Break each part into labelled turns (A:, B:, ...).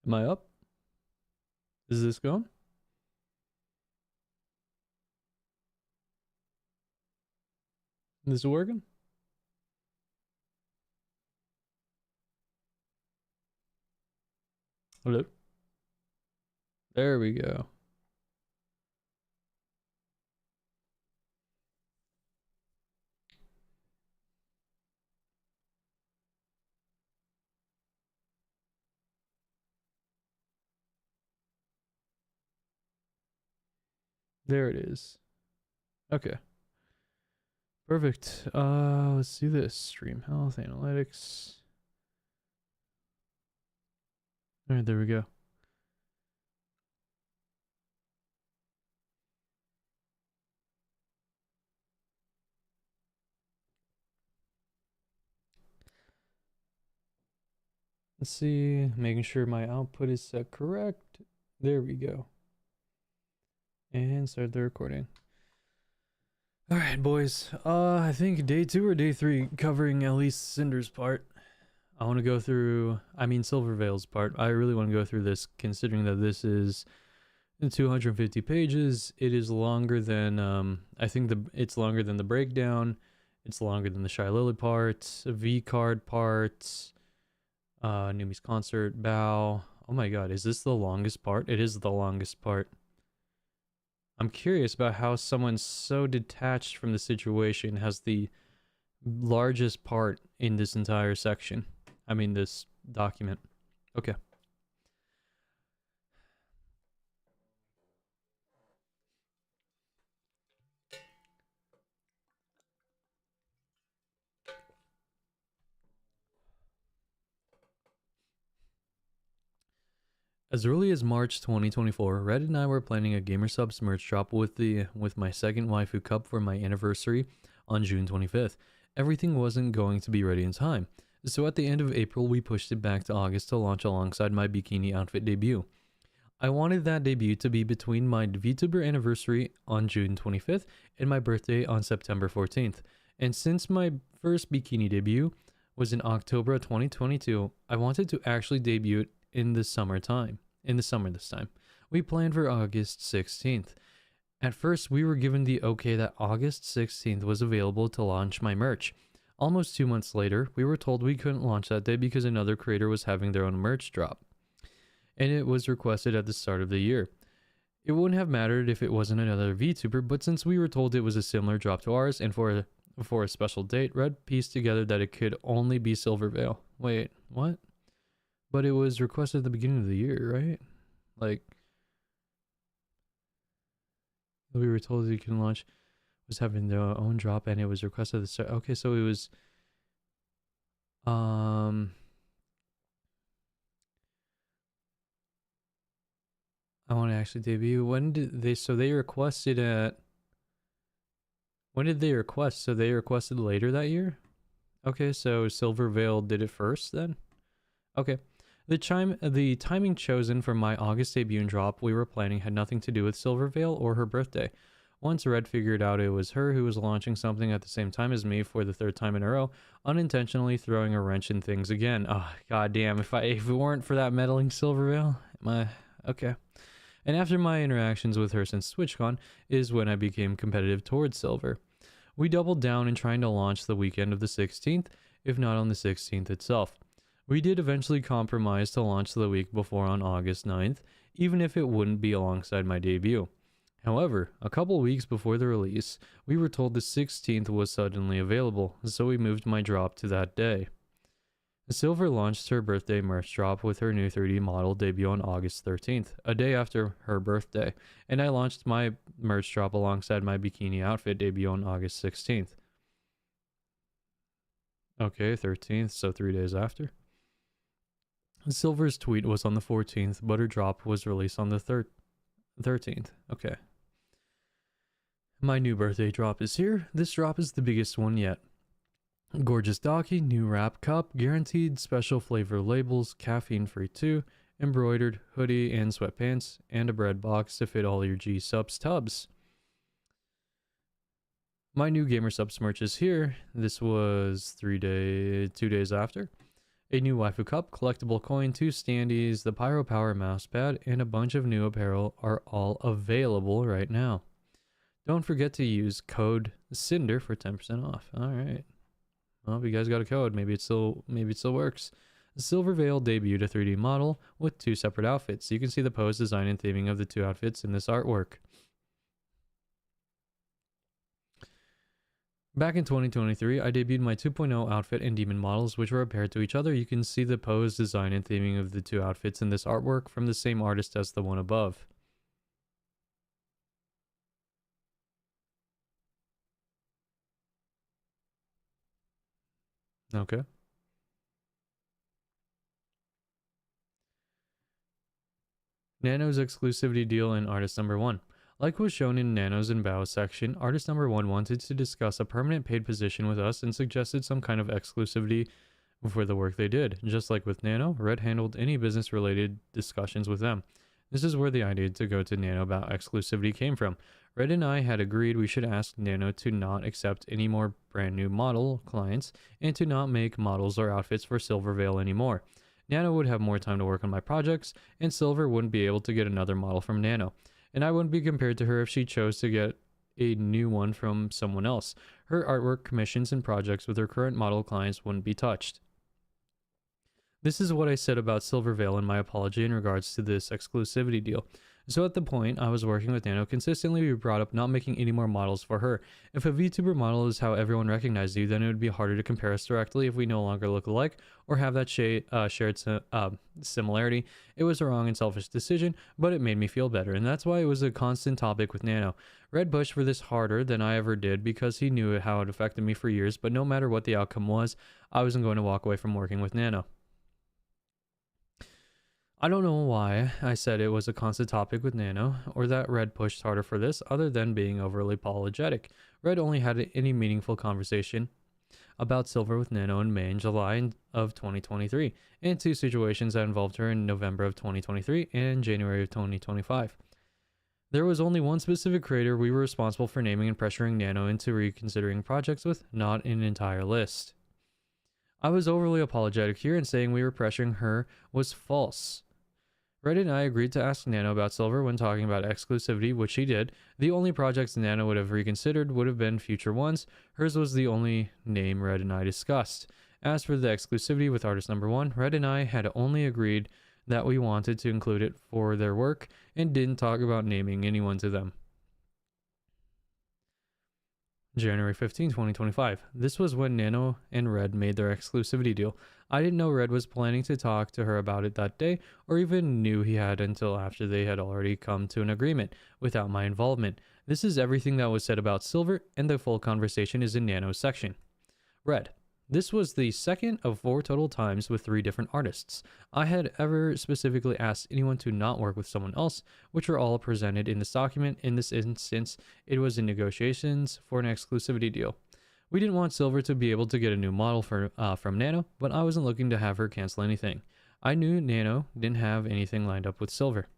A: Am I up? Is this going? This is working? Hello? There we go. There it is. Okay. Perfect. Let's do this. Stream health, analytics. Alright, there we go. Let's see, making sure my output is set correct. There we go. And start the recording. Alright, boys. I think day 2 or day 3, covering at least Cinder's part. I want to go through, Silvervale's part. I really want to go through this, considering that this is 250 pages. It is longer than, I think it's longer than the breakdown. It's longer than the Shy Lily part, V card part, Numi's concert, bow. Oh my god, is this the longest part? It is the longest part. I'm curious about how someone so detached from the situation has the largest part in this entire section. This document. Okay. As early as March 2024, Red and I were planning a GamerSubs merch drop with my second waifu cup for my anniversary on June 25th. Everything wasn't going to be ready in time, so at the end of April we pushed it back to August to launch alongside my bikini outfit debut. I wanted that debut to be between my VTuber anniversary on June 25th and my birthday on September 14th, and since my first bikini debut was in October 2022, I wanted to actually debut it in the summer this time. We planned for August 16th. At first, we were given the okay that August 16th was available to launch my merch. Almost 2 months later, we were told we couldn't launch that day because another creator was having their own merch drop, and it was requested at the start of the year. It wouldn't have mattered if it wasn't another VTuber, but since we were told it was a similar drop to ours and for a special date, Red pieced together that it could only be Silvervale. Wait, what? But it was requested at the beginning of the year, right? Like, we were told we can launch was having their own drop, and it was requested at the start. Okay, so it was I want to actually debut. When did they requested at when did they request? So they requested later that year? Okay, so Silvervale did it first then? Okay. The timing chosen for my August debut and drop we were planning had nothing to do with Silvervale or her birthday. Once Red figured out it was her who was launching something at the same time as me for the 3rd time in a row, unintentionally throwing a wrench in things again. Oh, goddamn! If it weren't for that meddling Silvervale, okay. And after my interactions with her since TwitchCon is when I became competitive towards Silver. We doubled down in trying to launch the weekend of the 16th, if not on the 16th itself. We did eventually compromise to launch the week before on August 9th, even if it wouldn't be alongside my debut. However, a couple weeks before the release, we were told the 16th was suddenly available, so we moved my drop to that day. Silver launched her birthday merch drop with her new 3D model debut on August 13th, a day after her birthday, and I launched my merch drop alongside my bikini outfit debut on August 16th. Okay, 13th, so 3 days after. Silver's tweet was on the 14th, but her drop was released on the 13th. Okay. My new birthday drop is here. This drop is the biggest one yet. Gorgeous Docky, new wrap cup, guaranteed special flavor labels, caffeine free too, embroidered hoodie and sweatpants, and a bread box to fit all your G-Subs tubs. My new GamerSubs merch is here. This was 2 days after. A new waifu cup, collectible coin, 2 standees, the Pyro Power mousepad, and a bunch of new apparel are all available right now. Don't forget to use code Sinder for 10% off. All right. Well, if you guys got a code, maybe it still works. Silvervale debuted a 3D model with 2 separate outfits. You can see the pose, design, and theming of the 2 outfits in this artwork. Back in 2023, I debuted my 2.0 outfit and demon models, which were paired to each other. You can see the pose, design, and theming of the 2 outfits in this artwork from the same artist as the one above. Okay. Nano's exclusivity deal and artist number 1. Like was shown in Nano's and Bao's section, artist number 1 wanted to discuss a permanent paid position with us and suggested some kind of exclusivity for the work they did. Just like with Nano, Red handled any business related discussions with them. This is where the idea to go to Nano about exclusivity came from. Red and I had agreed we should ask Nano to not accept any more brand new model clients and to not make models or outfits for Silvervale anymore. Nano would have more time to work on my projects, and Silver wouldn't be able to get another model from Nano. And I wouldn't be compared to her if she chose to get a new one from someone else. Her artwork, commissions, and projects with her current model clients wouldn't be touched. This is what I said about Silvervale in my apology in regards to this exclusivity deal. So at the point I was working with Nano, consistently we brought up not making any more models for her. If a VTuber model is how everyone recognizes you, then it would be harder to compare us directly if we no longer look alike or have that shared similarity. It was a wrong and selfish decision, but it made me feel better, and that's why it was a constant topic with Nano. Red pushed for this harder than I ever did because he knew how it affected me for years, but no matter what the outcome was, I wasn't going to walk away from working with Nano. I don't know why I said it was a constant topic with Nano, or that Red pushed harder for this, other than being overly apologetic. Red only had any meaningful conversation about Silver with Nano in May and July of 2023, and 2 situations that involved her in November of 2023 and January of 2025. There was only one specific creator we were responsible for naming and pressuring Nano into reconsidering projects with, not an entire list. I was overly apologetic here, and saying we were pressuring her was false. Red and I agreed to ask Nano about Silver when talking about exclusivity, which she did. The only projects Nano would have reconsidered would have been future ones. Hers was the only name Red and I discussed. As for the exclusivity with artist number 1, Red and I had only agreed that we wanted to include it for their work and didn't talk about naming anyone to them. January 15, 2025. This was when Nano and Red made their exclusivity deal. I didn't know Red was planning to talk to her about it that day, or even knew he had until after they had already come to an agreement, without my involvement. This is everything that was said about Silver, and the full conversation is in Nano's section. Red. This was the second of 4 total times with 3 different artists. I had ever specifically asked anyone to not work with someone else, which are all presented in this document. In this instance, it was in negotiations for an exclusivity deal. We didn't want Silver to be able to get a new model from Nano, but I wasn't looking to have her cancel anything. I knew Nano didn't have anything lined up with Silver.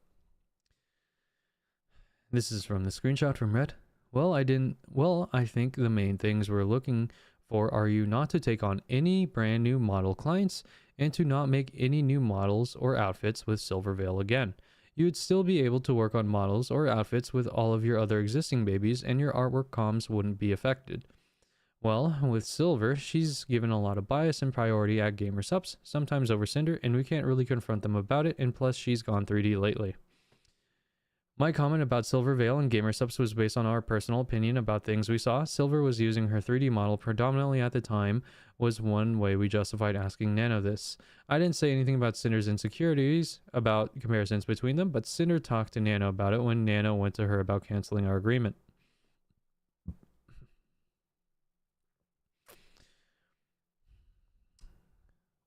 A: This is from the screenshot from Red. I think the main things we're looking for are you not to take on any brand new model clients and to not make any new models or outfits with Silvervale again. You'd still be able to work on models or outfits with all of your other existing babies, and your artwork comms wouldn't be affected. Well, with Silver, she's given a lot of bias and priority at gamer subs, sometimes over Cinder, and we can't really confront them about it, and plus she's gone 3D lately. My comment about Silvervale and gamer subs was based on our personal opinion about things we saw. Silver was using her 3D model predominantly at the time, was one way we justified asking Nano this. I didn't say anything about Cinder's insecurities about comparisons between them, but Cinder talked to Nano about it when Nano went to her about canceling our agreement.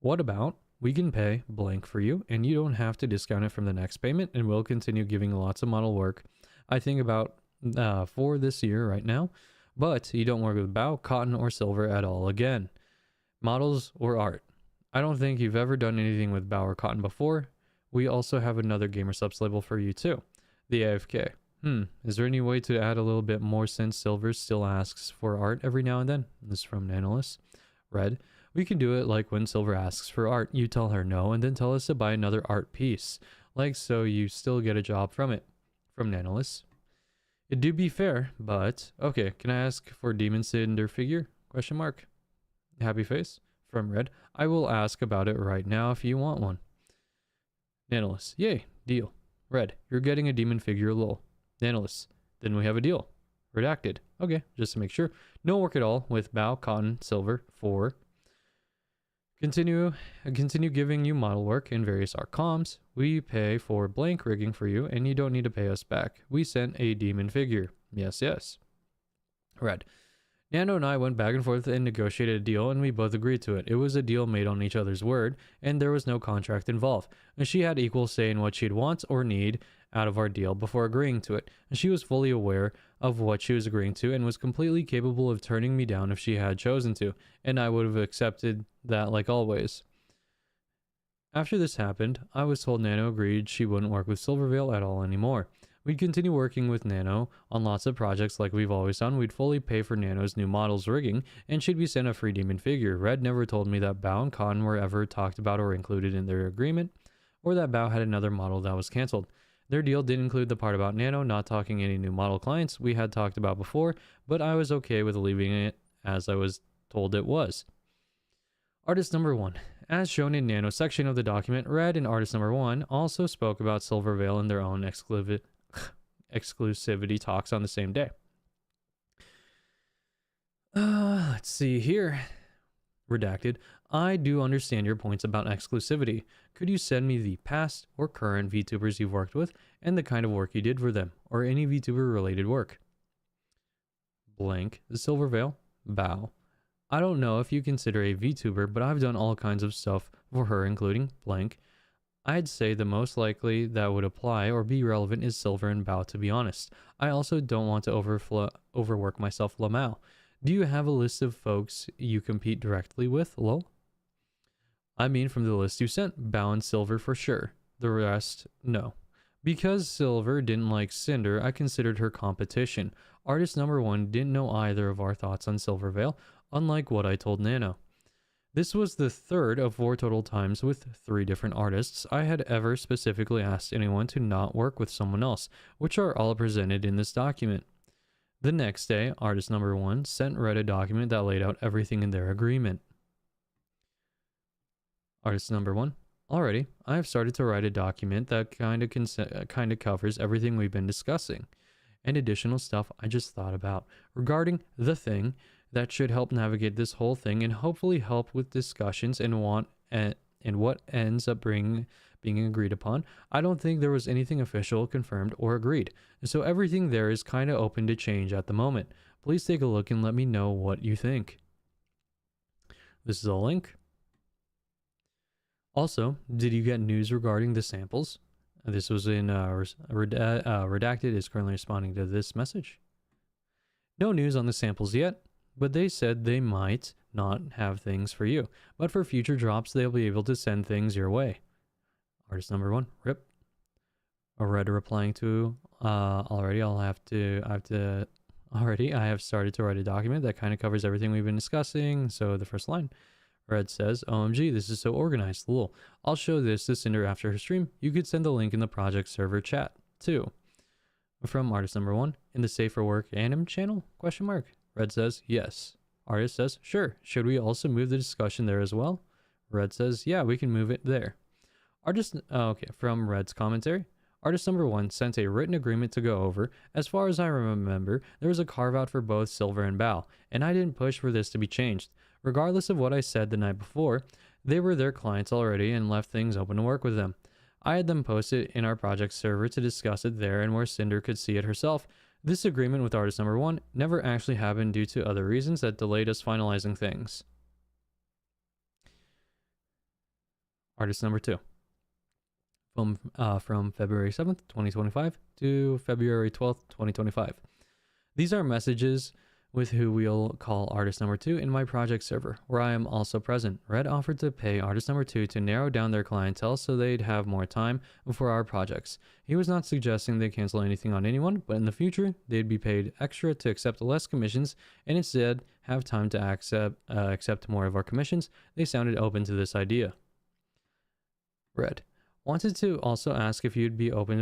A: What about we can pay blank for you and you don't have to discount it from the next payment, and we'll continue giving lots of model work, I think about for this year right now, but you don't work with Bao, Cotton, or Silver at all again. Models or art. I don't think you've ever done anything with Bao or Cotton before. We also have another gamer subs label for you too, the AFK. Is there any way to add a little bit more since Silver still asks for art every now and then? This is from Nanolis. Red. We can do it like when Silver asks for art, you tell her no and then tell us to buy another art piece. Like so you still get a job from it. From Nanolus. It do be fair, but... Okay, can I ask for Demon Cinder figure? Question mark. Happy face. From Red. I will ask about it right now if you want one. Nanolus. Yay. Deal. Red. You're getting a demon figure, lol. Nanolus. Then we have a deal. Redacted. Okay, just to make sure. No work at all with Bow, Cotton, Silver, 4. Continue giving you model work in various art comms. We pay for blank rigging for you, and you don't need to pay us back. We sent a demon figure. Yes, yes. Red. Nano and I went back and forth and negotiated a deal, and we both agreed to it. It was a deal made on each other's word, and there was no contract involved. And she had equal say in what she'd want or need out of our deal before agreeing to it. And she was fully aware of what she was agreeing to and was completely capable of turning me down if she had chosen to, and I would have accepted that like always. After this happened, I was told Nano agreed she wouldn't work with Silvervale at all anymore. We'd continue working with Nano on lots of projects like we've always done. We'd fully pay for Nano's new model's rigging, and she'd be sent a free demon figure. Red never told me that Bao and Cotton were ever talked about or included in their agreement, or that Bao had another model that was cancelled. Their deal did include the part about Nano not talking any new model clients we had talked about before, but I was okay with leaving it as I was told it was. Artist number 1. As shown in Nano section of the document, Red and Artist number 1 also spoke about Silvervale in their own exclusivity talks on the same day. Let's see here. Redacted. I do understand your points about exclusivity. Could you send me the past or current VTubers you've worked with and the kind of work you did for them, or any VTuber related work? Blank. The Silvervale. Bow. I don't know if you consider a VTuber, but I've done all kinds of stuff for her, including blank. I'd say the most likely that would apply or be relevant is Silver and Bao, to be honest. I also don't want to overwork myself, Lamau. Do you have a list of folks you compete directly with, lol? I mean from the list you sent, Bao and Silver for sure. The rest, no. Because Silver didn't like Cinder, I considered her competition. Artist number 1 didn't know either of our thoughts on Silvervale, unlike what I told Nano. This was the 3rd of 4 total times with 3 different artists I had ever specifically asked anyone to not work with someone else, which are all presented in this document. The next day, artist number 1 sent Red a document that laid out everything in their agreement. Artist number 1. Already, I have started to write a document that kind of covers everything we've been discussing, and additional stuff I just thought about regarding the thing that should help navigate this whole thing and hopefully help with discussions and what ends up being agreed upon. I don't think there was anything official, confirmed, or agreed, so everything there is kind of open to change at the moment. Please take a look and let me know what you think. This is a link. Also, did you get news regarding the samples? This was in Redacted is currently responding to this message. No news on the samples yet, but they said they might not have things for you, but for future drops they'll be able to send things your way. Artist number 1, rip. Red replying to already I have started to write a document that kind of covers everything we've been discussing. So the first line, Red says, OMG, this is so organized, lol. I'll show this to Cinder after her stream. You could send the link in the project server chat too. From artist number 1, in the Safe for Work anim channel, question mark. Red says, yes. Artist says, sure. Should we also move the discussion there as well? Red says, yeah, we can move it there. From Red's commentary. Artist number 1 sent a written agreement to go over. As far as I remember, there was a carve out for both Silver and Bao, and I didn't push for this to be changed. Regardless of what I said the night before, they were their clients already and left things open to work with them. I had them post it in our project server to discuss it there and where Cinder could see it herself. This agreement with artist number 1 never actually happened due to other reasons that delayed us finalizing things. Artist number 2. From February 7th, 2025 to February 12th, 2025. These are messages with who we'll call artist number 2 in my project server, where I am also present. Red offered to pay artist number 2 to narrow down their clientele so they'd have more time for our projects. He was not suggesting they cancel anything on anyone, but in the future, they'd be paid extra to accept less commissions and instead have time to accept more of our commissions. They sounded open to this idea. Red wanted to also ask if you'd be open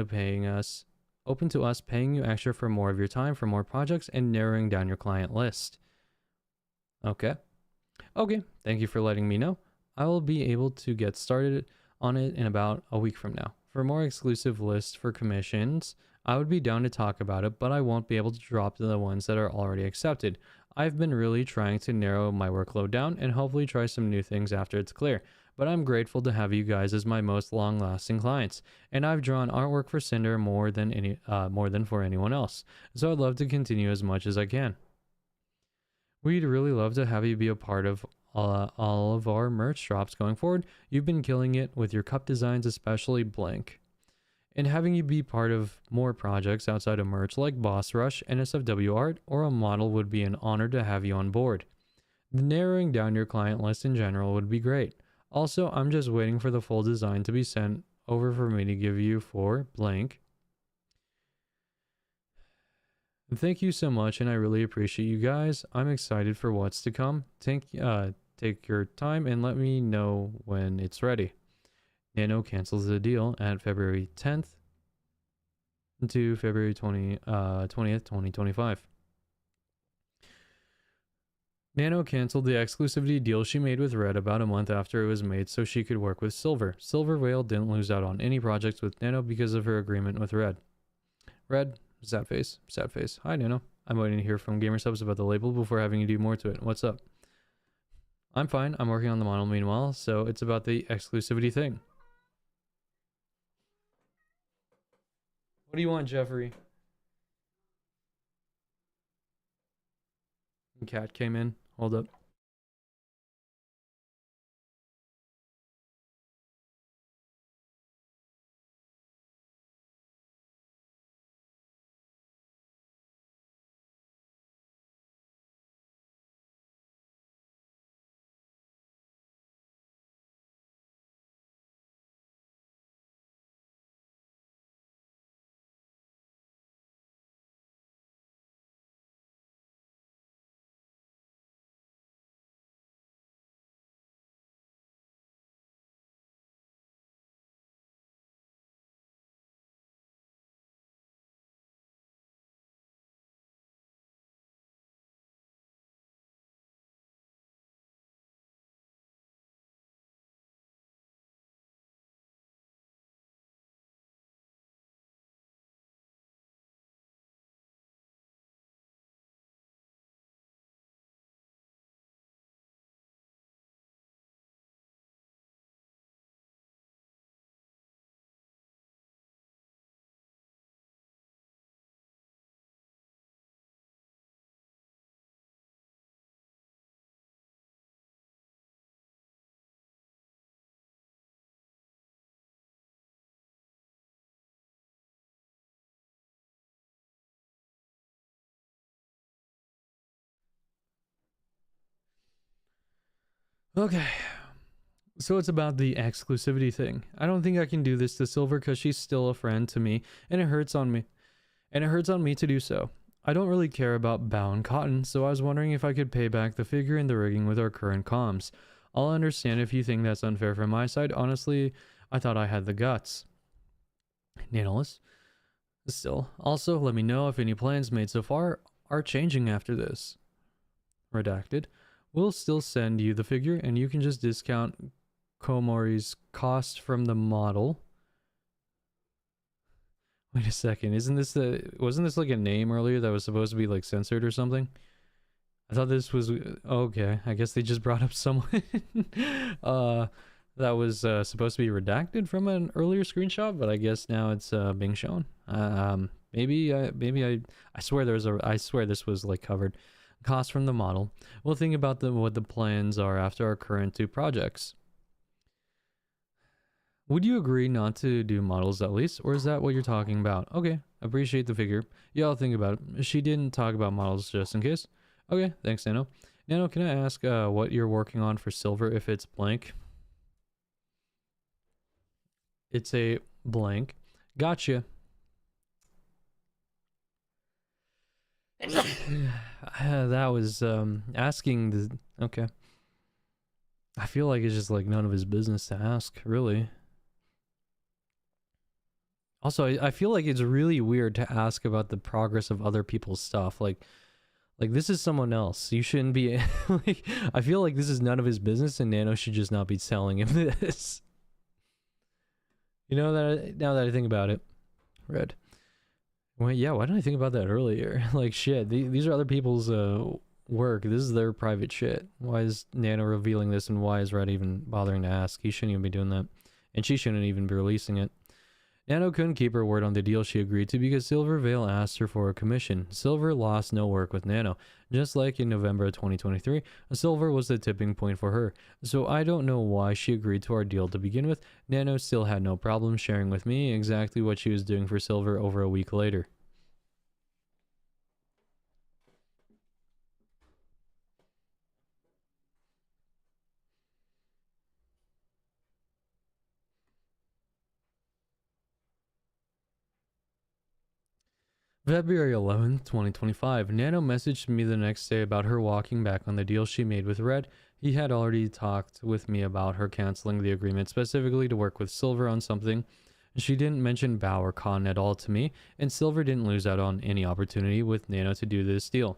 A: to us paying you extra for more of your time for more projects and narrowing down your client list. Okay, thank you for letting me know. I will be able to get started on it in about a week from now. For more exclusive lists for commissions, I would be down to talk about it, but I won't be able to drop the ones that are already accepted. I've been really trying to narrow my workload down and hopefully try some new things after it's clear. But I'm grateful to have you guys as my most long-lasting clients, and I've drawn artwork for Sinder more than for anyone else, so I'd love to continue as much as I can. We'd really love to have you be a part of all of our merch drops going forward. You've been killing it with your cup designs, especially Blank. And having you be part of more projects outside of merch like Boss Rush, NSFW art, or a model would be an honor to have you on board. Narrowing down your client list in general would be great. Also, I'm just waiting for the full design to be sent over for me to give you for Blank. Thank you so much, and I really appreciate you guys. I'm excited for what's to come. Take your time and let me know when it's ready. Nano cancels the deal at February 10th to February 20th, 2025. Nano canceled the exclusivity deal she made with Red about a month after it was made so she could work with Silver. Silvervale didn't lose out on any projects with Nano because of her agreement with Red. Red, sad face. Hi, Nano. I'm waiting to hear from GamerSubs about the label before having you do more to it. What's up? I'm fine. I'm working on the model meanwhile, so it's about the exclusivity thing. What do you want, Jeffrey? Cat came in. Hold up. Okay. So it's about the exclusivity thing. I don't think I can do this to Silver because she's still a friend to me, and it hurts on me. And it hurts on me to do so. I don't really care about bound cotton, so I was wondering if I could pay back the figure and the rigging with our current comms. I'll understand if you think that's unfair from my side. Honestly, I thought I had the guts. Nanolus. Still. Also, let me know if any plans made so far are changing after this. Redacted. We'll still send you the figure, and you can just discount Komori's cost from the model. Wait a second, wasn't this like a name earlier that was supposed to be like censored or something? I thought this was, okay, I guess they just brought up someone that was supposed to be redacted from an earlier screenshot, but I guess now it's being shown. Maybe I swear I swear this was like covered. Cost from the model. We'll think about what the plans are after our current 2 projects. Would you agree not to do models at least, or is that what you're talking about? Okay, appreciate the figure. Yeah, I'll think about it. She didn't talk about models just in case. Okay, thanks, Nano. Nano, can I ask what you're working on for Silver if it's blank? It's a blank. Gotcha. That was asking the... Okay. I feel like it's just like none of his business to ask, really. Also, I feel like it's really weird to ask about the progress of other people's stuff. Like this is someone else. You shouldn't be... like, I feel like this is none of his business and Nano should just not be telling him this. You know, now that I think about it. Red. Well, yeah, why didn't I think about that earlier? Like, shit, these are other people's work. This is their private shit. Why is Nano revealing this and why is Red even bothering to ask? He shouldn't even be doing that. And she shouldn't even be releasing it. Nano couldn't keep her word on the deal she agreed to because Silvervale asked her for a commission. Silver lost no work with Nano. Just like in November of 2023, Silver was the tipping point for her. So I don't know why she agreed to our deal to begin with. Nano still had no problem sharing with me exactly what she was doing for Silver over a week later. February 11th, 2025. Nano messaged me the next day about her walking back on the deal she made with Red. He had already talked with me about her canceling the agreement specifically to work with Silver on something. She didn't mention Bao or Khan at all to me, and Silver didn't lose out on any opportunity with Nano to do this deal.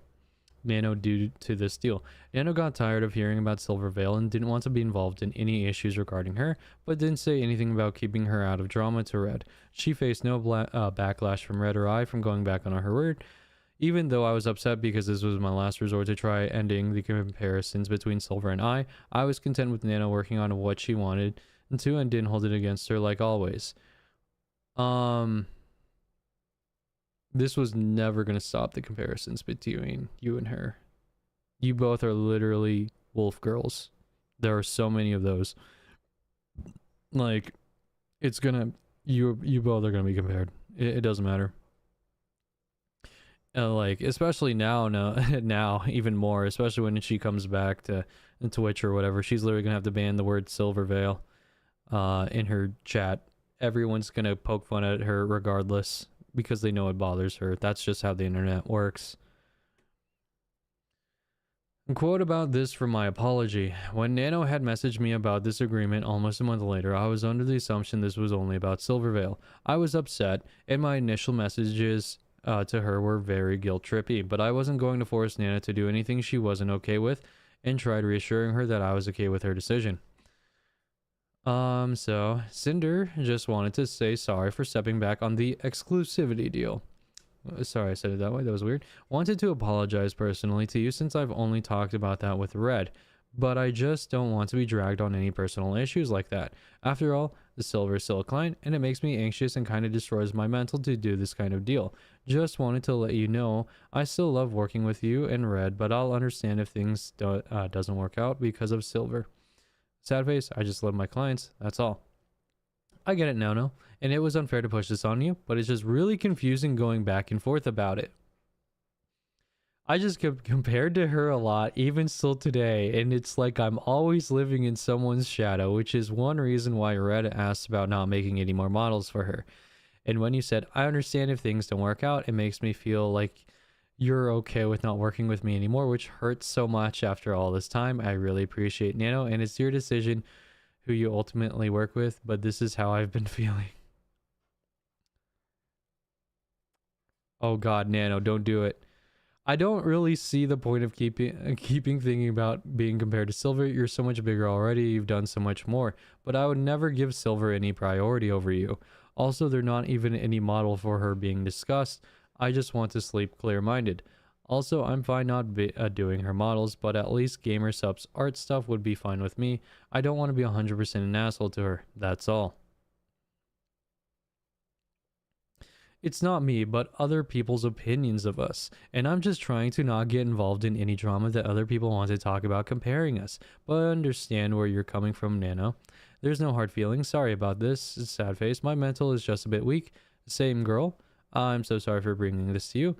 A: Nano due to this deal. Nano got tired of hearing about Silvervale and didn't want to be involved in any issues regarding her, but didn't say anything about keeping her out of drama to Red. She faced no backlash from Red or I from going back on her word, even though I was upset because this was my last resort to try ending the comparisons between Silver and I was content with Nano working on what she wanted to and didn't hold it against her like always. This was never going to stop the comparisons between you and her. You both are literally wolf girls. There are so many of those. Like, it's gonna... You both are gonna be compared. It doesn't matter. Like, especially now, now, even more. Especially when she comes back to Twitch or whatever. She's literally gonna have to ban the word Silvervale in her chat. Everyone's gonna poke fun at her regardless, because they know it bothers her. That's just how the internet works. A quote about this from my apology. When Nano had messaged me about this agreement almost a month later, I was under the assumption this was only about Silvervale. I was upset, and my initial messages to her were very guilt-trippy, but I wasn't going to force Nana to do anything she wasn't okay with, and tried reassuring her that I was okay with her decision. So Cinder just wanted to say sorry for stepping back on the exclusivity deal. Sorry I said it that way, that was weird. Wanted to apologize personally to you since I've only talked about that with Red, but I just don't want to be dragged on any personal issues like that. After all, the Silver is still a client, and it makes me anxious and kind of destroys my mental to do this kind of deal. Just wanted to let you know I still love working with you and Red, but I'll understand if things doesn't work out because of Silver. Sad face, I just love my clients, that's all. I get it now, no, and it was unfair to push this on you, but it's just really confusing going back and forth about it. I just compared to her a lot, even still today, and it's like I'm always living in someone's shadow, which is one reason why Red asked about not making any more models for her. And when you said, I understand if things don't work out, it makes me feel like you're okay with not working with me anymore, which hurts so much after all this time. I really appreciate Nano, and it's your decision who you ultimately work with, but this is how I've been feeling. Oh god, Nano, don't do it. I don't really see the point of keeping thinking about being compared to Silver. You're so much bigger already, you've done so much more, but I would never give Silver any priority over you. Also, they're not even any model for her being discussed. I just want to sleep clear-minded. Also, I'm fine not doing her models, but at least gamer subs art stuff would be fine with me. I don't want to be 100% an asshole to her, that's all. It's not me, but other people's opinions of us, and I'm just trying to not get involved in any drama that other people want to talk about comparing us, but I understand where you're coming from, Nano. There's no hard feelings, sorry about this, sad face, my mental is just a bit weak. Same girl, I'm so sorry for bringing this to you.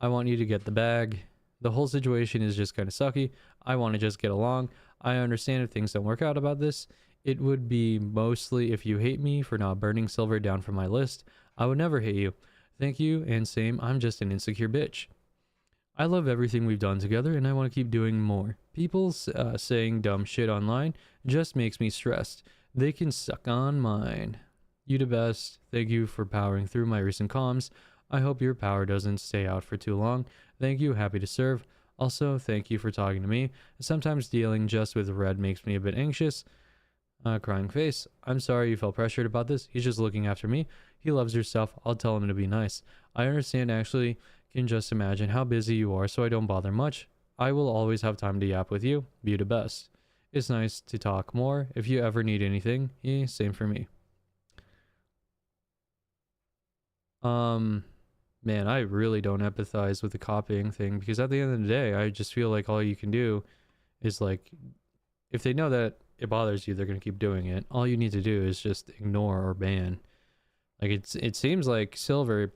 A: I want you to get the bag. The whole situation is just kind of sucky. I want to just get along. I understand if things don't work out about this. It would be mostly if you hate me for not burning Silver down from my list. I would never hate you. Thank you, and same, I'm just an insecure bitch. I love everything we've done together, and I want to keep doing more. People saying dumb shit online just makes me stressed. They can suck on mine. You the best. Thank you for powering through my recent comms. I hope your power doesn't stay out for too long. Thank you, happy to serve. Also, thank you for talking to me. Sometimes dealing just with Red makes me a bit anxious. Crying face. I'm sorry you felt pressured about this. He's just looking after me. He loves your stuff. I'll tell him to be nice. I understand, actually. Can just imagine how busy you are, so I don't bother much. I will always have time to yap with you. Be the best. It's nice to talk more. If you ever need anything, same for me. Man, I really don't empathize with the copying thing, because at the end of the day, I just feel like all you can do is, like, if they know that it bothers you, they're going to keep doing it. All you need to do is just ignore or ban. Like, it seems like Silver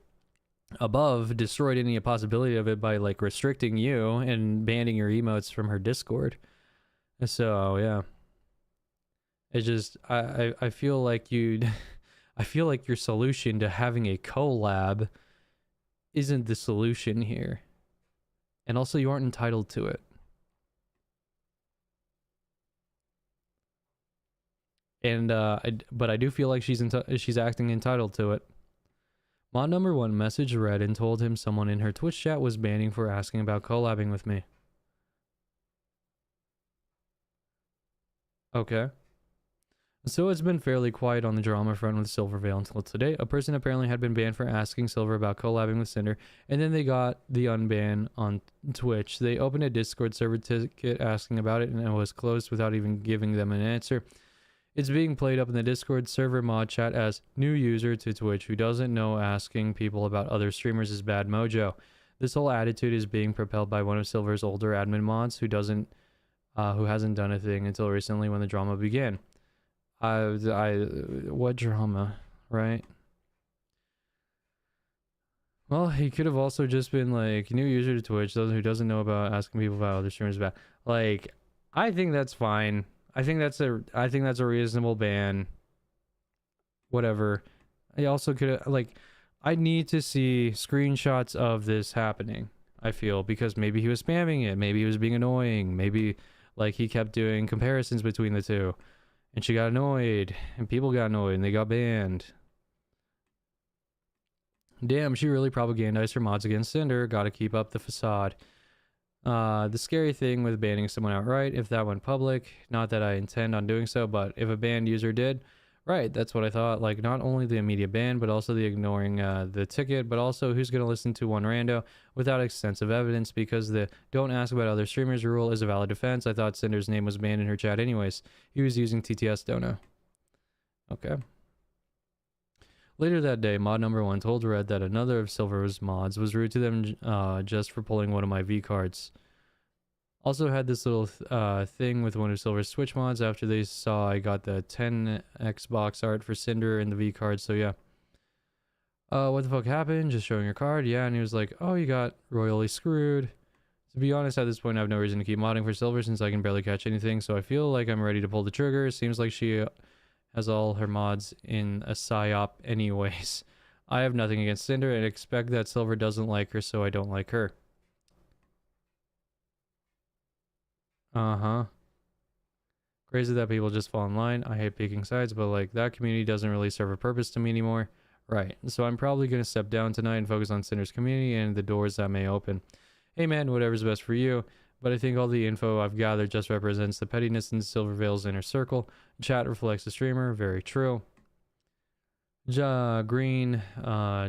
A: above destroyed any possibility of it by, like, restricting you and banning your emotes from her Discord. So, yeah. It's just, I feel like you'd... I feel like your solution to having a collab isn't the solution here. And also, you aren't entitled to it. And, but I do feel like she's acting entitled to it. Mod number 1 messaged Red and told him someone in her Twitch chat was banning for asking about collabing with me. Okay. So it's been fairly quiet on the drama front with Silvervale until today. A person apparently had been banned for asking Silver about collabing with Sinder, and then they got the unban on Twitch. They opened a Discord server ticket asking about it, and it was closed without even giving them an answer. It's being played up in the Discord server mod chat as new user to Twitch who doesn't know asking people about other streamers is bad mojo. This whole attitude is being propelled by one of Silver's older admin mods who hasn't done a thing until recently when the drama began. What drama, right? Well, he could have also just been like, new user to Twitch, who doesn't know about asking people about other streamers about. Like, I think that's fine. I think that's a reasonable ban. Whatever. I also could like, I need to see screenshots of this happening. I feel, because maybe he was spamming it, maybe he was being annoying, maybe like he kept doing comparisons between the two. And she got annoyed, and people got annoyed, and they got banned. Damn, she really propagandized her mods against Cinder. Gotta keep up the facade. The scary thing with banning someone outright, if that went public, not that I intend on doing so, but if a banned user did, right, that's what I thought. Like, not only the immediate ban, but also the ignoring the ticket, but also who's gonna listen to one rando without extensive evidence, because the don't ask about other streamers rule is a valid defense. I thought Cinder's name was banned in her chat anyways. He was using TTS Dona. Okay. Later that day, mod number 1 told Red that another of Silver's mods was rude to them just for pulling one of my V cards. Also had this little thing with one of Silver's Switch mods after they saw I got the 10 Xbox art for Cinder and the V card, so yeah. What the fuck happened? Just showing your card? Yeah, and he was like, oh, you got royally screwed. To be honest, at this point, I have no reason to keep modding for Silver since I can barely catch anything, so I feel like I'm ready to pull the trigger. Seems like she has all her mods in a psyop anyways. I have nothing against Cinder and expect that Silver doesn't like her, so I don't like her. Uh-huh. Crazy that people just fall in line. I hate picking sides, but like that community doesn't really serve a purpose to me anymore. Right. So I'm probably going to step down tonight and focus on Cinder's community and the doors that may open. Hey man, whatever's best for you. But I think all the info I've gathered just represents the pettiness in Silvervale's inner circle. Chat reflects the streamer. Very true. Green,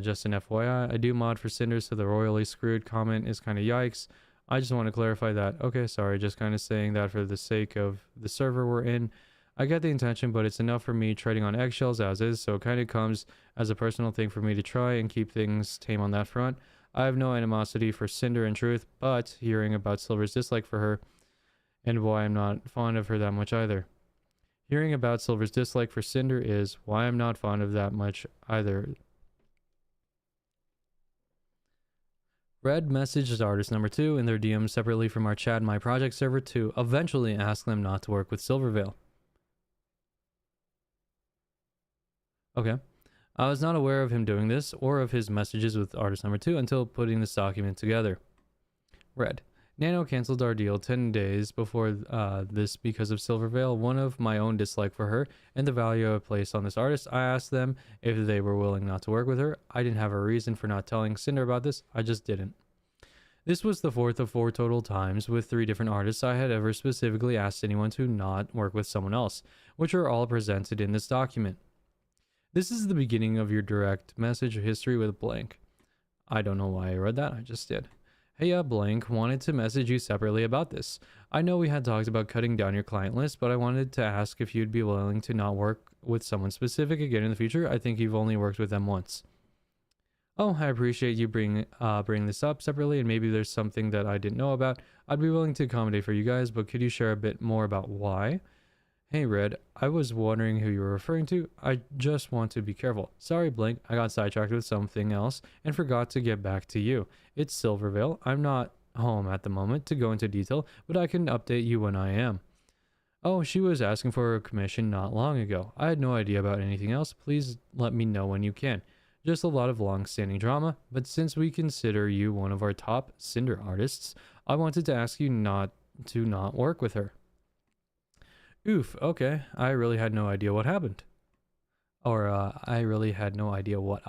A: just an FYI. I do mod for Cinder, so the royally screwed comment is kind of yikes. I just want to clarify that. Okay, sorry, just kind of saying that for the sake of the server we're in. I get the intention, but it's enough for me treading on eggshells as is, so it kind of comes as a personal thing for me to try and keep things tame on that front. I have no animosity for Cinder in truth, but hearing about Silver's dislike for her, and why I'm not fond of her that much either. Hearing about Silver's dislike for Cinder is why I'm not fond of that much either. Red messaged artist number 2 in their DMs separately from our chat My Project server to eventually ask them not to work with Silvervale. Okay. I was not aware of him doing this or of his messages with artist number 2 until putting this document together. Red. Nano canceled our deal 10 days before this because of Silvervale, one of my own dislike for her, and the value I place on this artist. I asked them if they were willing not to work with her. I didn't have a reason for not telling Sinder about this. I just didn't. This was the 4th of 4 total times with 3 different artists I had ever specifically asked anyone to not work with someone else, which are all presented in this document. This is the beginning of your direct message history with blank. I don't know why I read that, I just did. Hey, blank, wanted to message you separately about this. I know we had talked about cutting down your client list, but I wanted to ask if you'd be willing to not work with someone specific again in the future. I think you've only worked with them once. Oh, I appreciate you bring this up separately, and maybe there's something that I didn't know about. I'd be willing to accommodate for you guys, but could you share a bit more about why? Hey, Red, I was wondering who you were referring to. I just want to be careful. Sorry, Blink, I got sidetracked with something else and forgot to get back to you. It's Silvervale. I'm not home at the moment to go into detail, but I can update you when I am. Oh, she was asking for a commission not long ago. I had no idea about anything else. Please let me know when you can. Just a lot of long-standing drama, but since we consider you one of our top Sinder artists, I wanted to ask you not work with her. Oof, okay. I really had no idea what happened. Or, I really had no idea what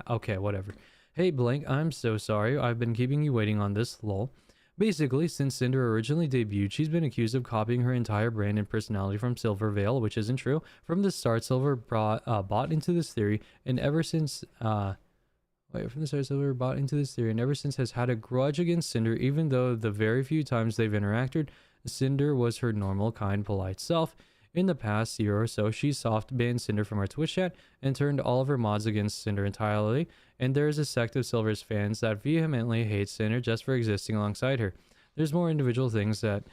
A: okay, whatever. Hey, Blank, I'm so sorry. I've been keeping you waiting on this, lol. Basically, since Cinder originally debuted, she's been accused of copying her entire brand and personality from Silvervale, which isn't true. From the start, Silver bought into this theory, and ever since, Silver bought into this theory, and ever since has had a grudge against Cinder, even though the very few times they've interacted, Cinder was her normal, kind, polite self. In the past year or so, she soft banned Cinder from her Twitch chat and turned all of her mods against Cinder entirely, and there is a sect of Silver's fans that vehemently hate Cinder just for existing alongside her. There's more individual things that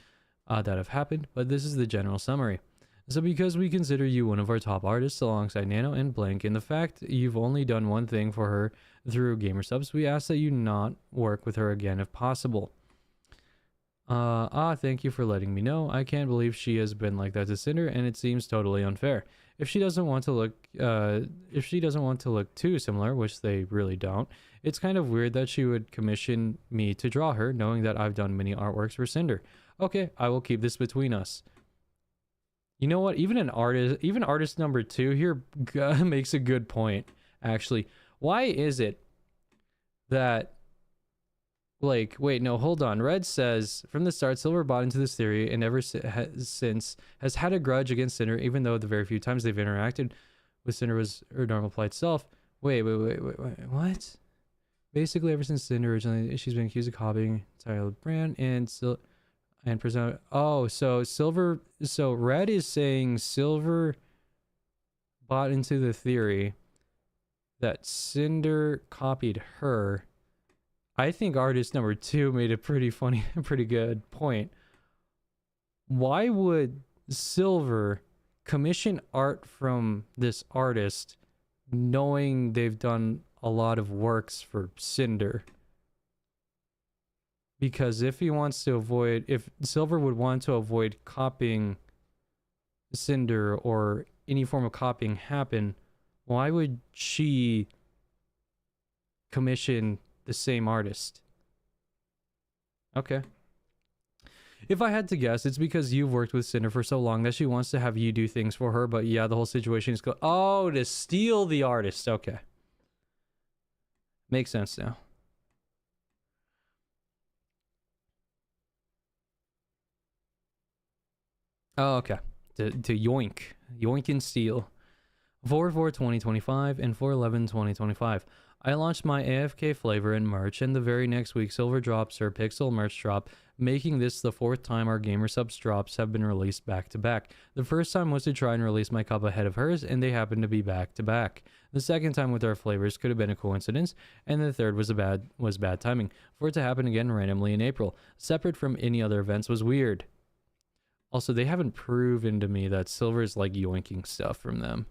A: have happened, but this is the general summary. So because we consider you one of our top artists alongside Nano and Blank, and the fact you've only done one thing for her through gamer subs, we ask that you not work with her again if possible. Thank you for letting me know. I can't believe she has been like that to Cinder, and it seems totally unfair. If she doesn't want to look too similar, which they really don't, it's kind of weird that she would commission me to draw her, knowing that I've done many artworks for Cinder. Okay, I will keep this between us. You know what? Even artist number 2 here makes a good point, actually. Why is it that, like, wait, no, hold on. Red says, from the start, Silver bought into this theory and ever since has had a grudge against Cinder, even though the very few times they've interacted with Cinder was her normal polite self. Wait, what? Basically, ever since Cinder originally, she's been accused of copying entire brand and present. Oh, so Red is saying Silver bought into the theory that Cinder copied her. I think artist number 2 made a pretty good point. Why would Silver commission art from this artist knowing they've done a lot of works for Cinder? Because if Silver would want to avoid copying Cinder or any form of copying happen, why would she commission the same artist? Okay. If I had to guess, it's because you've worked with Cinder for so long that she wants to have you do things for her, but yeah, the whole situation is to steal the artist. Okay. Makes sense now. Oh, okay. To yoink and steal. 4/4/2025 and 4/11/2025. I launched my AFK flavor and merch, and the very next week Silver drops her Pixel merch drop, making this the 4th time our gamer subs drops have been released back to back. The first time was to try and release my cup ahead of hers, and they happened to be back to back. The second time with our flavors could have been a coincidence, and the third was bad timing. For it to happen again randomly in April, separate from any other events, was weird. Also, they haven't proven to me that Silver's like yoinking stuff from them.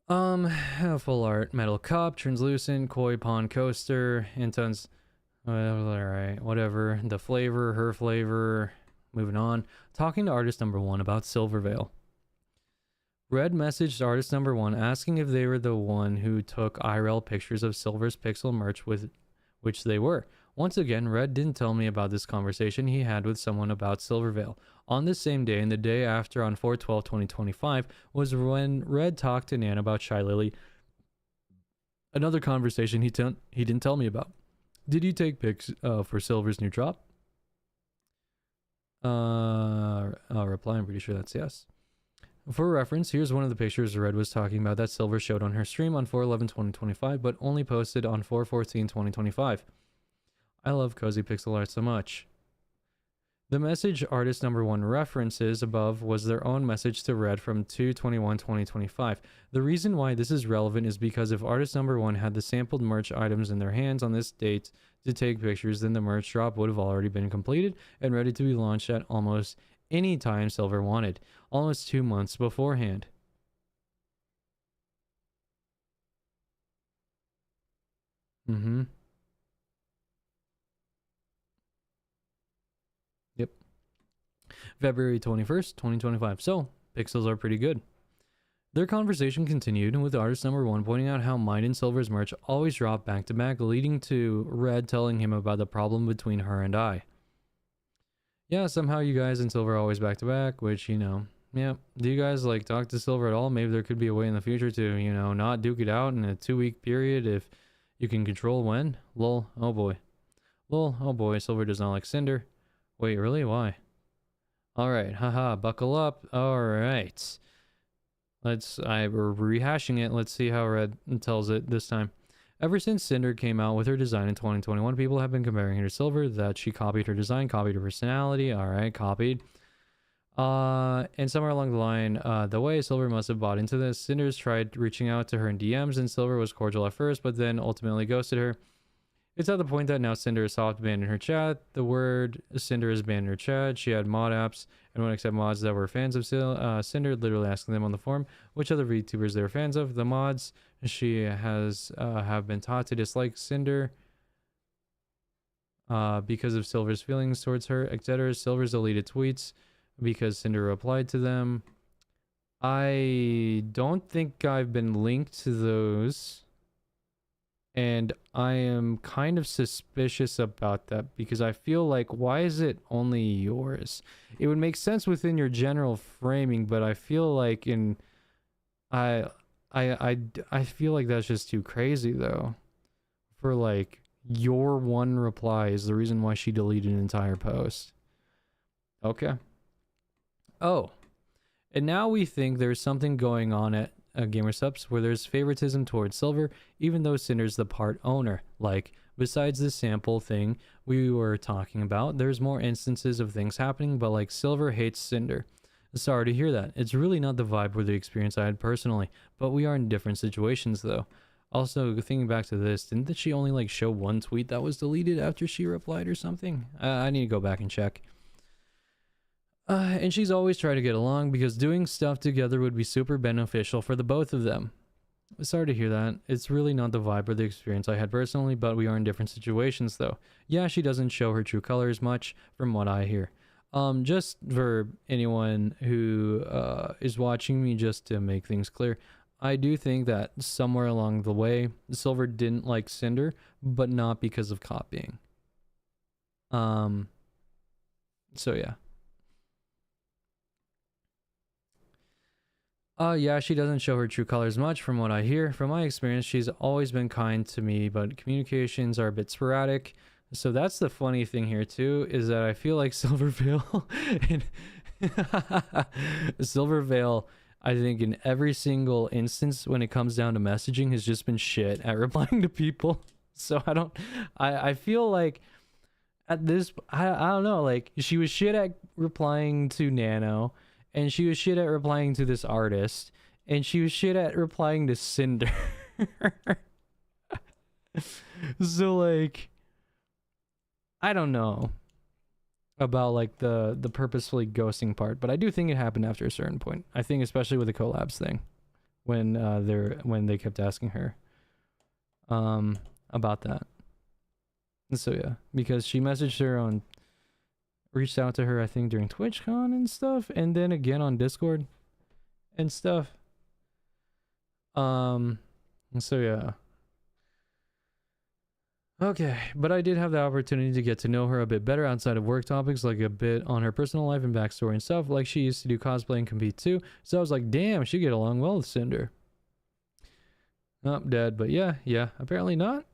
A: Full art, metal cup, translucent, koi pond coaster, Anton's. Alright, whatever. The flavor, her flavor. Moving on. Talking to artist number 1 about Silvervale. Red messaged artist number 1 asking if they were the one who took IRL pictures of Silver's Pixel merch, with which they were. Once again, Red didn't tell me about this conversation he had with someone about Silvervale. On the same day and the day after, on 4/12/2025, was when Red talked to Nan about Shy Lily. Another conversation he didn't tell me about. Did you take pics for Silver's new drop? I'll reply, I'm pretty sure that's yes. For reference, here's one of the pictures Red was talking about that Silver showed on her stream on 4/11/2025, but only posted on 4/14/2025. I love cozy pixel art so much. The message artist number 1 references above was their own message to Red from 2/21/2025. The reason why this is relevant is because if artist number 1 had the sampled merch items in their hands on this date to take pictures, then the merch drop would have already been completed and ready to be launched at almost any time Silver wanted, almost 2 months beforehand. Yep. February 21st, 2025. So, pixels are pretty good. Their conversation continued, with artist number 1 pointing out how mine and Silver's merch always drop back to back, leading to Red telling him about the problem between her and I. Yeah, somehow you guys and Silver are always back to back, which, you know, yeah. Do you guys, like, talk to Silver at all? Maybe there could be a way in the future to, you know, not duke it out in a 2-week period if you can control when. Lol, oh boy. Lol, oh boy, Silver does not like Cinder. Wait, really? Why? Alright, haha, buckle up. Alright. We're rehashing it. Let's see how Red tells it this time. Ever since Cinder came out with her design in 2021, people have been comparing her to Silver, that she copied her design, copied her personality. Alright, copied. And somewhere along the line, the way Silver must have bought into this. Cinder's tried reaching out to her in DMs, and Silver was cordial at first, but then ultimately ghosted her. It's at the point that now Cinder is soft banned in her chat. The word Cinder is banned in her chat. She had mod apps and wouldn't accept mods that were fans of Cinder, literally asking them on the forum which other VTubers they were fans of. The mods she has have been taught to dislike Cinder because of Silver's feelings towards her, etc. Silver's deleted tweets because Cinder replied to them. I don't think I've been linked to those. And I am kind of suspicious about that because I feel like, why is it only yours? It would make sense within your general framing, but I feel like I feel like that's just too crazy though. For like, your one reply is the reason why she deleted an entire post. Okay. Oh. And now we think there's something going on at GamerSups where there's favoritism towards Silver, even though Cinder's the part owner. Like, besides the sample thing we were talking about, there's more instances of things happening, but like Silver hates Cinder. Sorry to hear that. It's really not the vibe or the experience I had personally, but we are in different situations though. Also, thinking back to this, didn't she only like show one tweet that was deleted after she replied or something? I need to go back and check. And she's always tried to get along because doing stuff together would be super beneficial for the both of them. Sorry to hear that. It's really not the vibe or the experience I had personally, but we are in different situations though. Yeah, she doesn't show her true colors much from what I hear. Just for anyone who is watching me, just to make things clear, I do think that somewhere along the way, Silver didn't like Cinder, but not because of copying. So yeah. Yeah, she doesn't show her true colors much from what I hear. From my experience, she's always been kind to me, but communications are a bit sporadic. So that's the funny thing here too, is that I feel like Silvervale and Silvervale, I think in every single instance when it comes down to messaging, has just been shit at replying to people. So I feel like at this, I don't know, like she was shit at replying to Nano, and she was shit at replying to this artist, and she was shit at replying to Cinder. So like, I don't know about like the purposefully ghosting part, but I do think it happened after a certain point. I think especially with the collabs thing. when they kept asking her about that. And so yeah, because she messaged her on, reached out to her I think during TwitchCon and stuff, and then again on Discord and stuff. And so yeah. Okay, but I did have the opportunity to get to know her a bit better outside of work topics, like a bit on her personal life and backstory and stuff. Like she used to do cosplay and compete too, so I was like, damn, she get along well with Cinder. Oh, dead, but yeah, apparently not.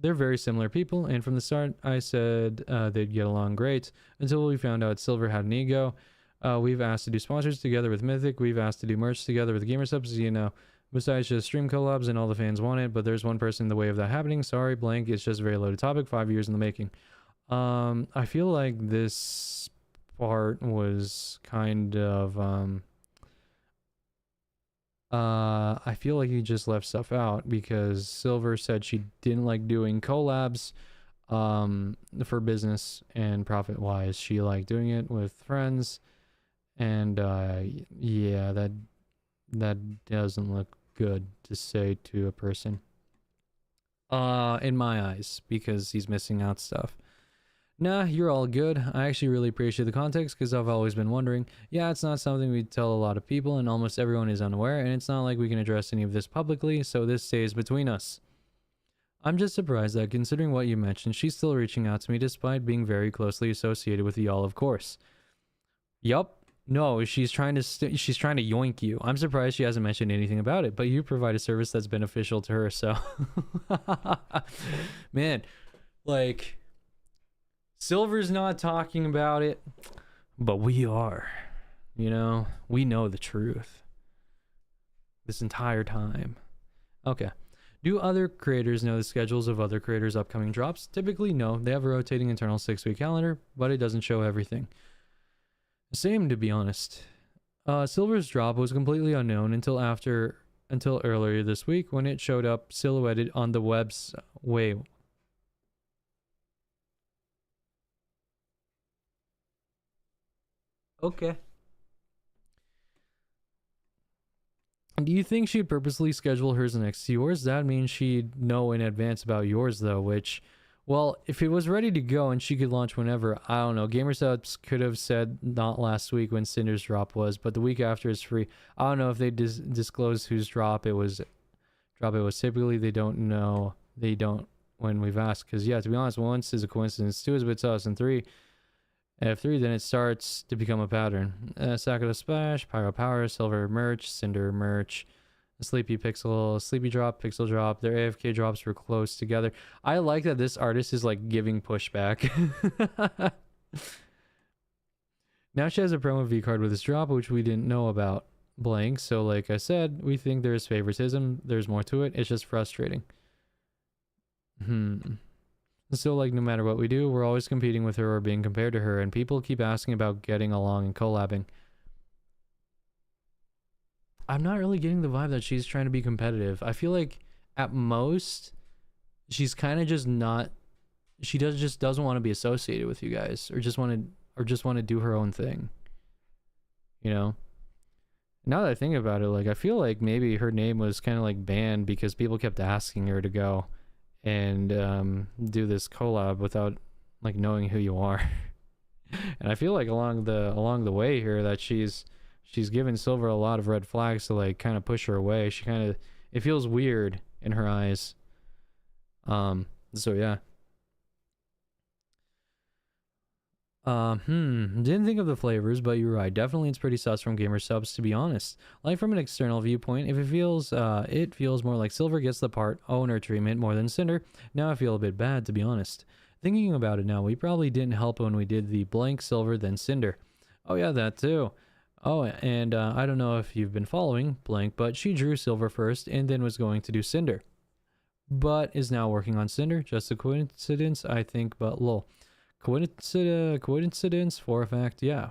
A: They're very similar people, and from the start, I said they'd get along great until we found out Silver had an ego. We've asked to do sponsors together with Mythic. We've asked to do merch together with GamerSubs, you know. Besides just stream collabs and all the fans want it, but there's one person in the way of that happening. Sorry, blank. It's just a very loaded topic. 5 years in the making. I feel like this part was kind of I feel like he just left stuff out because Silver said she didn't like doing collabs for business and profit wise. She liked doing it with friends, and yeah, that doesn't look good to say to a person in my eyes, because he's missing out stuff. Nah, you're all good. I actually really appreciate the context because I've always been wondering. Yeah, it's not something we tell a lot of people, and almost everyone is unaware, and it's not like we can address any of this publicly, so this stays between us. I'm just surprised that, considering what you mentioned, she's still reaching out to me despite being very closely associated with y'all, of course. Yup. No, she's trying to yoink you. I'm surprised she hasn't mentioned anything about it, but you provide a service that's beneficial to her, so man, like, Silver's not talking about it, but we are. You know, we know the truth this entire time. Okay. Do other creators know the schedules of other creators' upcoming drops? Typically, no. They have a rotating internal 6-week calendar, but it doesn't show everything. Same, to be honest. Silver's drop was completely unknown until earlier this week when it showed up silhouetted on the web's way. Okay. Do you think she'd purposely schedule hers next to yours? That means she'd know in advance about yours, though, which, well, if it was ready to go and she could launch whenever, I don't know. GamerSubs could have said not last week when Cinder's drop was, but the week after is free. I don't know if they disclosed whose drop it was. Typically, they don't know. They don't when we've asked. Because, yeah, to be honest, once is a coincidence, 2 is a bit sus, and 3, F3, then it starts to become a pattern. Sakura Splash, Pyro Power, Silver Merch, Cinder Merch, Sleepy Pixel, Sleepy Drop, Pixel Drop. Their AFK drops were close together. I like that this artist is like giving pushback. Now she has a promo V card with this drop, which we didn't know about. Blank. So like I said, we think there's favoritism. There's more to it. It's just frustrating. So like no matter what we do, we're always competing with her or being compared to her, and people keep asking about getting along and collabing. I'm not really getting the vibe that she's trying to be competitive. I feel like at most she's kind of just not, she just doesn't want to be associated with you guys, or just want to do her own thing. You know? Now that I think about it, like I feel like maybe her name was kind of like banned because people kept asking her to go and do this collab without like knowing who you are. And I feel like along the way here that she's given Silver a lot of red flags to like kind of push her away. She kind of, it feels weird in her eyes. So yeah. Didn't think of the flavors, but you're right. Definitely it's pretty sus from GamerSubs, to be honest. Like from an external viewpoint, if it feels more like Silver gets the part owner treatment more than Cinder. Now I feel a bit bad, to be honest. Thinking about it now, we probably didn't help when we did the blank Silver then Cinder. Oh yeah, that too. Oh, and I don't know if you've been following blank, but she drew Silver first and then was going to do Cinder, but is now working on Cinder. Just a coincidence, I think, but lol. Coincidence for a fact, yeah.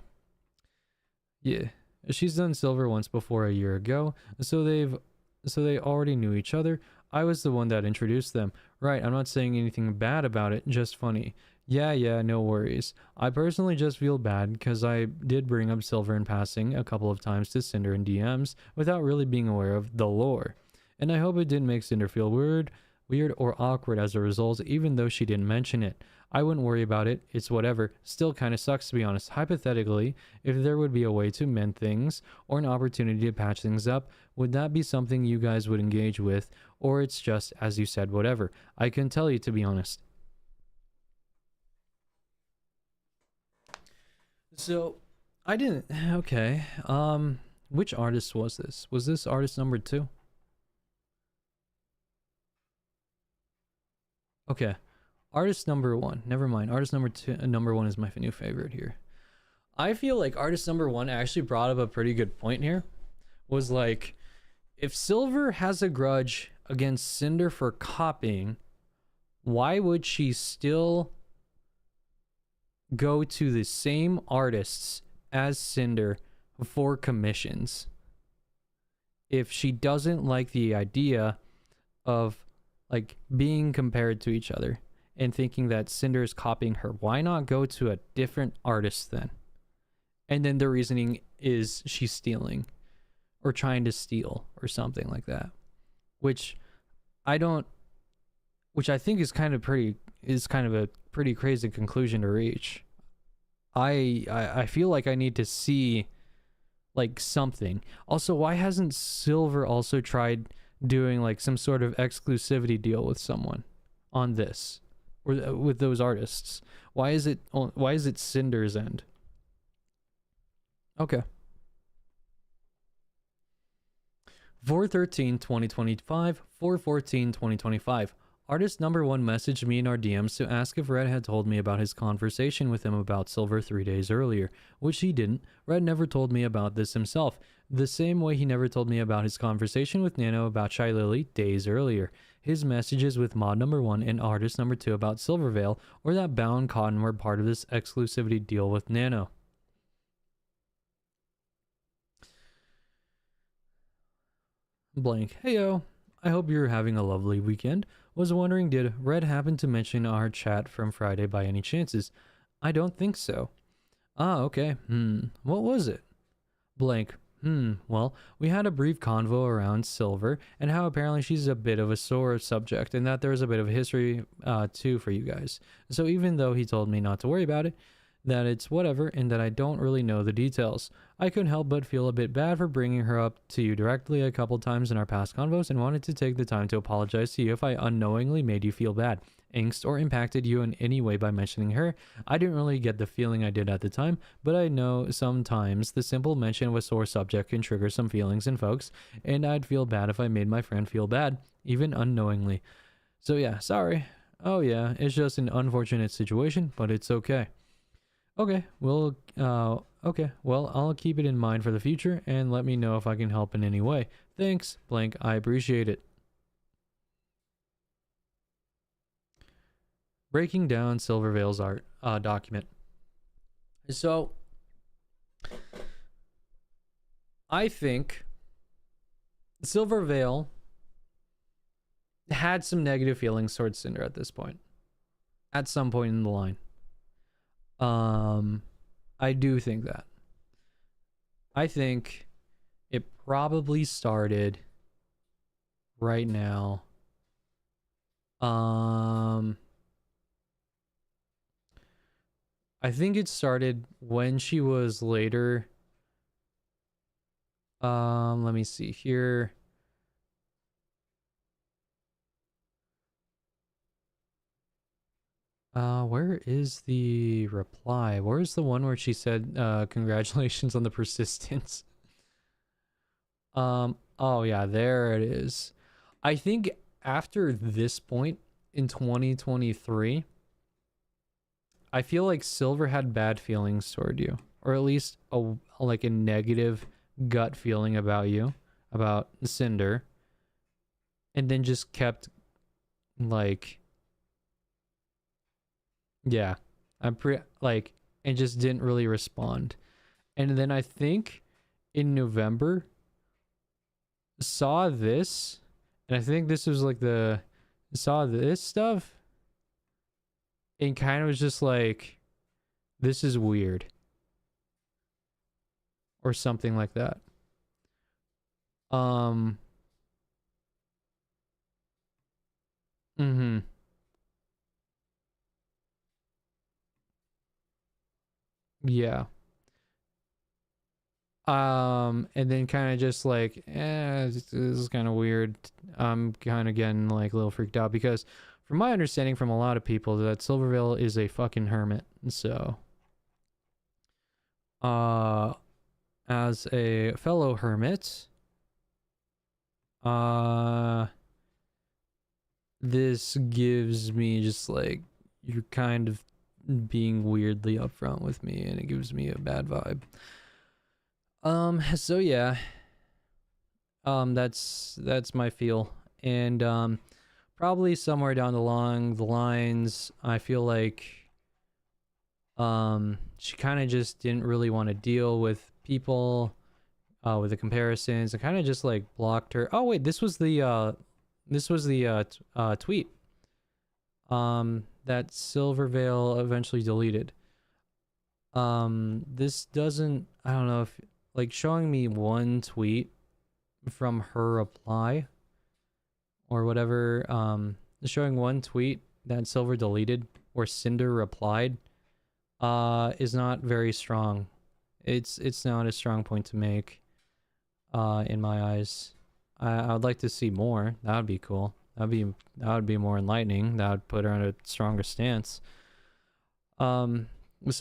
A: She's done Silver once before a year ago, so they already knew each other. I was the one that introduced them. Right, I'm not saying anything bad about it, just funny. Yeah, no worries. I personally just feel bad because I did bring up Silver in passing a couple of times to Cinder in DMs without really being aware of the lore. And I hope it didn't make Cinder feel weird or awkward as a result, even though she didn't mention it. I wouldn't worry about it, it's whatever. Still kinda sucks to be honest. Hypothetically, if there would be a way to mend things or an opportunity to patch things up, would that be something you guys would engage with? Or it's just, as you said, whatever. I couldn't tell you to be honest. So, I didn't. Okay. Which artist was this? Was this artist number 2? Okay. Artist number 1. Never mind. Artist number 2. Number 1 is my new favorite here. I feel like artist number 1 actually brought up a pretty good point here. Was like, if Silver has a grudge against Cinder for copying, why would she still go to the same artists as Cinder for commissions if she doesn't like the idea of like being compared to each other and thinking that Cinder is copying her? Why not go to a different artist then? And then the reasoning is she's stealing or trying to steal or something like that, which I don't, which I think is kind of a pretty crazy conclusion to reach. I feel like I need to see like something. Also, why hasn't Silver also tried doing like some sort of exclusivity deal with someone on this or with those artists? Why is it Cinder's end? Okay. 4/13/2025, 4/14/2025. Artist number 1 messaged me in our DMs to ask if Red had told me about his conversation with him about Silver 3 days earlier, which he didn't. Red never told me about this himself, the same way he never told me about his conversation with Nano about Shy Lily days earlier. His messages with mod number 1 and artist number 2 about Silvervale or that Bound Cotton were part of this exclusivity deal with Nano. Blank. Heyo. I hope you're having a lovely weekend. Was wondering, did Red happen to mention our chat from Friday by any chances? I don't think so. Ah, okay. What was it? Blank. Well, we had a brief convo around Silver and how apparently she's a bit of a sore subject and that there's a bit of a history, too, for you guys. So even though he told me not to worry about it, that it's whatever and that I don't really know the details, I couldn't help but feel a bit bad for bringing her up to you directly a couple times in our past convos and wanted to take the time to apologize to you if I unknowingly made you feel bad, angst, or impacted you in any way by mentioning her. I didn't really get the feeling I did at the time, but I know sometimes the simple mention of a sore subject can trigger some feelings in folks, and I'd feel bad if I made my friend feel bad, even unknowingly. So yeah, sorry. Oh yeah, it's just an unfortunate situation, but it's okay. Okay, well, I'll keep it in mind for the future and let me know if I can help in any way. Thanks, blank, I appreciate it. Breaking down Silvervale's art document. So, I think Silvervale had some negative feelings towards Cinder at this point. At some point in the line. I do think that. I think it probably started right now. I think it started when she was later. Let me see here. Where is the reply? Where's the one where she said, congratulations on the persistence? Oh yeah, there it is. I think after this point in 2023, I feel like Silver had bad feelings toward you, or at least like a negative gut feeling about you, about Cinder, and then just kept like, yeah, and just didn't really respond. And then I think in November saw this, and I think this was like saw this stuff and kind of was just like, this is weird, or something like that. Mm-hmm. Yeah. And then kind of just like, this is kind of weird. I'm kind of getting like a little freaked out because from my understanding from a lot of people that Silvervale is a fucking hermit. So, as a fellow hermit, this gives me just like, you're kind of being weirdly upfront with me and it gives me a bad vibe. So yeah, that's my feel. And probably somewhere down along the lines, I feel like she kind of just didn't really want to deal with people with the comparisons, and kind of just like blocked her. Oh wait, this was the tweet that Silvervale eventually deleted. This doesn't, I don't know if, like, showing me one tweet from her reply or whatever, showing one tweet that Silver deleted where Cinder replied is not very strong. It's not a strong point to make in my eyes. I would like to see more. That would be cool. That would be more enlightening. That would put her on a stronger stance. So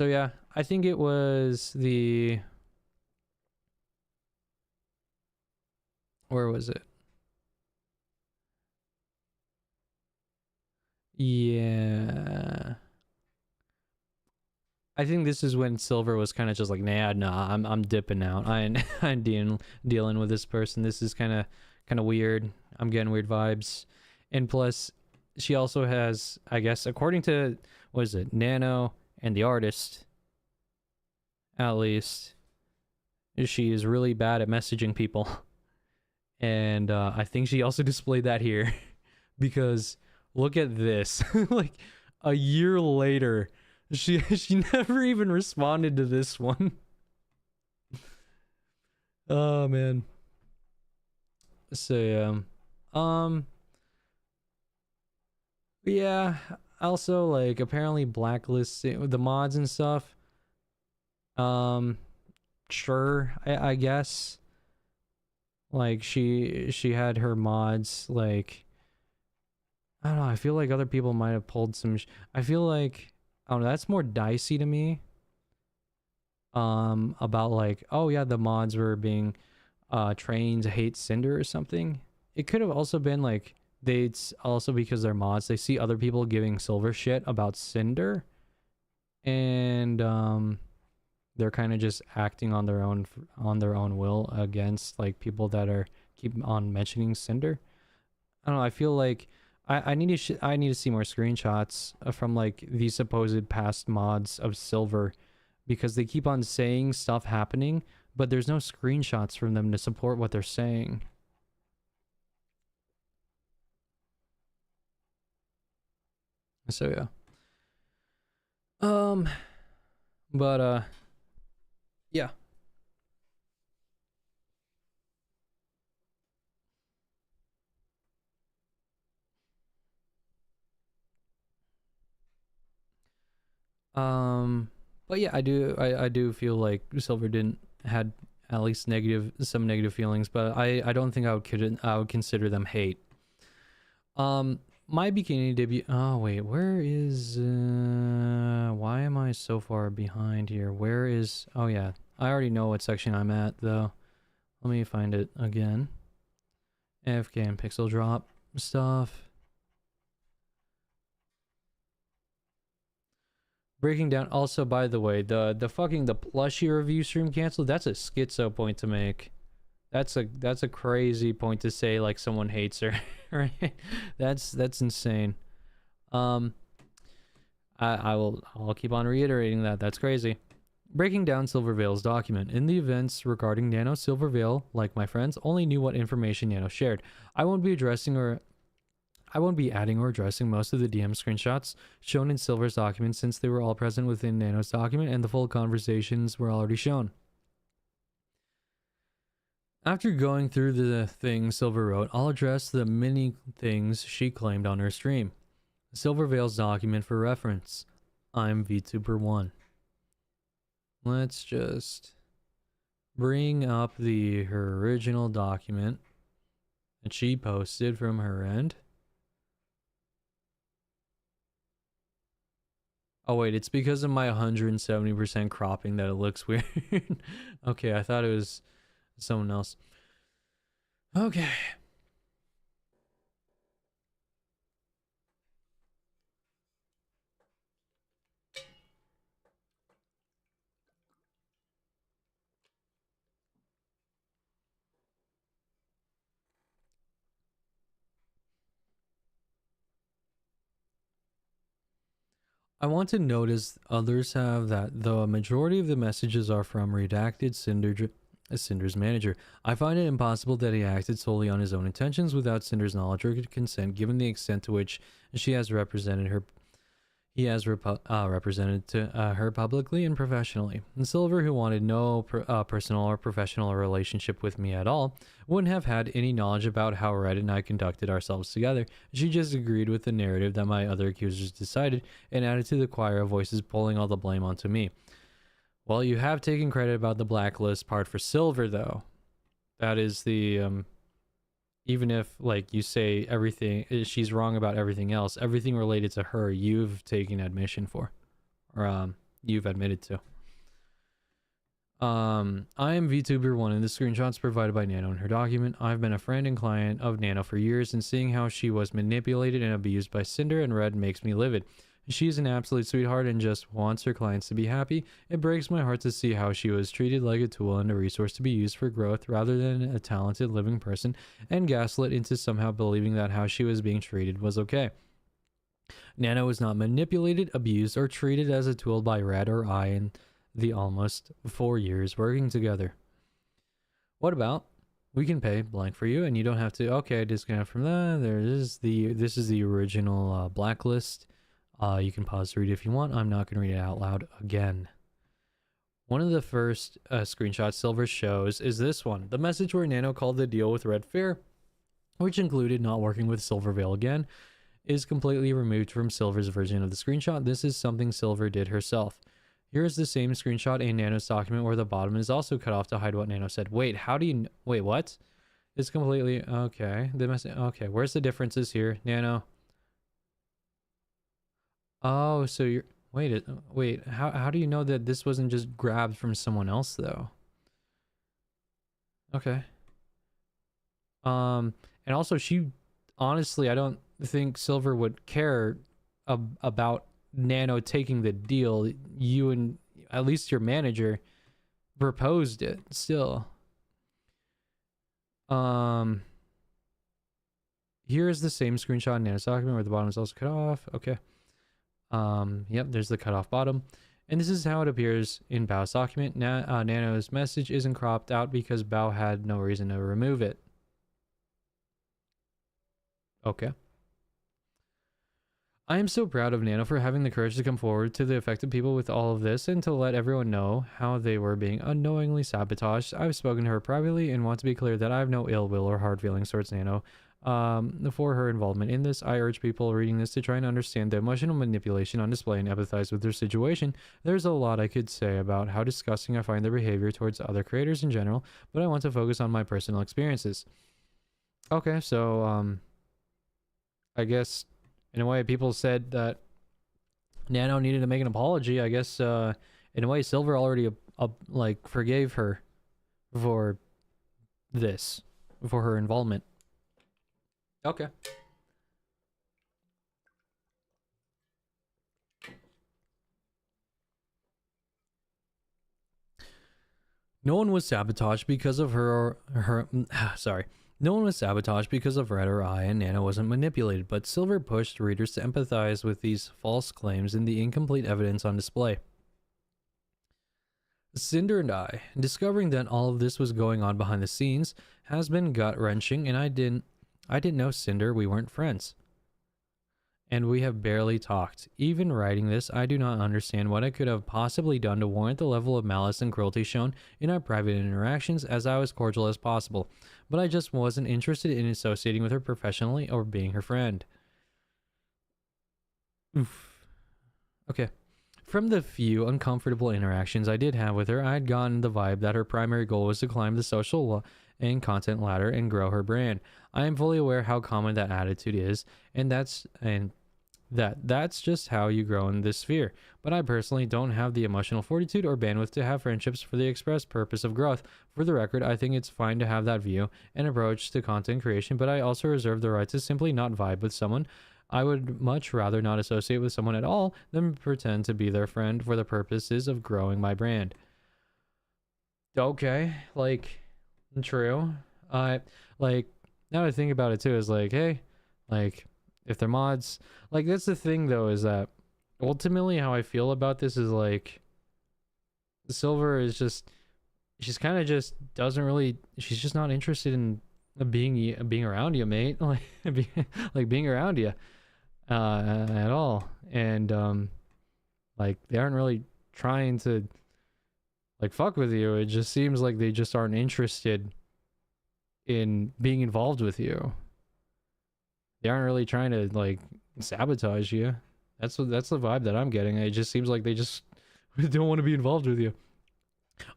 A: yeah, I think it was the, where was it? Yeah. I think this is when Silver was kind of just like, nah, I'm dipping out. I'm dealing with this person. This is kind of weird. I'm getting weird vibes. And plus, she also has, I guess, according to, what is it, Nano and the artist, at least, she is really bad at messaging people. And I think she also displayed that here. Because look at this. Like, a year later, she never even responded to this one. Oh man. So yeah, also like apparently blacklisting the mods and stuff. Sure, I guess. Like she had her mods, like, I don't know, I feel like other people might have pulled some I feel like, I don't know, that's more dicey to me. About like, oh yeah, the mods were being trained to hate Cinder or something. It could have also been like, it's also because they're mods, they see other people giving Silver shit about Cinder, and they're kind of just acting on their own will against like people that are keep on mentioning Cinder. I don't know, I feel like I need to see more screenshots from like these supposed past mods of Silver, because they keep on saying stuff happening, but there's no screenshots from them to support what they're saying. So yeah. But yeah. But yeah, I do feel like Silver didn't had at least some negative feelings, but I don't think I would consider them hate. My bikini debut. Oh wait, where is? Why am I so far behind here? Where is? Oh yeah, I already know what section I'm at though. Let me find it again. AFK and pixel drop stuff. Breaking down. Also, by the way, the plushie review stream canceled. That's a schizo point to make. That's a crazy point to say, like someone hates her, right? That's insane. I'll keep on reiterating that. That's crazy. Breaking down Silvervale's document. In the events regarding Nano, Silvervale, like my friends, only knew what information Nano shared. I won't be addressing or I won't be adding or addressing most of the DM screenshots shown in Silver's document since they were all present within Nano's document and the full conversations were already shown. After going through the things Silver wrote, I'll address the many things she claimed on her stream. Silvervale's document for reference. I'm VTuber 1. Let's just bring up her original document that she posted from her end. Oh wait, it's because of my 170% cropping that it looks weird. Okay, I thought it was someone else. Okay. I want to notice others have that the majority of the messages are from redacted Cinder's manager. I find it impossible that he acted solely on his own intentions without Cinder's knowledge or consent, given the extent to which she has represented her. He has represented to her publicly and professionally. And Silver, who wanted no personal or professional relationship with me at all, wouldn't have had any knowledge about how Red and I conducted ourselves together. She just agreed with the narrative that my other accusers decided and added to the choir of voices pulling all the blame onto me. Well, you have taken credit about the blacklist part for Silver, though. That is the even if, like, you say everything, she's wrong about everything else, everything related to her, you've taken admission for. Or, you've admitted to. I am VTuber 1 and the screenshots provided by Nano in her document. I've been a friend and client of Nano for years, and seeing how she was manipulated and abused by Cinder and Red makes me livid. She's an absolute sweetheart and just wants her clients to be happy. It breaks my heart to see how she was treated like a tool and a resource to be used for growth rather than a talented living person, and gaslit into somehow believing that how she was being treated was okay. Nano was not manipulated, abused, or treated as a tool by Red or I in the almost 4 years working together. What about we can pay blank for you and you don't have to, okay, discount from that. This is the original blacklist. You can pause to read if you want. I'm not going to read it out loud again. One of the first screenshots Silver shows is this one. The message where Nano called the deal with Red fair, which included not working with Silvervale again, is completely removed from Silver's version of the screenshot. This is something Silver did herself. Here is the same screenshot in Nano's document where the bottom is also cut off to hide what Nano said. Wait, how do you... Wait, what? It's completely... Okay. Okay, where's the differences here? Nano... Oh, so you're wait, how do you know that this wasn't just grabbed from someone else though? Okay. And also honestly, I don't think Silver would care about Nano taking the deal. You and at least your manager proposed it still. Here is the same screenshot in Nano's document where the bottom is also cut off. Okay. Yep, there's the cutoff bottom. And this is how it appears in Bao's document. Nano's message isn't cropped out because Bao had no reason to remove it. Okay. I am so proud of Nano for having the courage to come forward to the affected people with all of this and to let everyone know how they were being unknowingly sabotaged. I've spoken to her privately and want to be clear that I have no ill will or hard feelings towards Nano. For her involvement in this, I urge people reading this to try and understand the emotional manipulation on display and empathize with their situation. There's a lot I could say about how disgusting I find their behavior towards other creators in general, but I want to focus on my personal experiences. Okay, so, I guess, in a way, people said that Nano needed to make an apology. I guess, in a way, Silver already, like, forgave her for this, for her involvement. Okay. No one was sabotaged because of sorry. No one was sabotaged because of Red or I, and Nano wasn't manipulated, but Silver pushed readers to empathize with these false claims and the incomplete evidence on display. Cinder and I, discovering that all of this was going on behind the scenes, has been gut-wrenching, and I didn't know Cinder, we weren't friends. and we have barely talked. Even writing this, I do not understand what I could have possibly done to warrant the level of malice and cruelty shown in our private interactions, as I was cordial as possible, but I just wasn't interested in associating with her professionally or being her friend. Oof. Okay. From the few uncomfortable interactions I did have with her, I had gotten the vibe that her primary goal was to climb the social and content ladder and grow her brand. I am fully aware how common that attitude is, and that's just how you grow in this sphere. But I personally don't have the emotional fortitude or bandwidth to have friendships for the express purpose of growth. For the record, I think it's fine to have that view and approach to content creation, but I also reserve the right to simply not vibe with someone. I would much rather not associate with someone at all than pretend to be their friend for the purposes of growing my brand. Okay, like, true. Like, now that I think about it too, is like, hey, like, if they're mods, like, that's the thing though, is that ultimately how I feel about this is like, Silver is just, she's kind of just doesn't really, she's just not interested in being around you, mate. Like being around you. At all, and like they aren't really trying to like fuck with you. It just seems like they just aren't interested in being involved with you. They aren't really trying to like sabotage you. That's the vibe that I'm getting. It just seems like they just don't want to be involved with you.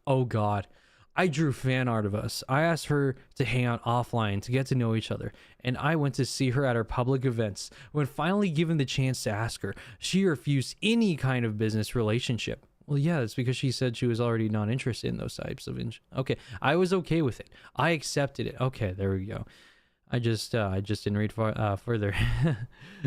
A: Oh god, I drew fan art of us. I asked her to hang out offline to get to know each other, and I went to see her at her public events. When finally given the chance to ask her, she refused any kind of business relationship. Well, yeah, that's because she said she was already not interested in those types of... Okay, I was okay with it. I accepted it. Okay, there we go. I just didn't read further.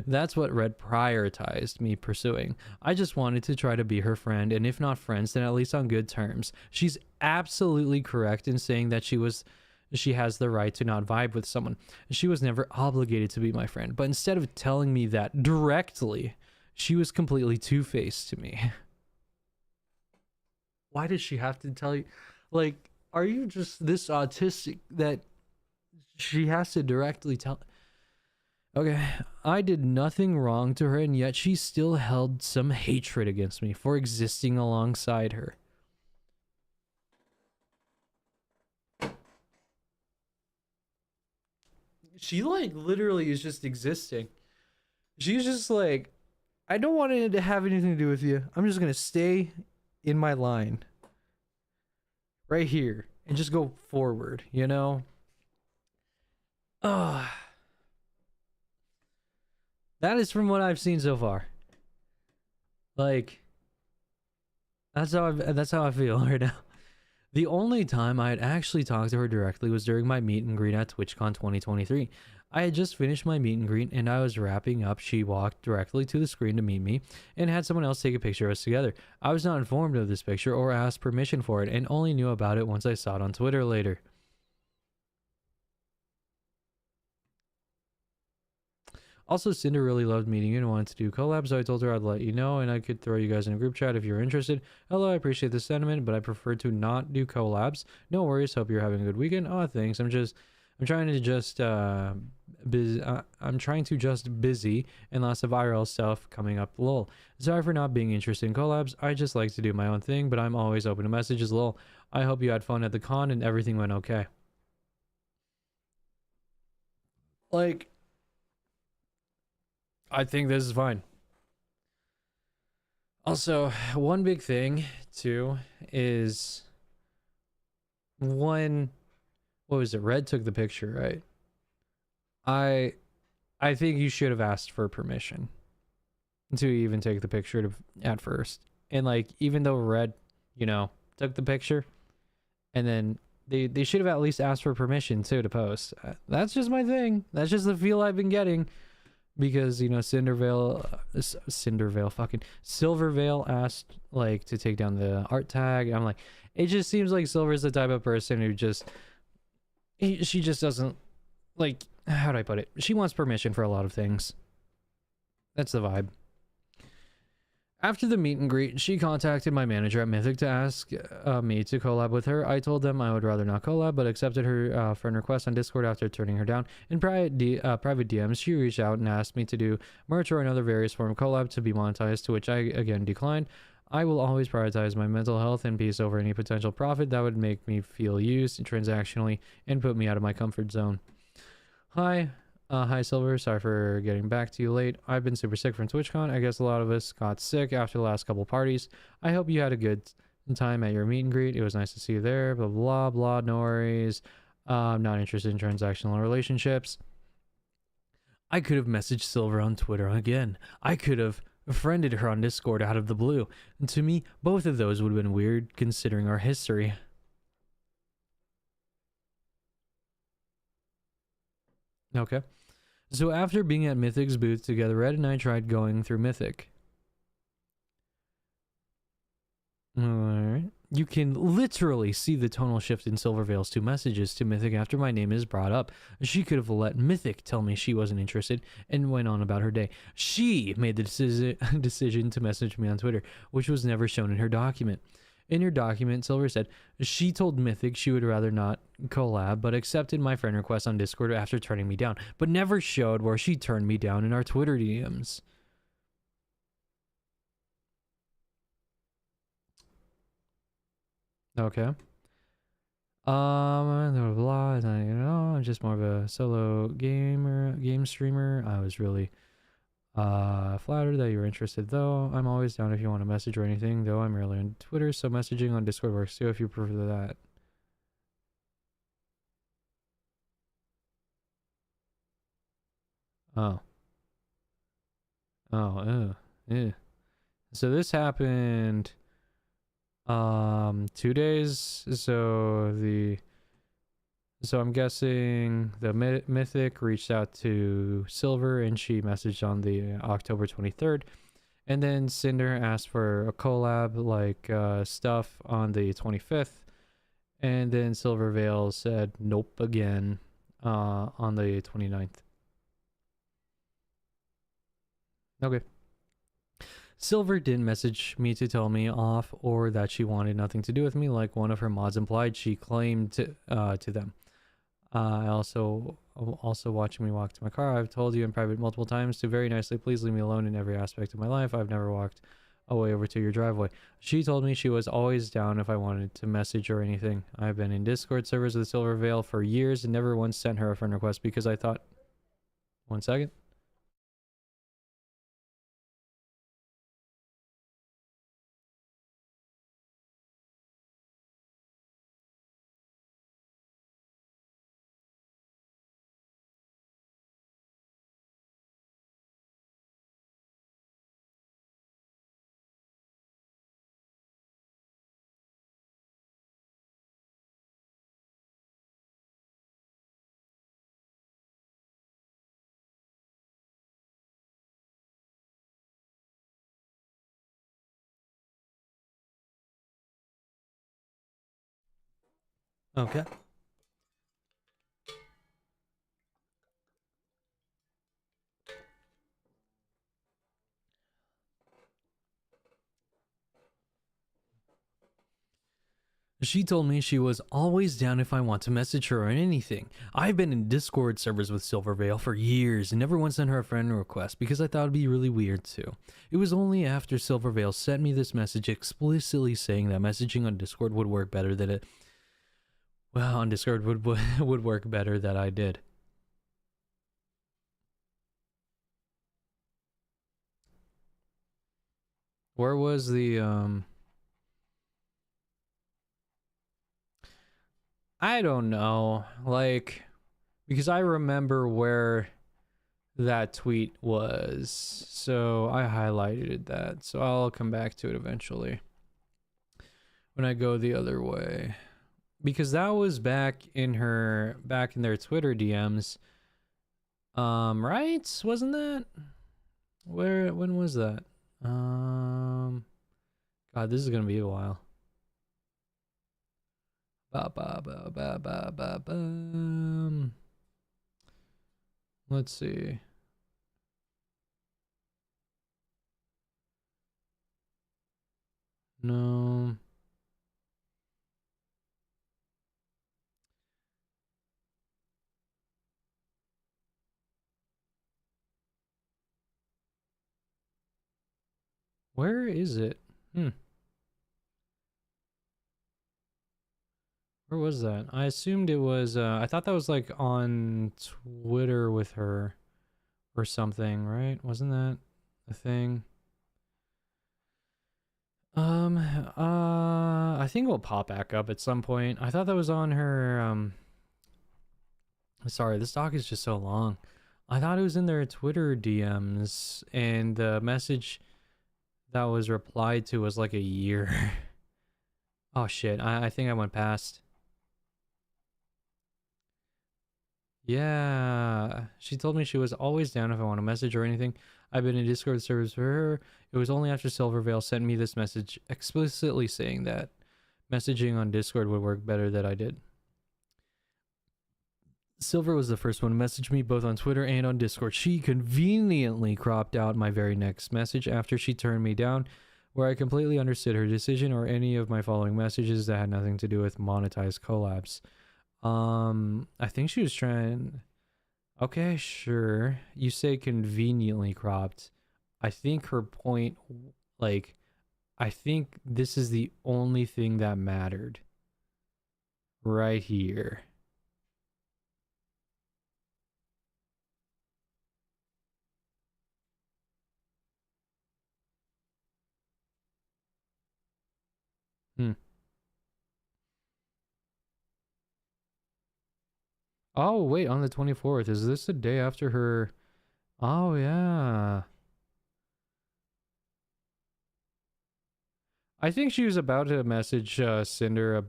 A: That's what Red prioritized me pursuing. I just wanted to try to be her friend, and if not friends, then at least on good terms. She's absolutely correct in saying that she has the right to not vibe with someone. She was never obligated to be my friend, but instead of telling me that directly, she was completely two-faced to me. Why does she have to tell you? Like, are you just this autistic that she has to directly tell? Okay, I did nothing wrong to her, and yet she still held some hatred against me for existing alongside her. She like literally is just existing. She's just like, I don't want it to have anything to do with you. I'm just gonna stay in my line right here and just go forward, you know? That is from what I've seen so far. Like, that's how I feel right now. The only time I had actually talked to her directly was during my meet and greet at TwitchCon 2023. I had just finished my meet and greet, and I was wrapping up. She walked directly to the screen to meet me and had someone else take a picture of us together. I was not informed of this picture or asked permission for it, and only knew about it once I saw it on Twitter later. Also, Cinder really loved meeting you and wanted to do collabs, so I told her I'd let you know and I could throw you guys in a group chat if you're interested. Hello, I appreciate the sentiment, but I prefer to not do collabs. No worries, hope you're having a good weekend. Oh, thanks. I'm trying to just busy and lots of IRL stuff coming up. Lol. Sorry for not being interested in collabs. I just like to do my own thing, but I'm always open to messages. Lol. I hope you had fun at the con and everything went okay. Like, I think this is fine. Also, one big thing too is when, what was it? Red took the picture, right? I think you should have asked for permission to even take the picture at first. And like, even though Red, you know, took the picture, and then they should have at least asked for permission too to post. That's just my thing. That's just the feel I've been getting. Because, you know, Silvervale asked, like, to take down the art tag. I'm like, it just seems like Silver's the type of person who just, she just doesn't, like, how do I put it? She wants permission for a lot of things. That's the vibe. After the meet and greet, she contacted my manager at Mythic to ask me to collab with her. I told them I would rather not collab, but accepted her friend request on Discord after turning her down. In private DMs, she reached out and asked me to do merch or another various form of collab to be monetized, to which I again declined. I will always prioritize my mental health and peace over any potential profit that would make me feel used transactionally and put me out of my comfort zone. Hi Silver, sorry for getting back to you late. I've been super sick from TwitchCon. I guess a lot of us got sick after the last couple parties. I hope you had a good time at your meet and greet. It was nice to see you there. Blah blah blah. No worries. I'm not interested in transactional relationships. I could have messaged Silver on Twitter again. I could have friended her on Discord out of the blue. And to me, both of those would have been weird considering our history. Okay. So after being at Mythic's booth together, Red and I tried going through Mythic. Alright. You can literally see the tonal shift in Silvervale's 2 messages to Mythic after my name is brought up. She could have let Mythic tell me she wasn't interested and went on about her day. She made the decision to message me on Twitter, which was never shown in her document. In her document, Silver said she told Mythic she would rather not collab, but accepted my friend request on Discord after turning me down, but never showed where she turned me down in our Twitter DMs. Okay. Blah, I'm just more of a solo game streamer. I was really flattered that you were interested, though. I'm always down if you want to message or anything, though I'm rarely on Twitter, so messaging on Discord works too if you prefer that. Oh. Oh, yeah. So this happened 2 days. So I'm guessing the Mythic reached out to Silver and she messaged on the October 23rd. And then Cinder asked for a collab like stuff on the 25th. And then Silvervale said nope again on the 29th. Okay. Silver didn't message me to tell me off or that she wanted nothing to do with me like one of her mods implied she claimed to them. I also watching me walk to my car. I've told you in private multiple times to very nicely please leave me alone in every aspect of my life. I've never walked away over to your driveway. She told me she was always down if I wanted to message or anything. I've been in Discord servers with Silvervale for years and never once sent her a friend request because I thought... 1 second. Okay. She told me she was always down if I want to message her or anything. I've been in Discord servers with Silvervale for years and never once sent her a friend request because I thought it'd be really weird too. It was only after Silvervale sent me this message explicitly saying that messaging on Discord would work better than it... Well, on Discord would work better that I did. Where was the I don't know, like, because I remember where that tweet was, so I highlighted that, so I'll come back to it eventually when I go the other way, because that was back in their Twitter DMs, right? Wasn't that? When was that? God, this is gonna be a while. Let's see. No. Where is it? Where was that? I assumed it was, I thought that was like on Twitter with her or something, right? Wasn't that a thing? I think it will pop back up at some point. I thought that was on her, sorry, this doc is just so long. I thought it was in their Twitter DMs, and the message that was replied to was like a year. Oh shit, I think I went past. Yeah, she told me she was always down if I want a message or anything. I've been in Discord servers for her. It was only after Silvervale sent me this message explicitly saying that messaging on Discord would work better than I did. Silver was the first one to message me both on Twitter and on Discord. She conveniently cropped out my very next message after she turned me down, where I completely understood her decision or any of my following messages that had nothing to do with monetized collabs. I think she was trying... Okay, sure. You say conveniently cropped. I think her point, like, I think this is the only thing that mattered. Right here. Oh, wait, on the 24th. Is this the day after her... Oh, yeah. I think she was about to message Cinder.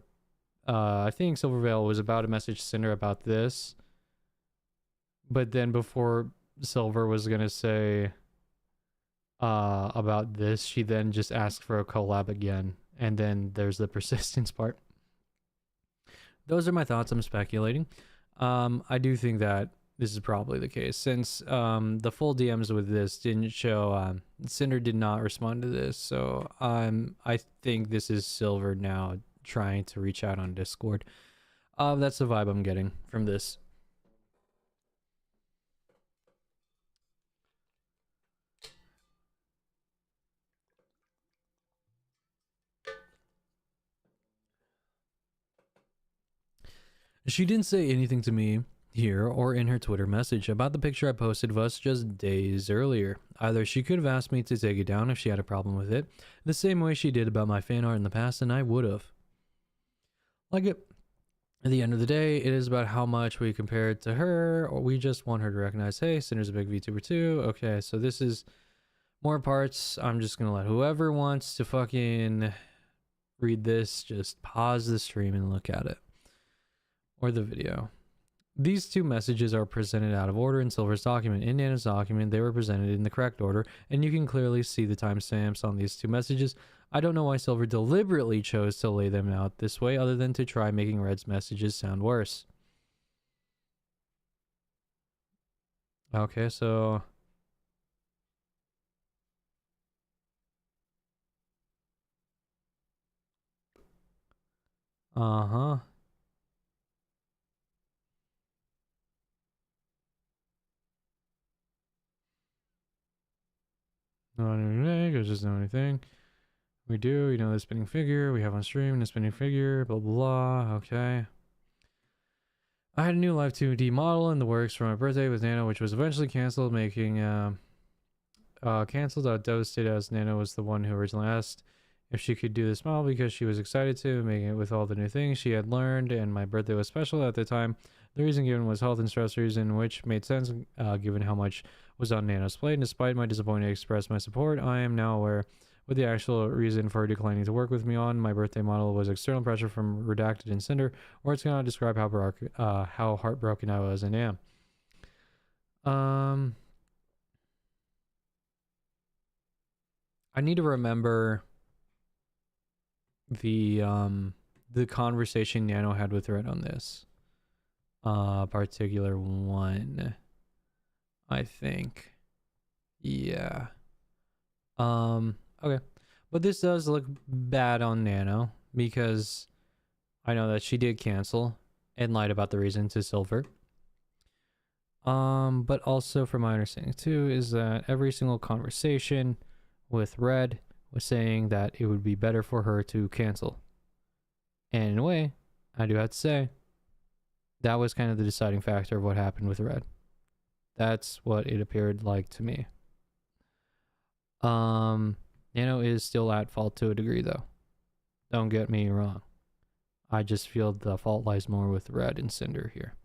A: I think Silvervale was about to message Cinder about this. But then before Silver was going to say about this, she then just asked for a collab again. And then there's the persistence part. Those are my thoughts. I'm speculating. I do think that this is probably the case since the full DMs with this didn't show. Cinder did not respond to this, so I think this is Silver now trying to reach out on Discord. That's the vibe I'm getting from this. She didn't say anything to me here or in her Twitter message about the picture I posted of us just days earlier. Either she could have asked me to take it down if she had a problem with it, the same way she did about my fan art in the past, and I would have. Like it. At the end of the day, it is about how much we compare it to her, or we just want her to recognize, hey, Cinder's a big VTuber too. Okay, so this is more parts. I'm just gonna let whoever wants to fucking read this just pause the stream and look at it. Or the video. These two messages are presented out of order in Silver's document. In Nana's document, they were presented in the correct order, and you can clearly see the timestamps on these two messages. I don't know why Silver deliberately chose to lay them out this way, other than to try making Red's messages sound worse. Okay, so... Uh-huh. No, because there's no anything. We do, you know, the spinning figure. We have on stream the spinning figure, blah, blah, blah. Okay. I had a new Live 2D model in the works for my birthday with Nano, which was eventually canceled, making, canceled. Devastated as Nano was the one who originally asked if she could do this model because she was excited to, making it with all the new things she had learned, and my birthday was special at the time. The reason given was health and stress reason, which made sense given how much was on Nano's plate. And despite my disappointment to express my support, I am now aware what the actual reason for declining to work with me on my birthday model was external pressure from Redacted and Cinder. Words cannot describe how heartbroken I was and am. I need to remember the conversation Nano had with Red on this particular one. I think. Yeah. Okay. But this does look bad on Nano because I know that she did cancel and lied about the reason to Silver. But also from my understanding too is that every single conversation with Red was saying that it would be better for her to cancel. And in a way, I do have to say, that was kind of the deciding factor of what happened with Red. That's what it appeared like to me. Nano is still at fault to a degree though. Don't get me wrong. I just feel the fault lies more with Red and Cinder here.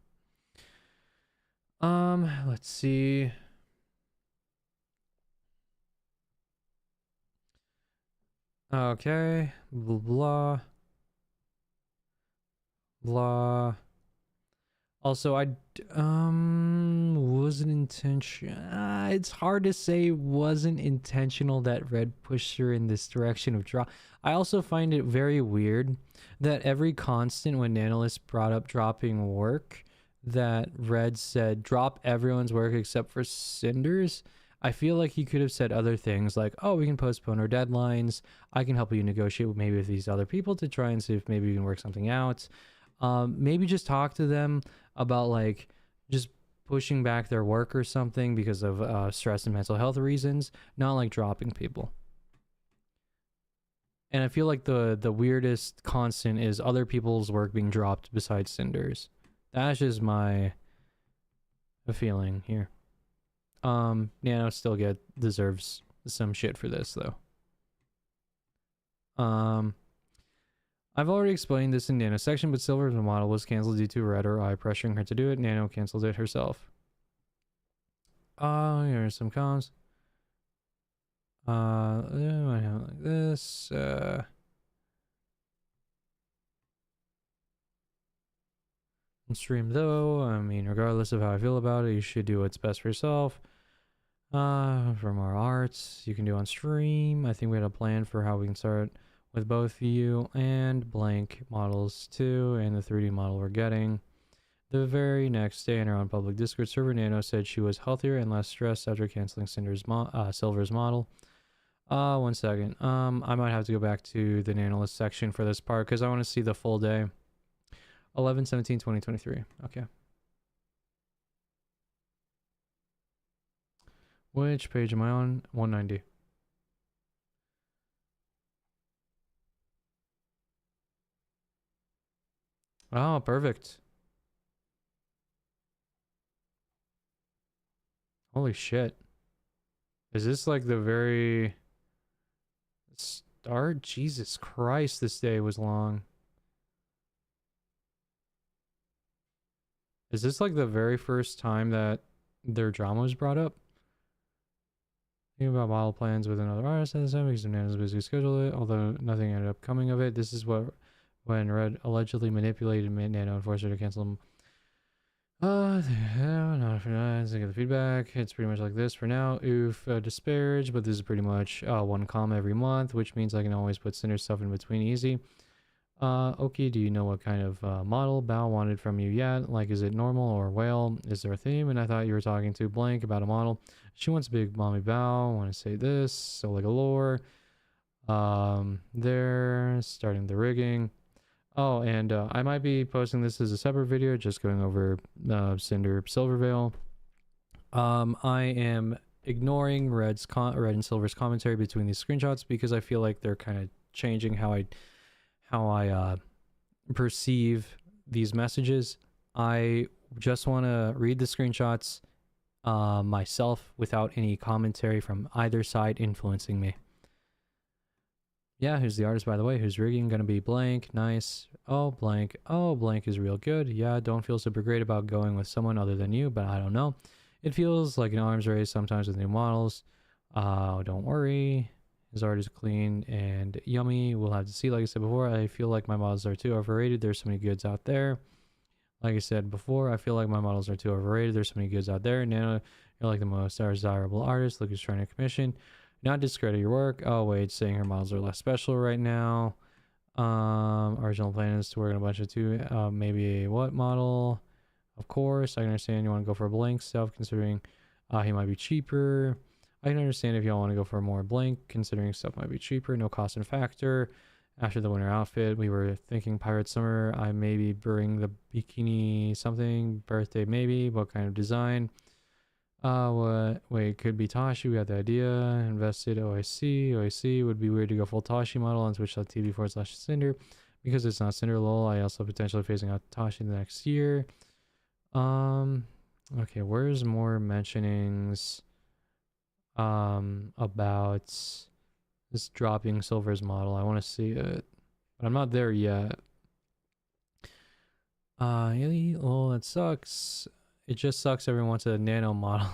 A: Let's see. Okay, blah blah blah. Also, I wasn't intentional. It's hard to say wasn't intentional that Red pushed her in this direction of drop. I also find it very weird that every constant when Nanolis brought up dropping work, that Red said drop everyone's work except for Cinder's. I feel like he could have said other things like, oh, we can postpone our deadlines. I can help you negotiate maybe with these other people to try and see if maybe we can work something out. Maybe just talk to them about like just pushing back their work or something because of stress and mental health reasons, not like dropping people. And I feel like the weirdest constant is other people's work being dropped besides Cinder's. That's just my feeling here. Nano still deserves some shit for this though. I've already explained this in Nano's section, but Silver's model was cancelled due to Red or I pressuring her to do it. Nano cancelled it herself. Here's some comms. I have like this. Stream though, I mean, regardless of how I feel about it, you should do what's best for yourself. For more arts, you can do on stream. I think we had a plan for how we can start with both you and blank models too, and the 3D model we're getting. The very next day in our own public Discord server, Nano said she was healthier and less stressed after canceling Silver's model. 1 second. I might have to go back to the Nanolist section for this part because I want to see the full day. 11/17/2023. Okay. Which page am I on? 190. Oh, perfect. Holy shit. Is this like the very start? Jesus Christ, this day was long. Is this like the very first time that their drama was brought up? Thinking about model plans with another artist at the time because Nano's busy schedule it, although nothing ended up coming of it. This is what when Red allegedly manipulated Nano and forced her to cancel them. Not for now. Get the feedback. It's pretty much like this for now. Oof, disparage, but this is pretty much 1 comma every month, which means I can always put Cinder stuff in between easy. Okay, do you know what kind of model Bao wanted from you yet? Like, is it normal or whale? Is there a theme? And I thought you were talking to blank about a model. She wants big mommy Bao. I want to say this. So like a lore. There, starting the rigging. Oh, and I might be posting this as a separate video, just going over Sinder Silvervale. I am ignoring Red and Silver's commentary between these screenshots because I feel like they're kind of changing how I perceive these messages. I just want to read the screenshots myself without any commentary from either side influencing me. Yeah, who's the artist, by the way? Who's rigging? Gonna be blank. Nice. Oh, blank. Oh, blank is real good. Yeah, don't feel super great about going with someone other than you, but I don't know. It feels like an arms race sometimes with new models. Don't worry. His art is clean and yummy. We'll have to see. Like I said before, I feel like my models are too overrated. There's so many goods out there. Like I said before, I feel like my models are too overrated. There's so many goods out there. Nano, you're like the most desirable artist. Look who's trying to commission. Not discredit your work. Oh, wait, saying her models are less special right now. Original plan is to work on a bunch of two. Maybe a what model? Of course, I can understand you want to go for a blank stuff, considering he might be cheaper. I can understand if y'all want to go for more blank, considering stuff might be cheaper, no cost and factor. After the winter outfit, we were thinking pirate summer. I maybe bring the bikini something, birthday maybe, what kind of design? What, wait, could be Tashi, we had the idea, invested OIC would be weird to go full Tashi model on twitch.tv/Cinder, because it's not Cinder lol, I also potentially phasing out Tashi the next year. Okay, where's more mentionings about this dropping Silver's model? I want to see it, but I'm not there yet. Well, it sucks. It just sucks everyone wants a nano model.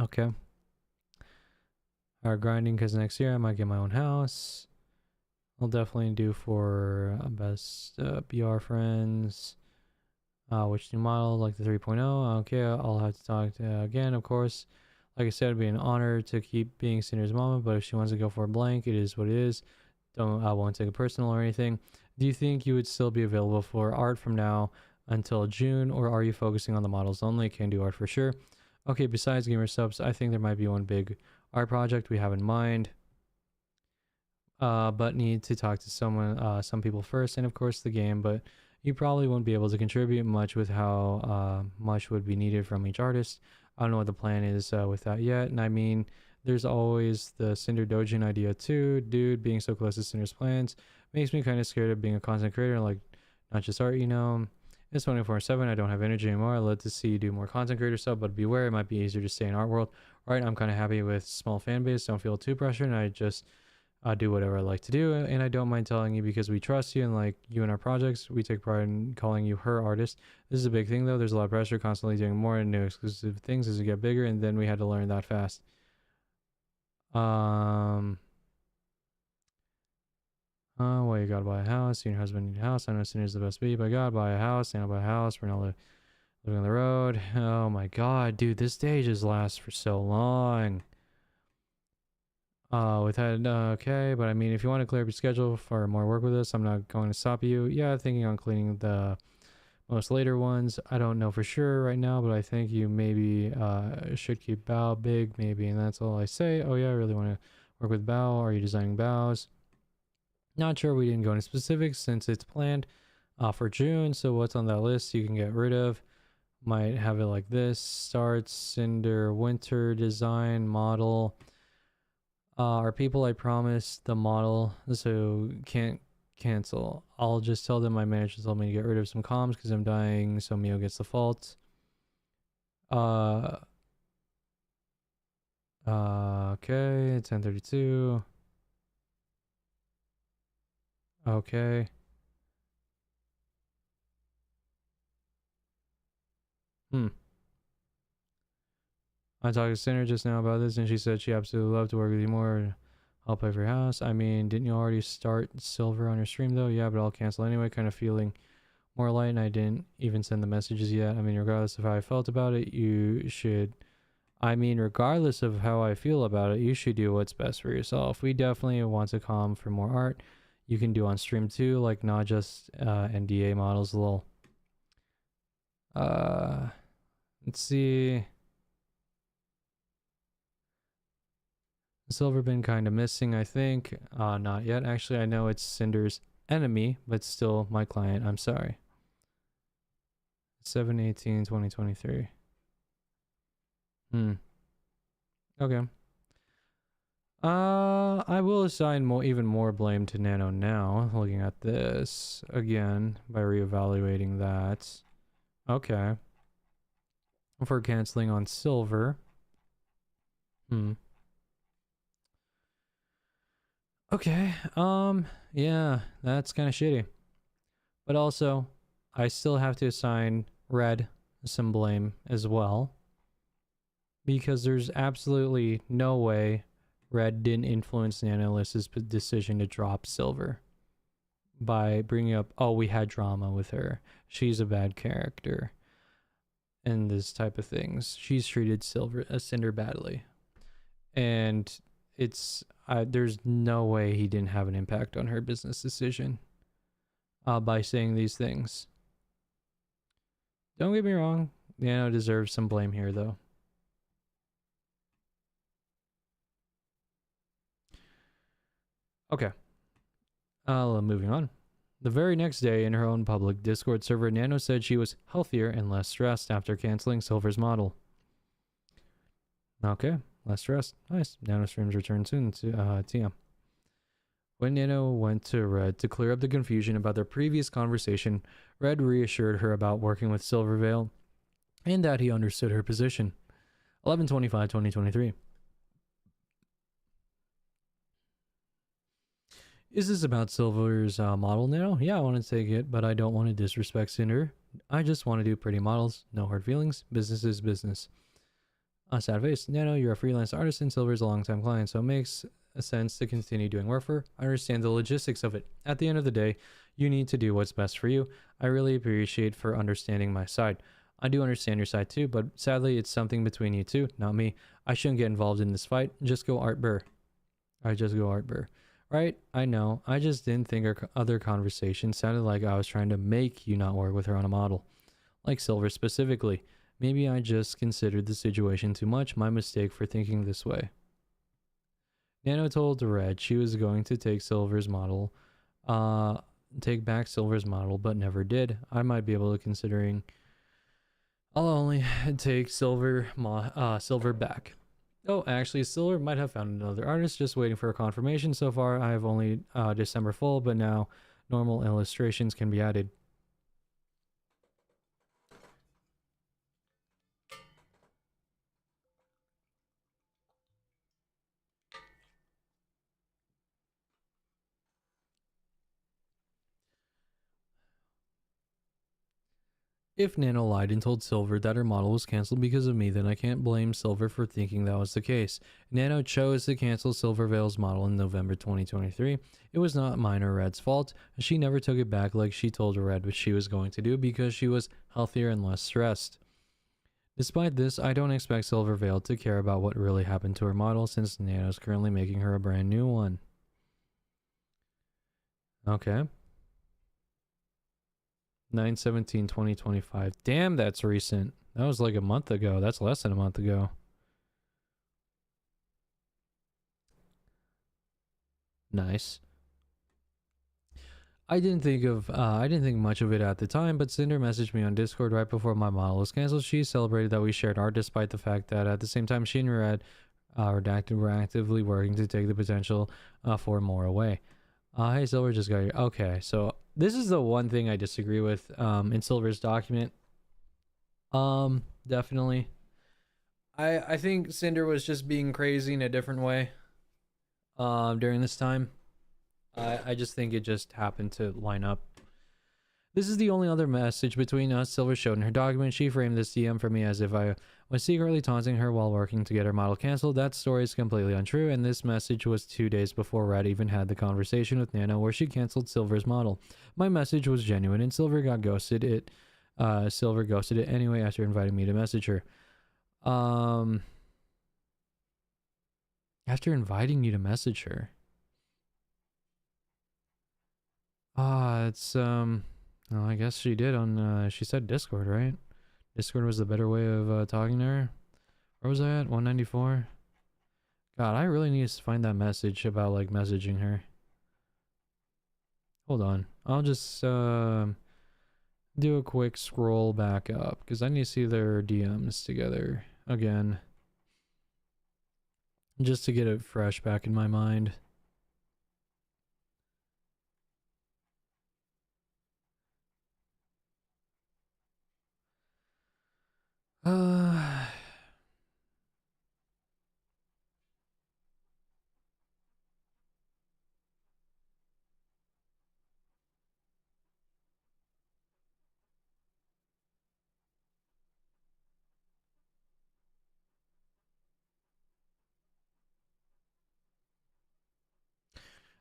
A: Okay. Our grinding because next year I might get my own house. I'll definitely do for best BR friends. Which new model, like the 3.0? Okay, I'll have to talk to again, of course. Like I said, it'd be an honor to keep being Cinder's mama, but if she wants to go for a blank, it is what it is. I won't take it personal or anything. Do you think you would still be available for art from now until June, or are you focusing on the models only? Can do art for sure. Okay, besides gamer subs, I think there might be one big art project we have in mind. But need to talk to some people first, and of course the game, but you probably won't be able to contribute much with how much would be needed from each artist. I don't know what the plan is with that yet, and I mean, there's always the Cinder Dojin idea too. Dude, being so close to Cinder's plans makes me kind of scared of being a content creator, like not just art, you know. It's 24/7, I don't have energy anymore. I'd love to see you do more content creator stuff, but beware, it might be easier to stay in art world. Right, I'm kind of happy with small fan base, don't feel too pressured, and I just do whatever I like to do, and I don't mind telling you because we trust you, and like you and our projects, we take pride in calling you her artist. This is a big thing though. There's a lot of pressure, constantly doing more and new exclusive things as we get bigger, and then we had to learn that fast. Well, you gotta buy a house. You and your husband need a house. I know Cinder's the best babe. I gotta buy a house. And I'll buy a house. We're not living on the road. Oh my god, dude, this day just lasts for so long. With that, okay, but I mean, if you want to clear up your schedule for more work with us, I'm not going to stop you. Yeah, thinking on cleaning the most later ones. I don't know for sure right now, but I think you maybe should keep bow big, maybe, and that's all I say. Oh yeah, I really want to work with bow. Are you designing bows? Not sure, we didn't go into specifics since it's planned for June, so what's on that list you can get rid of? Might have it like this: start Cinder winter design model. Are people I promised the model, so can't cancel. I'll just tell them my manager told me to get rid of some comms because I'm dying, so Mio gets the fault. Okay, 10:32. Okay. I talked to Cinder just now about this, and she said she absolutely loved to work with you more. I'll pay for your house. I mean, didn't you already start Silver on your stream though? Yeah, but I'll cancel anyway. Kind of feeling more light, and I didn't even send the messages yet. I mean, regardless of how I felt about it, you should. I mean, regardless of how I feel about it, you should do what's best for yourself. We definitely want to come for more art. You can do on stream too, like not just NDA models. Lol. Let's see. Silver been kind of missing, I think. Not yet. Actually, I know it's Cinder's enemy, but still my client. I'm sorry. 7/18/2023. Okay. I will assign even more blame to Nano now, looking at this again by reevaluating that. Okay. For canceling on Silver. Okay, yeah, that's kind of shitty. But also, I still have to assign Red some blame as well. Because there's absolutely no way Red didn't influence Nanolist's decision to drop Silver. By bringing up, oh, we had drama with her. She's a bad character. And this type of things. She's treated Cinder badly. And it's there's no way he didn't have an impact on her business decision by saying these things. Don't get me wrong, Nano deserves some blame here though. Okay. Moving on. The very next day, in her own public Discord server, Nano said she was healthier and less stressed after canceling Silver's model. Okay, less stressed. Nice. Nano streams return soon to TM. When Nano went to Red to clear up the confusion about their previous conversation, Red reassured her about working with Silvervale and that he understood her position. 11/25/2023. Is this about Silver's model now? Yeah, I want to take it, but I don't want to disrespect Cinder. I just want to do pretty models. No hard feelings. Business is business. Sad face. Nano, you're a freelance artist and Silver's a long-time client, so it makes sense to continue doing work for her. I understand the logistics of it. At the end of the day, you need to do what's best for you. I really appreciate for understanding my side. I do understand your side too, but sadly, it's something between you two, not me. I shouldn't get involved in this fight. Just go Art Burr. I just go Art Burr. Right, I know. I just didn't think our other conversation sounded like I was trying to make you not work with her on a model. Like Silver specifically. Maybe I just considered the situation too much. My mistake for thinking this way. Nano told Red she was going to take Silver's model, take back Silver's model, but never did. I might be able to considering I'll only take Silver back. Oh, actually, Silver might have found another artist, just waiting for a confirmation. So far, I have only December full, but now normal illustrations can be added. If Nano lied and told Silver that her model was cancelled because of me, then I can't blame Silver for thinking that was the case. Nano chose to cancel Silvervale's model in November 2023. It was not mine or Red's fault. She never took it back like she told Red what she was going to do because she was healthier and less stressed. Despite this, I don't expect Silvervale to care about what really happened to her model since Nano's currently making her a brand new one. Okay. 9/17/2025. Damn, that's recent. That was like a month ago. That's less than a month ago. Nice. I didn't think much of it at the time, but Cinder messaged me on Discord right before my model was canceled. She celebrated that we shared art despite the fact that at the same time she and Red Redacted were actively working to take the potential for more away. Hey, Silver just got here. Okay, so this is the one thing I disagree with in Silver's document. Definitely. I think Cinder was just being crazy in a different way during this time. I just think it just happened to line up. This is the only other message between us, Silver showed in her document. She framed this DM for me as if I was secretly taunting her while working to get her model canceled. That story is completely untrue, and this message was 2 days before Red even had the conversation with Nano where she canceled Silver's model. My message was genuine, and Silver ghosted it anyway after inviting me to message her. After inviting you to message her. Well, I guess she did on, she said Discord, right? Discord was the better way of talking to her. Where was I at? 194? God, I really need to find that message about, like, messaging her. Hold on. I'll just, do a quick scroll back up, because I need to see their DMs together again. Just to get it fresh back in my mind.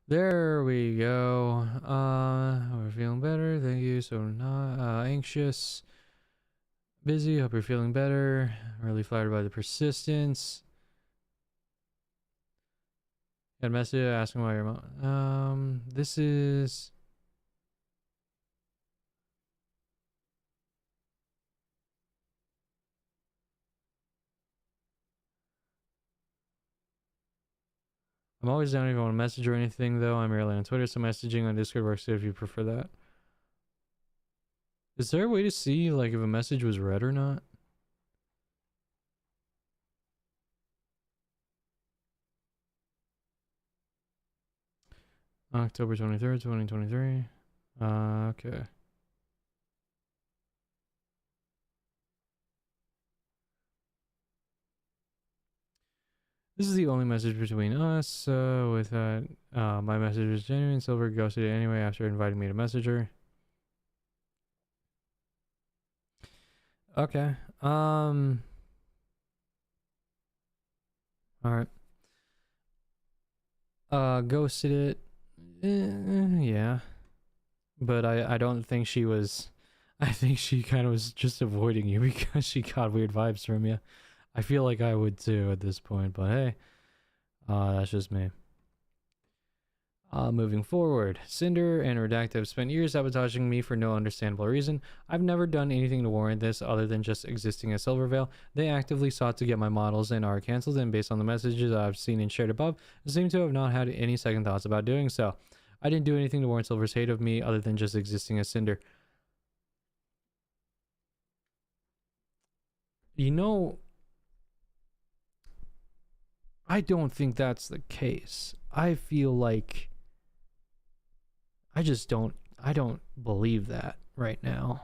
A: There we go. We're feeling better. Thank you. So not anxious. Busy. Hope you're feeling better. Really flattered by the persistence. Got a message asking why your mom. This is. I'm always down if you want to message or anything, though. I'm rarely on Twitter, so messaging on Discord works if you prefer that. Is there a way to see, like, if a message was read or not? October 23rd, 2023. Okay. This is the only message between us. With that, my message was genuine. Silver ghosted it anyway after inviting me to message her. Okay. All right. Ghosted it. Yeah. But I don't think she was. I think she kind of was just avoiding you because she got weird vibes from you. I feel like I would too at this point, but hey, that's just me. Moving forward, Cinder and Redact have spent years sabotaging me for no understandable reason. I've never done anything to warrant this other than just existing as Silvervale. They actively sought to get my models and are cancelled, and based on the messages I've seen and shared above, seem to have not had any second thoughts about doing so. I didn't do anything to warrant Silver's hate of me other than just existing as Cinder. You know, I don't think that's the case. I feel like I don't believe that right now.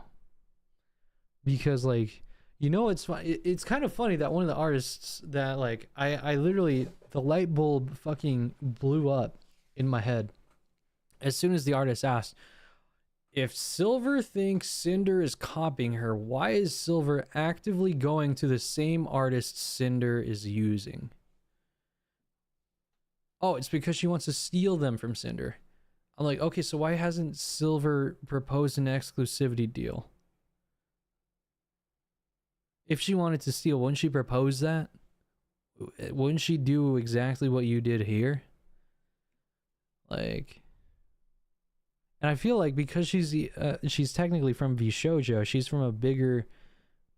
A: Because like, you know, it's kind of funny that one of the artists that like I literally, the light bulb fucking blew up in my head as soon as the artist asked, if Silver thinks Cinder is copying her, why is Silver actively going to the same artist Cinder is using? Oh, it's because she wants to steal them from Cinder. I'm like, okay, so why hasn't Silver proposed an exclusivity deal? If she wanted to steal, wouldn't she propose that? Wouldn't she do exactly what you did here? Like, and I feel like because she's technically from Vishojo, she's from a bigger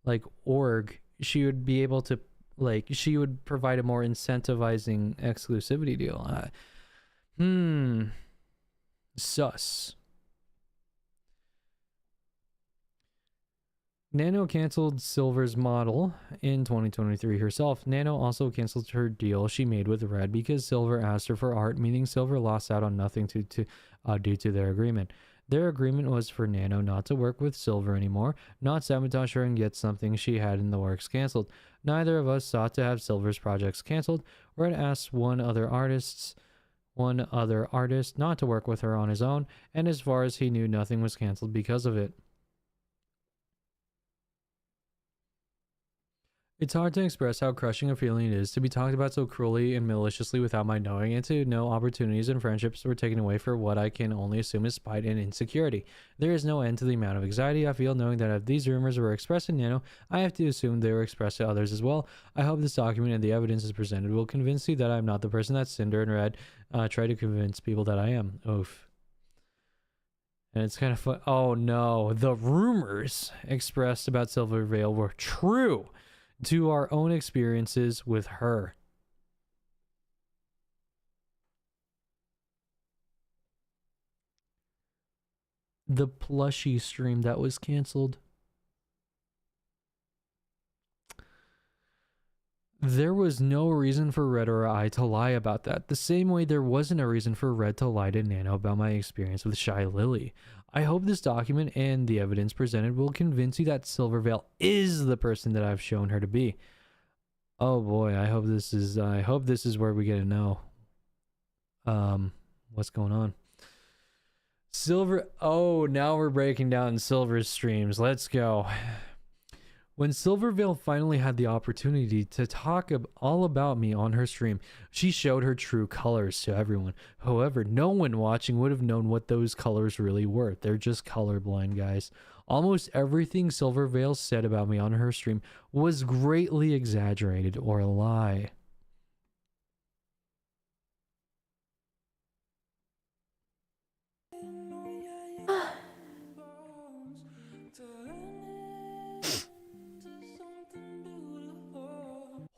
A: like org, she would be able to, like, she would provide a more incentivizing exclusivity deal. Sus. Nano canceled Silver's model in 2023 herself. Nano also canceled her deal she made with Red because Silver asked her for art, meaning Silver lost out on nothing due to their agreement. Their agreement was for Nano not to work with Silver anymore, not sabotage her and get something she had in the works canceled. Neither of us sought to have Silver's projects canceled. Red asked one other artist not to work with her on his own, and as far as he knew, nothing was canceled because of it. It's hard to express how crushing a feeling it is to be talked about so cruelly and maliciously without my knowing, and to know opportunities and friendships were taken away for what I can only assume is spite and insecurity. There is no end to the amount of anxiety I feel knowing that if these rumors were expressed in Nano, I have to assume they were expressed to others as well. I hope this document and the evidence is presented will convince you that I'm not the person that Cinder and Red try to convince people that I am. Oof. And it's kind of fun. Oh no, the rumors expressed about Silvervale were true to our own experiences with her. The plushie stream that was canceled. There was no reason for Red or I to lie about that, the same way there wasn't a reason for Red to lie to Nano about my experience with Shy Lily. I hope this document and the evidence presented will convince you that Silvervale is the person that I've shown her to be. Oh boy, I hope this is where we get to know what's going on. Silver, oh, now we're breaking down Silver's streams. Let's go. When Silvervale finally had the opportunity to talk all about me on her stream, she showed her true colors to everyone. However, no one watching would have known what those colors really were. They're just colorblind, guys. Almost everything Silvervale said about me on her stream was greatly exaggerated or a lie.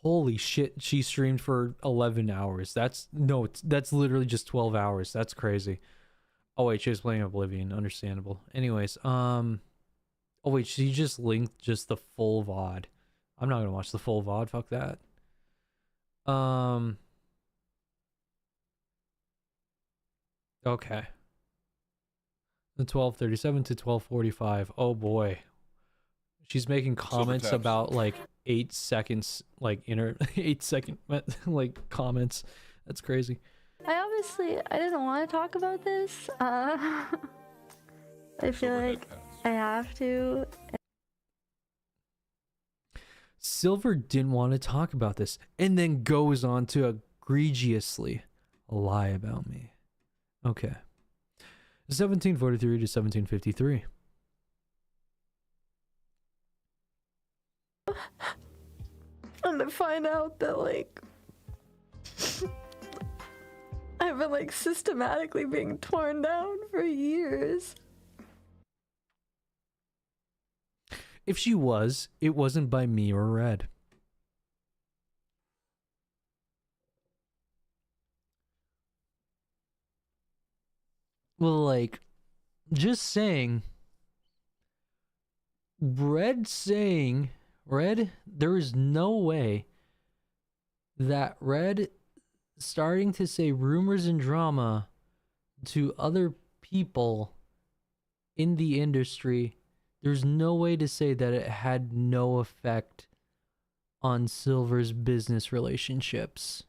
A: Holy shit, she streamed for 11 hours. That's literally just 12 hours. That's crazy. Oh wait, she was playing Oblivion. Understandable. Anyways, oh wait, she just linked just the full VOD. I'm not gonna watch the full VOD. Fuck that. Okay. The 12:37 to 12:45. Oh boy. She's making comments about like 8 seconds, like 8-second like comments. That's crazy.
B: I didn't want to talk about this. I feel like I have to.
A: Silver didn't want to talk about this and then goes on to egregiously lie about me. Okay. 1743 to 1753.
B: And to find out that, like, I've been, like, systematically being torn down for years.
A: If she was, it wasn't by me or Red. Well, like, just saying, Red, there is no way that Red starting to say rumors and drama to other people in the industry, there's no way to say that it had no effect on Silver's business relationships.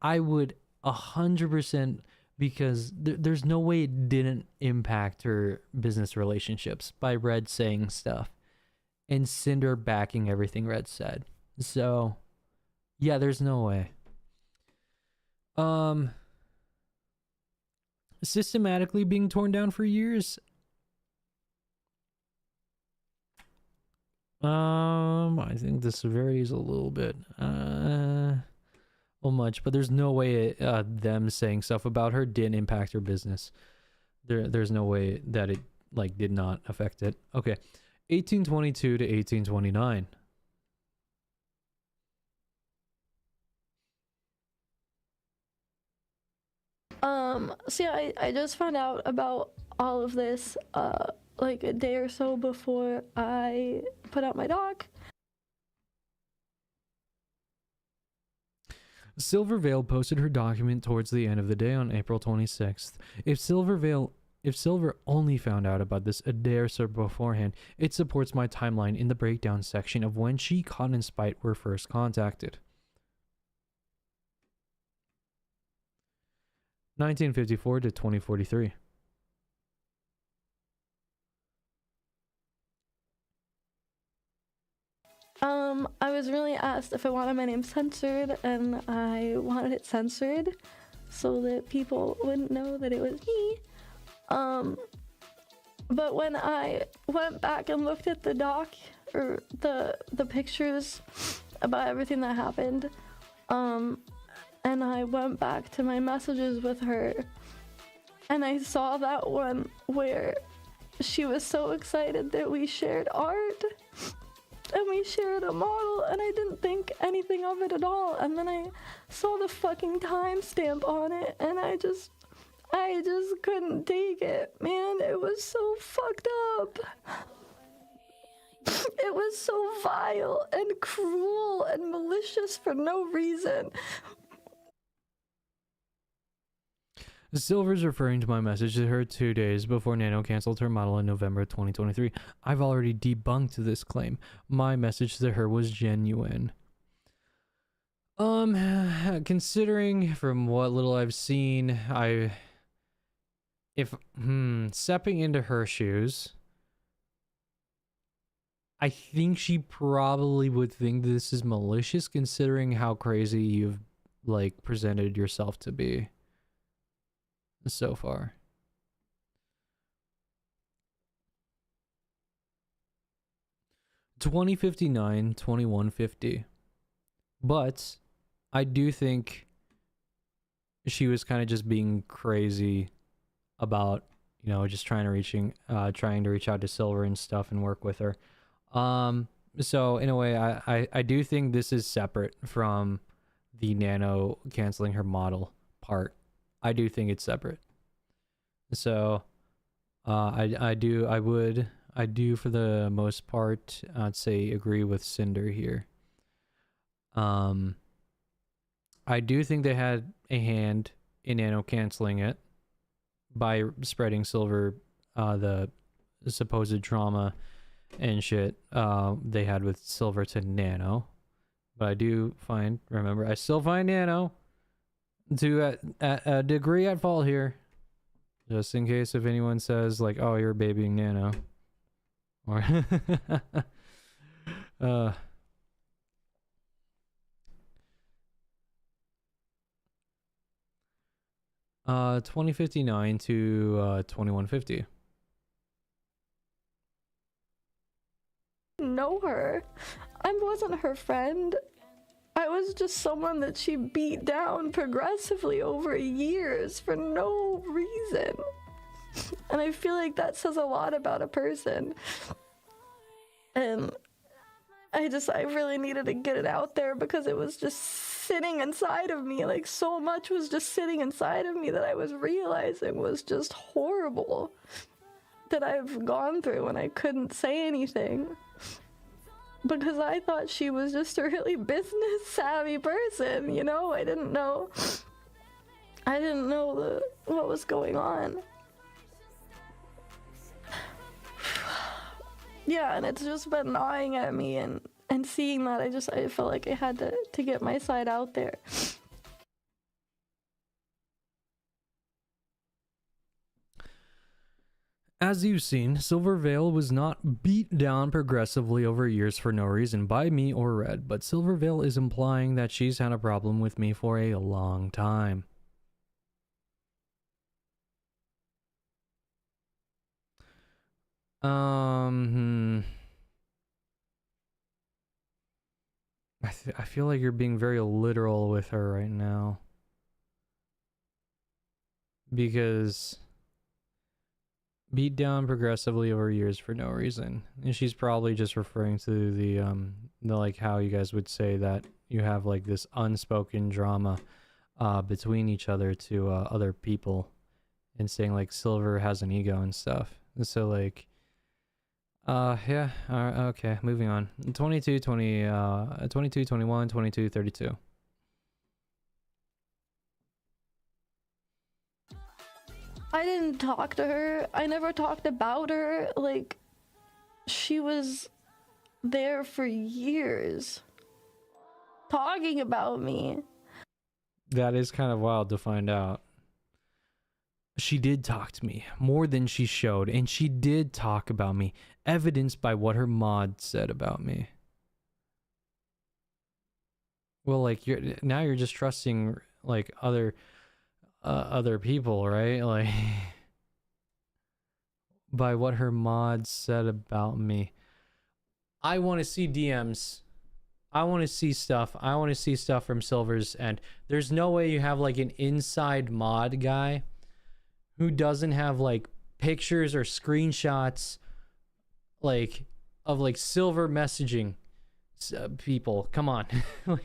A: I would 100%, because there's no way it didn't impact her business relationships by Red saying stuff and Cinder backing everything Red said. So, yeah, there's no way. Systematically being torn down for years. I think this varies a little bit. Well, much, but there's no way them saying stuff about her didn't impact her business. There's no way that it like did not affect it. Okay, 1822 to 1829.
B: So yeah, I just found out about all of this like a day or so before I put out my doc.
A: Silvervale posted her document towards the end of the day on April 26th. If Silver only found out about this a day or so beforehand, it supports my timeline in the breakdown section of when she, Cotton, and Spite were first contacted. 1954 to 2043.
B: I was really asked if I wanted my name censored, and I wanted it censored so that people wouldn't know that it was me. But when I went back and looked at the doc, or the pictures about everything that happened, and I went back to my messages with her, and I saw that one where she was so excited that we shared art and we shared a model, and I didn't think anything of it at all, and then I saw the fucking timestamp on it, and I just couldn't take it, man. It was so fucked up. It was so vile and cruel and malicious for no reason.
A: Silver's referring to my message to her 2 days before Nano canceled her model in November 2023. I've already debunked this claim. My message to her was genuine. Considering from what little I've seen, stepping into her shoes, I think she probably would think this is malicious, considering how crazy you've like presented yourself to be so far. $20.59, $21.50. But I do think she was kind of just being crazy about, you know, just trying to reach out to Silver and stuff and work with her. So in a way, I do think this is separate from the nano canceling her model part. I do think it's separate. So I do for the most part, I'd say agree with Cinder here. I do think they had a hand in nano canceling it by spreading Silver the supposed trauma and shit they had with Silver to Nano. But I do find, remember, I still find Nano to a degree at fault here. Just in case if anyone says like, oh, you're babying Nano. Or 2059 to 2150.
B: Know her. I wasn't her friend. I was just someone that she beat down progressively over years for no reason. And I feel like that says a lot about a person. And I really needed to get it out there because it was just sitting inside of me. Like, so much was just sitting inside of me that I was realizing was just horrible that I've gone through, and I couldn't say anything because I thought she was just a really business savvy person, you know? I didn't know what was going on. Yeah, and it's just been gnawing at me, and seeing that, I felt like I had to get my side out there.
A: As you've seen, Silvervale was not beat down progressively over years for no reason by me or Red, but Silvervale is implying that she's had a problem with me for a long time. I feel like you're being very literal with her right now. Because beat down progressively over years for no reason. And she's probably just referring to the like how you guys would say that you have like this unspoken drama between each other to other people, and saying like Silver has an ego and stuff. And so like yeah, okay, moving on. 22 21 22 32.
B: I didn't talk to her. I never talked about her. Like, she was there for years talking about me.
A: That is kind of wild to find out. She did talk to me more than she showed, and she did talk about me, evidenced by what her mod said about me. Well, like you're just trusting like other people, right? Like by what her mod said about me. I want to see DMs. I want to see stuff. I want to see stuff from Silver's end. There's no way you have like an inside mod guy who doesn't have like pictures or screenshots like of like Silver messaging people. Come on. And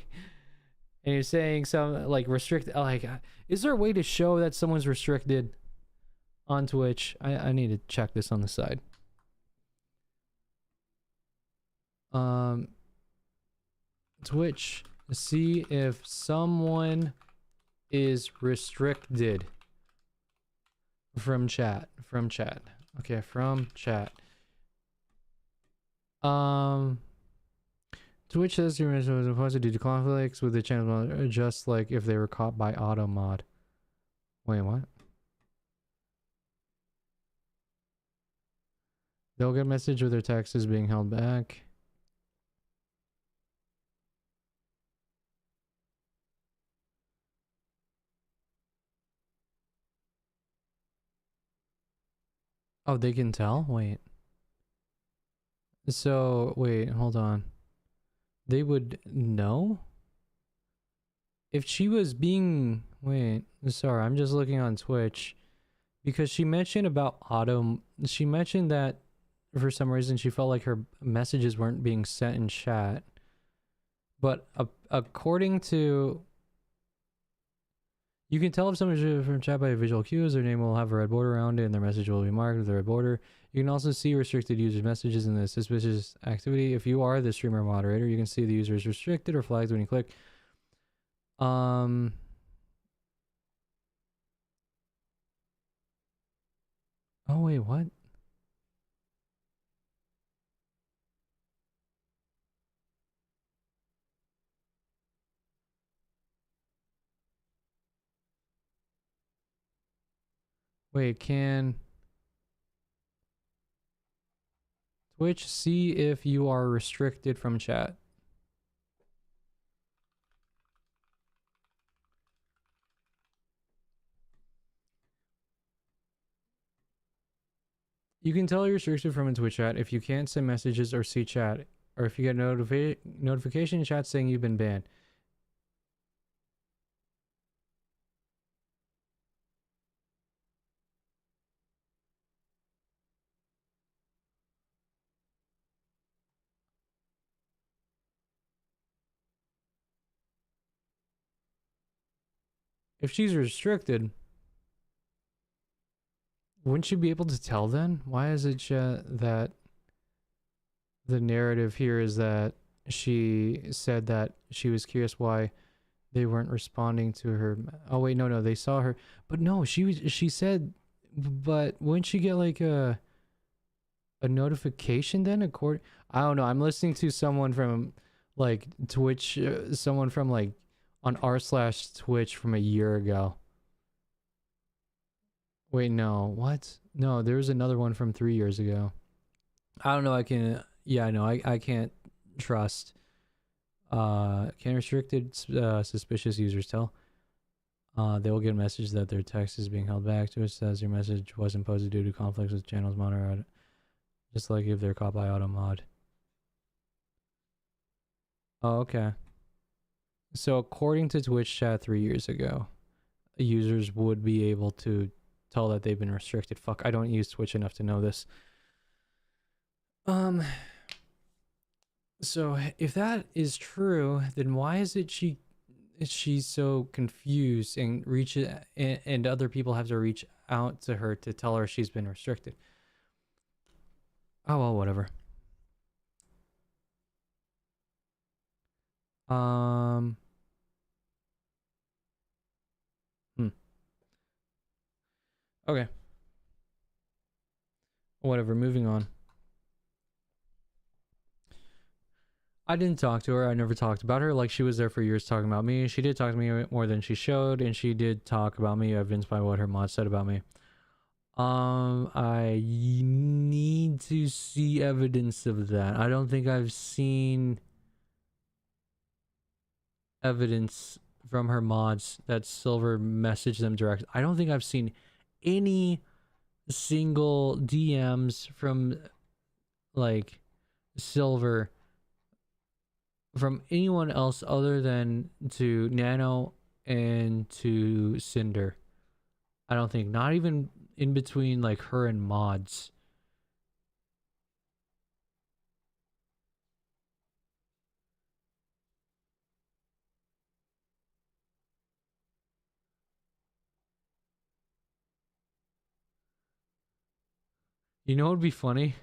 A: you're saying some like restrict, like, is there a way to show that someone's restricted on Twitch? I need to check this on the side. Twitch, see if someone is restricted from chat. Okay, from chat. Twitch says your mission was imposed due to conflicts with the channel, just like if they were caught by auto mod. Wait, what? They'll get a message with their text is being held back. Oh, they can tell? Wait. So, wait, hold on. They would know? If she was being... Wait, sorry, I'm just looking on Twitch. Because she mentioned about auto... She mentioned that for some reason she felt like her messages weren't being sent in chat. But according to, you can tell if someone's from chat by visual cues. Their name will have a red border around it, and their message will be marked with a red border. You can also see restricted user messages in the suspicious activity. If you are the streamer moderator, you can see the user is restricted or flagged when you click. Oh wait, what? Wait, can Twitch see if you are restricted from chat? You can tell you're restricted from a Twitch chat if you can't send messages or see chat, or if you get notification in chat saying you've been banned. If she's restricted, wouldn't you be able to tell then? Why is it that the narrative here is that she said that she was curious why they weren't responding to her? Oh wait, no, they saw her, but no, she said, but wouldn't she get like a notification then? I don't know. I'm listening to someone from like Twitch, someone from like on r/Twitch from a year ago. Wait, no, what? No, there was another one from 3 years ago. I don't know. I can't trust. Can restricted suspicious users tell? They will get a message that their text is being held back. To it says your message wasn't posted due to conflicts with channels monitor. Just like if they're caught by auto mod. Oh, okay. So according to Twitch chat 3 years ago, users would be able to tell that they've been restricted. Fuck, I don't use Twitch enough to know this. So if that is true, then why is she's so confused and and other people have to reach out to her to tell her she's been restricted? Oh well, whatever. Okay. Whatever, moving on. I didn't talk to her. I never talked about her. Like, she was there for years talking about me. She did talk to me more than she showed, and she did talk about me, evidenced by what her mod said about me. I need to see evidence of that. I don't think I've seen evidence from her mods that Silver messaged them direct. I don't think I've seen any single DMs from like Silver from anyone else other than to Nano and to Sinder. I don't think, not even in between like her and mods. You know what would be funny?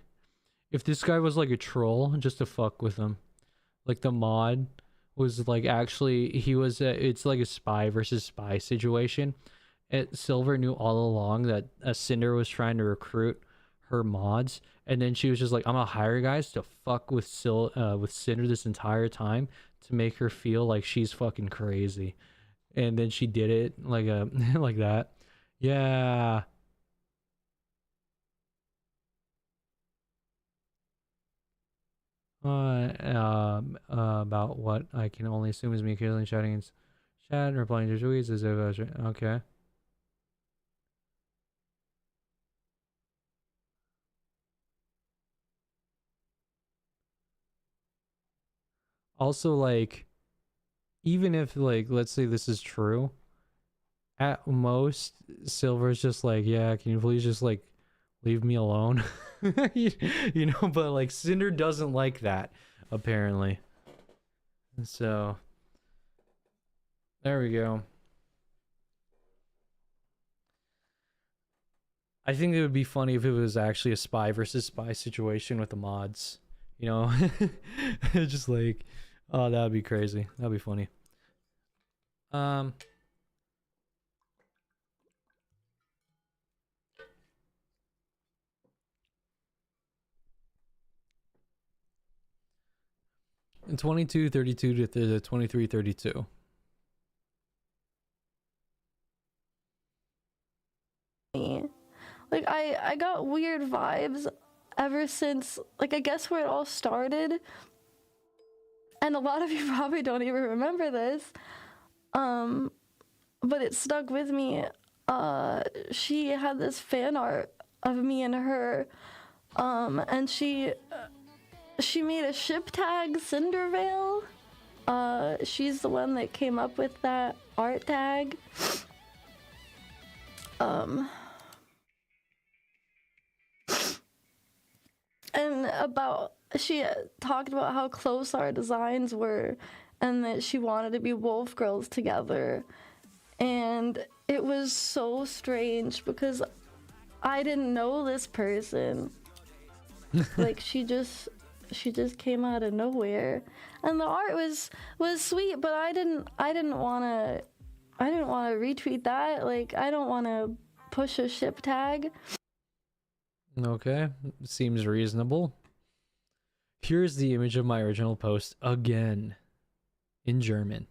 A: If this guy was like a troll just to fuck with him. Like the mod was like actually, it's like a spy versus spy situation. Silver knew all along that Cinder was trying to recruit her mods, and then she was just like, I'm gonna hire guys to fuck with Cinder this entire time to make her feel like she's fucking crazy. And then she did it like like that. Yeah. About what I can only assume is me killing, shouting in chat and replying to tweets as if I was okay. Also, like, even if like let's say this is true, at most Silver's just like, yeah, can you please just like Leave me alone. You know, but like Cinder doesn't like that, apparently. So there we go. I think it would be funny if it was actually a spy versus spy situation with the mods. You know? Just like, oh, that would be crazy. That'd be funny. Um, in 2232 to the 2332.
B: Like I got weird vibes ever since, like, I guess where it all started, and a lot of you probably don't even remember this, but it stuck with me. She had this fan art of me and her, and she made a ship tag, Cindervale. She's the one that came up with that art tag. And she talked about how close our designs were, and that she wanted to be wolf girls together. And it was so strange because I didn't know this person. Like, she just came out of nowhere, and the art was sweet, but I didn't want to retweet that. Like, I don't want to push a ship tag.
A: Okay, seems reasonable. Here's the image of my original post again, in German.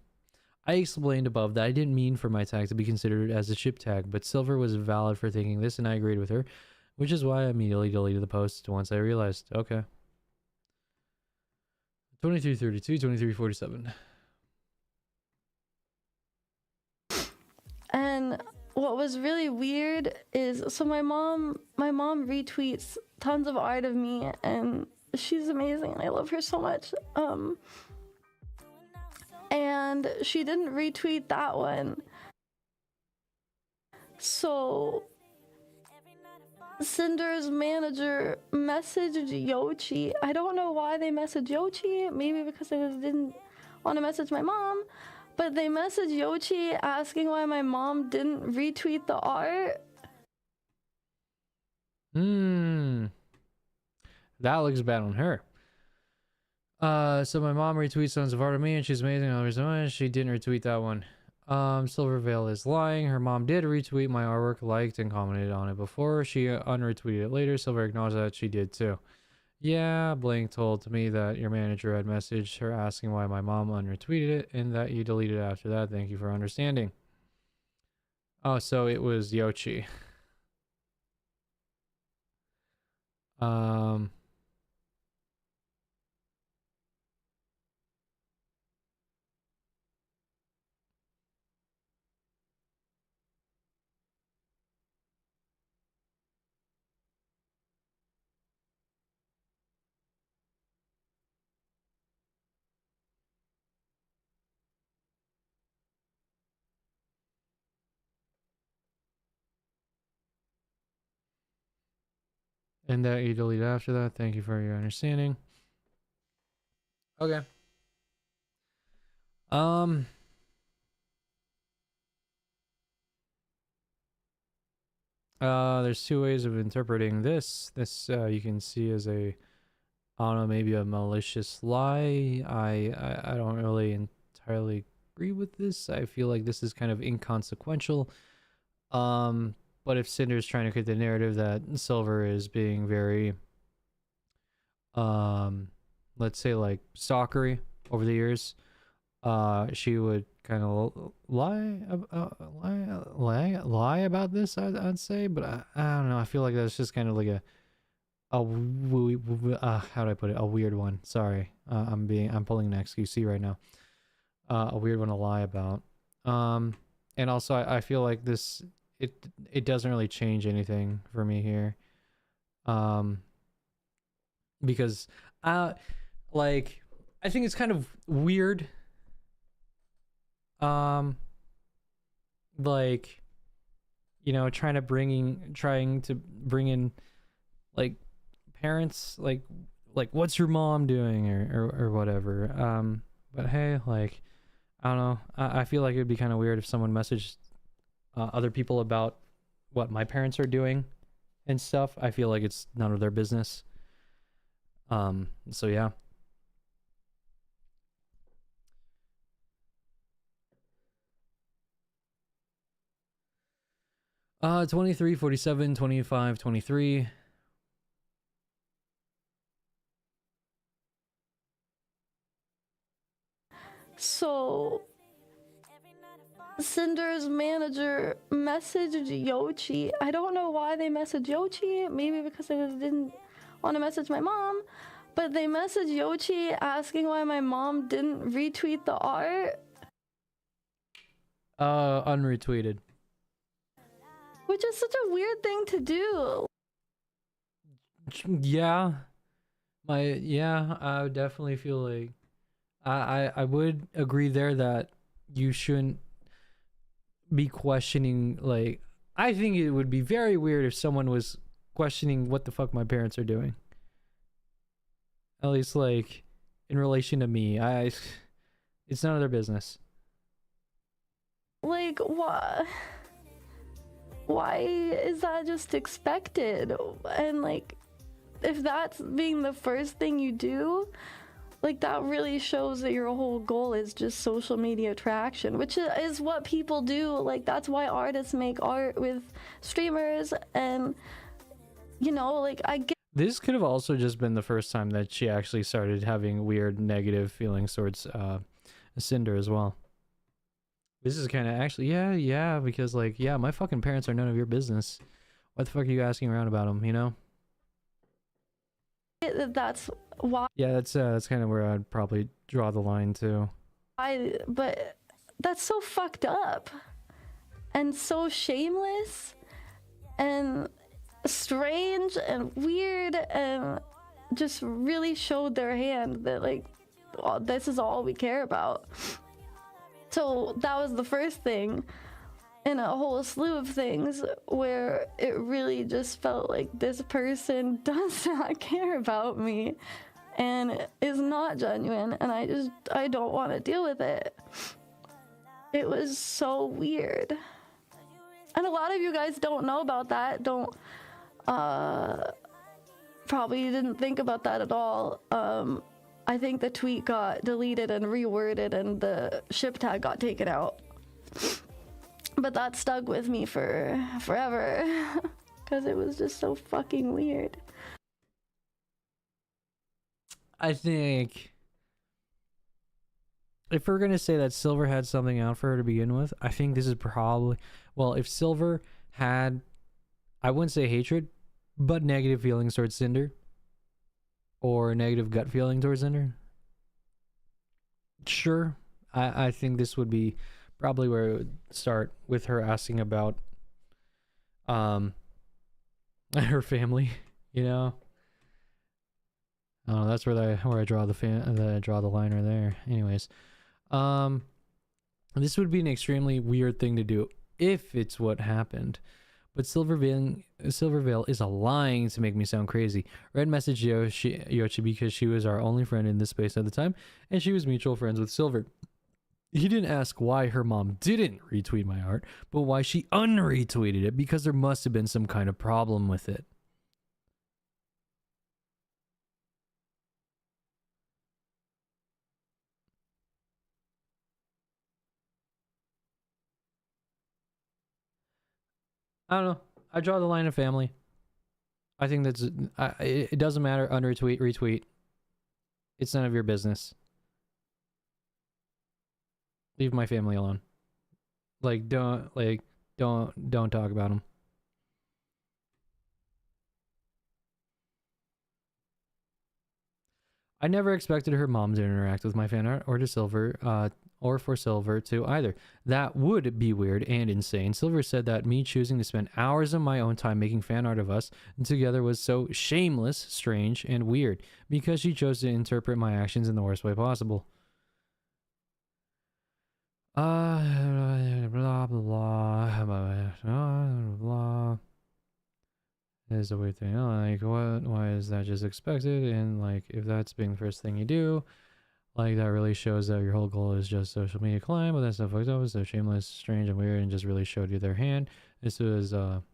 A: I explained above that I didn't mean for my tag to be considered as a ship tag, but Silver was valid for thinking this, and I agreed with her, which is why I immediately deleted the post once I realized. Okay. 2332, 2347.
B: And what was really weird is, so my mom retweets tons of art of me, and she's amazing. I love her so much. And she didn't retweet that one. So Cinder's manager messaged Yoshi. I don't know why they messaged Yoshi. Maybe because they didn't want to message my mom. But they messaged Yoshi asking why my mom didn't retweet the art.
A: That looks bad on her. So my mom retweets tons of art of me, and she's amazing. She didn't retweet that one. Silvervale is lying. Her mom did retweet my artwork, liked and commented on it before. She unretweeted it later. Silver acknowledged that she did too. Yeah, Blank told me that your manager had messaged her asking why my mom unretweeted it, and that you deleted it after that. Thank you for understanding. Oh, so it was Yoshi. And that you delete after that. Thank you for your understanding. Okay. There's two ways of interpreting this. This you can see as a, I don't know, maybe a malicious lie. I don't really entirely agree with this. I feel like this is kind of inconsequential. But if Cinder's trying to create the narrative that Silver is being very, let's say like stalkery over the years, she would kind of lie about this. I'd say, but I don't know. I feel like that's just kind of like how do I put it? A weird one. Sorry, I'm pulling an XQC right now. A weird one to lie about. And also I feel like this, it doesn't really change anything for me here. Because like, I think it's kind of weird. Like, you know, trying to bring in like parents like what's your mom doing or whatever. But hey, like I don't know. I feel like it'd be kind of weird if someone messaged other people about what my parents are doing and stuff. I feel like it's none of their business. So yeah. 23, 47, 25, 23.
B: So Cinder's manager messaged Yoshi. I don't know why they messaged Yoshi. Maybe because they didn't want to message my mom. But they messaged Yoshi asking why my mom didn't retweet the art.
A: Unretweeted.
B: Which is such a weird thing to do.
A: Yeah. I would definitely feel like I would agree there that you shouldn't be questioning, like I think it would be very weird if someone was questioning what the fuck my parents are doing. At least like in relation to me. It's none of their business.
B: Like, what? Why is that just expected? And like, if that's being the first thing you do, like that really shows that your whole goal is just social media attraction, which is what people do. Like that's why artists make art with streamers, and you know, like I get
A: This could have also just been the first time that she actually started having weird negative feelings towards Cinder as well. This is kind of actually, yeah, because like, yeah, my fucking parents are none of your business. What the fuck are you asking around about them, you know?
B: that that's why
A: Yeah, that's kind of where I'd probably draw the line too.
B: but that's so fucked up and so shameless and strange and weird, and just really showed their hand that like, well, this is all we care about. So that was the first thing in a whole slew of things where it really just felt like this person does not care about me and is not genuine, and I don't want to deal with it. It was so weird. And a lot of you guys don't know about that, don't probably didn't think about that at all. I think the tweet got deleted and reworded and the ship tag got taken out. But that stuck with me for forever because it was just so fucking weird.
A: I think if we're gonna say that Silver had something out for her to begin with, I think this is probably, well, if Silver had, I wouldn't say hatred, but negative feelings towards Cinder, or negative gut feeling towards Cinder, sure, I think this would be probably where it would start, with her asking about her family, you know. Oh, that's where I draw the line right there. Anyways, this would be an extremely weird thing to do if it's what happened. But Silvervale is lying to make me sound crazy. Red messaged Yoshi because she was our only friend in this space at the time, and she was mutual friends with Silver. He didn't ask why her mom didn't retweet my art, but why she unretweeted it, because there must have been some kind of problem with it. I don't know. I draw the line of family. I think that's it doesn't matter, unretweet, retweet. It's none of your business. Leave my family alone. Like don't talk about them. I never expected her mom to interact with my fan art, or to Silver, or for Silver to either. That would be weird and insane. Silver said that me choosing to spend hours of my own time making fan art of us together was so shameless, strange, and weird, because she chose to interpret my actions in the worst way possible. Blah blah blah blah blah. is a weird thing. Oh, like, what? Why is that just expected? And, like, if that's being the first thing you do, like, that really shows that your whole goal is just social media climb, but that's so fucked up. So shameless, strange, and weird, and just really showed you their hand. This is all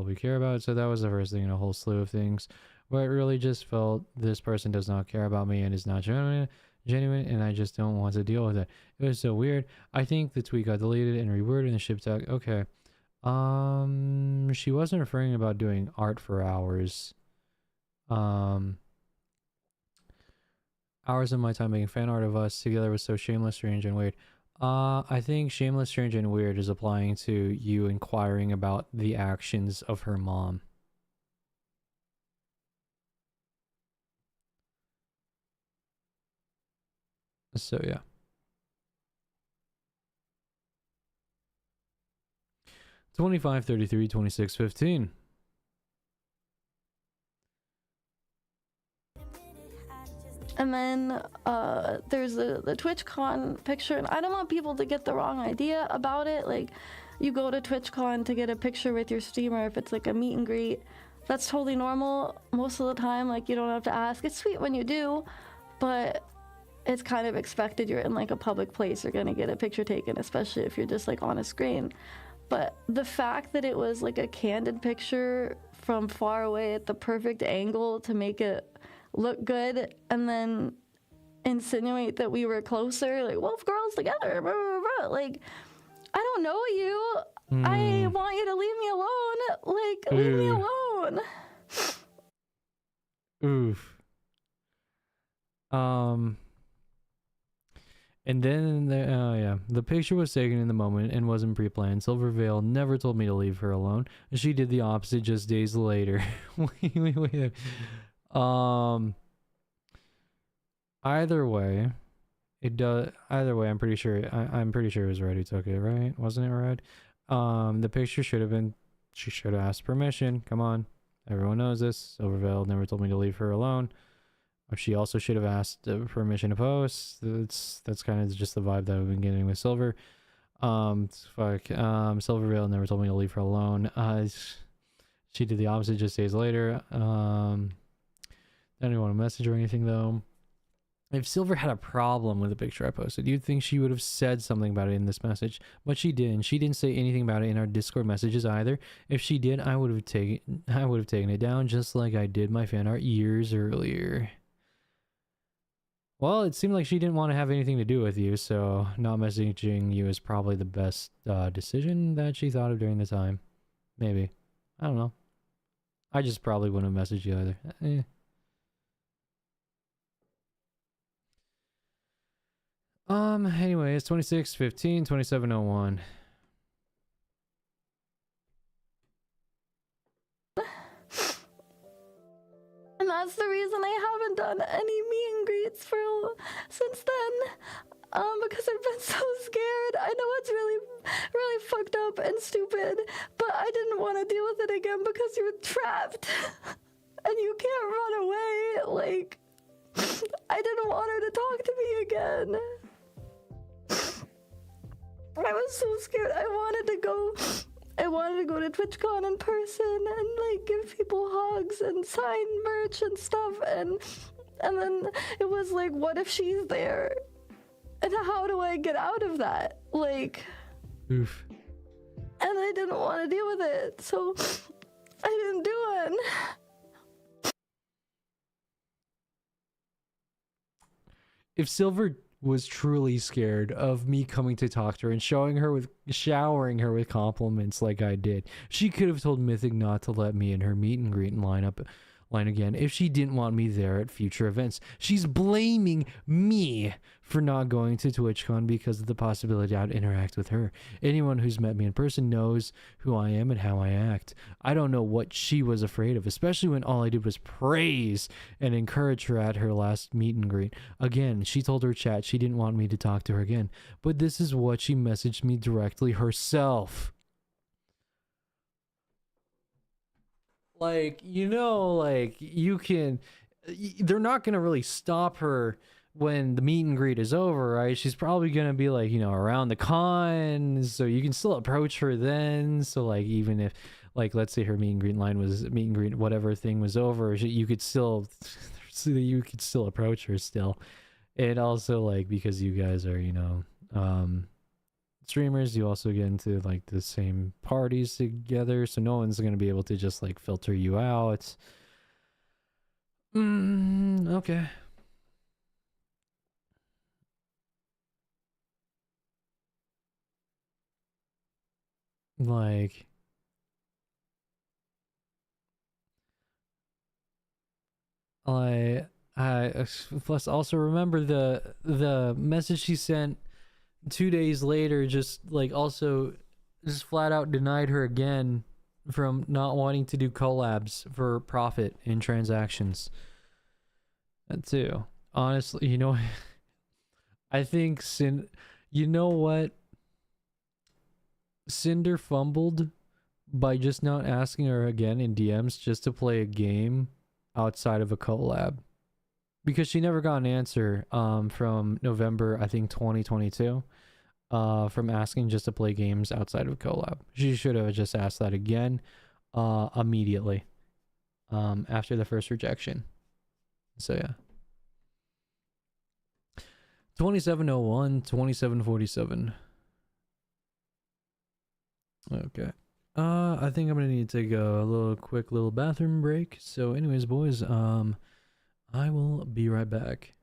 A: we care about. So that was the first thing in a whole slew of things where it really just felt this person does not care about me and is not genuine, and I just don't want to deal with it. It was so weird. I think the tweet got deleted and reworded in the ship tag. Okay. She wasn't referring about doing art for hours. Hours of my time making fan art of us together was so shameless, strange, and weird. I think shameless, strange, and weird is applying to you inquiring about the actions of her mom. So yeah. $25, $33, $26, $15.
B: And then there's the TwitchCon picture, and I don't want people to get the wrong idea about it. Like, you go to TwitchCon to get a picture with your streamer if it's like a meet and greet. That's totally normal most of the time. Like, you don't have to ask. It's sweet when you do, but it's kind of expected. You're in like a public place, you're gonna get a picture taken, especially if you're just like on a screen. But the fact that it was like a candid picture from far away at the perfect angle to make it look good, and then insinuate that we were closer, like wolf girls together, blah, blah, blah. Like, I don't know you. I want you to leave me alone. Like, leave me alone.
A: Oof. And then, the picture was taken in the moment and wasn't pre-planned. Silvervale never told me to leave her alone. She did the opposite just days later. wait. Either way, I'm pretty sure it was Red who took it, right? Wasn't it Red? The picture should have been, she should have asked permission. Come on. Everyone knows this. Silvervale never told me to leave her alone. She also should have asked permission to post. That's kind of just the vibe that I've been getting with Silver. Silvervale never told me to leave her alone. She did the opposite just days later. I didn't want to message or anything though. If Silver had a problem with the picture I posted, you'd think she would have said something about it in this message, but she didn't. She didn't say anything about it in our Discord messages either. If she did, I would have taken it down just like I did my fan art years earlier. Well, it seemed like she didn't want to have anything to do with you, so not messaging you is probably the best decision that she thought of during the time. Maybe. I don't know. I just probably wouldn't have messaged you either. Anyway, it's 26:15, 27:01.
B: And that's the reason I haven't done any meet and greets since then. Because I've been so scared. I know it's really, really fucked up and stupid, but I didn't want to deal with it again because you're trapped and you can't run away. Like, I didn't want her to talk to me again. I was so scared. I wanted to go to TwitchCon in person and like give people hugs and sign merch and stuff, and then it was like, what if she's there? And how do I get out of that? Like,
A: oof.
B: And I didn't want to deal with it, so I didn't do it.
A: If Silver was truly scared of me coming to talk to her and showering her with compliments like I did, she could have told Mythic not to let me in her meet and greet line again if she didn't want me there at future events. She's blaming me for not going to TwitchCon because of the possibility I'd interact with her. Anyone who's met me in person knows who I am and how I act. I don't know what she was afraid of, especially when all I did was praise and encourage her at her last meet and greet. Again, she told her chat she didn't want me to talk to her again, but this is what she messaged me directly herself. Like, you know, like, they're not gonna really stop her when the meet and greet is over, right? She's probably gonna be like, you know, around the con, so you can still approach her then. So like, even if like let's say her meet and greet line was meet and greet whatever thing was over, you could still approach her still. And also like because you guys are, you know, streamers, you also get into like the same parties together, so no one's gonna be able to just like filter you out. Okay. Like I plus also remember the message she sent 2 days later, just like also just flat out denied her again from not wanting to do collabs for profit in transactions. That too. Honestly, you know, I think you know what? Cinder fumbled by just not asking her again in DMs just to play a game outside of a collab. Because she never got an answer from November, I think 2022, from asking just to play games outside of a collab. She should have just asked that again immediately after the first rejection. So yeah. 2701, 2747. Okay. I think I'm gonna need to take a quick little bathroom break. So anyways, boys, I will be right back.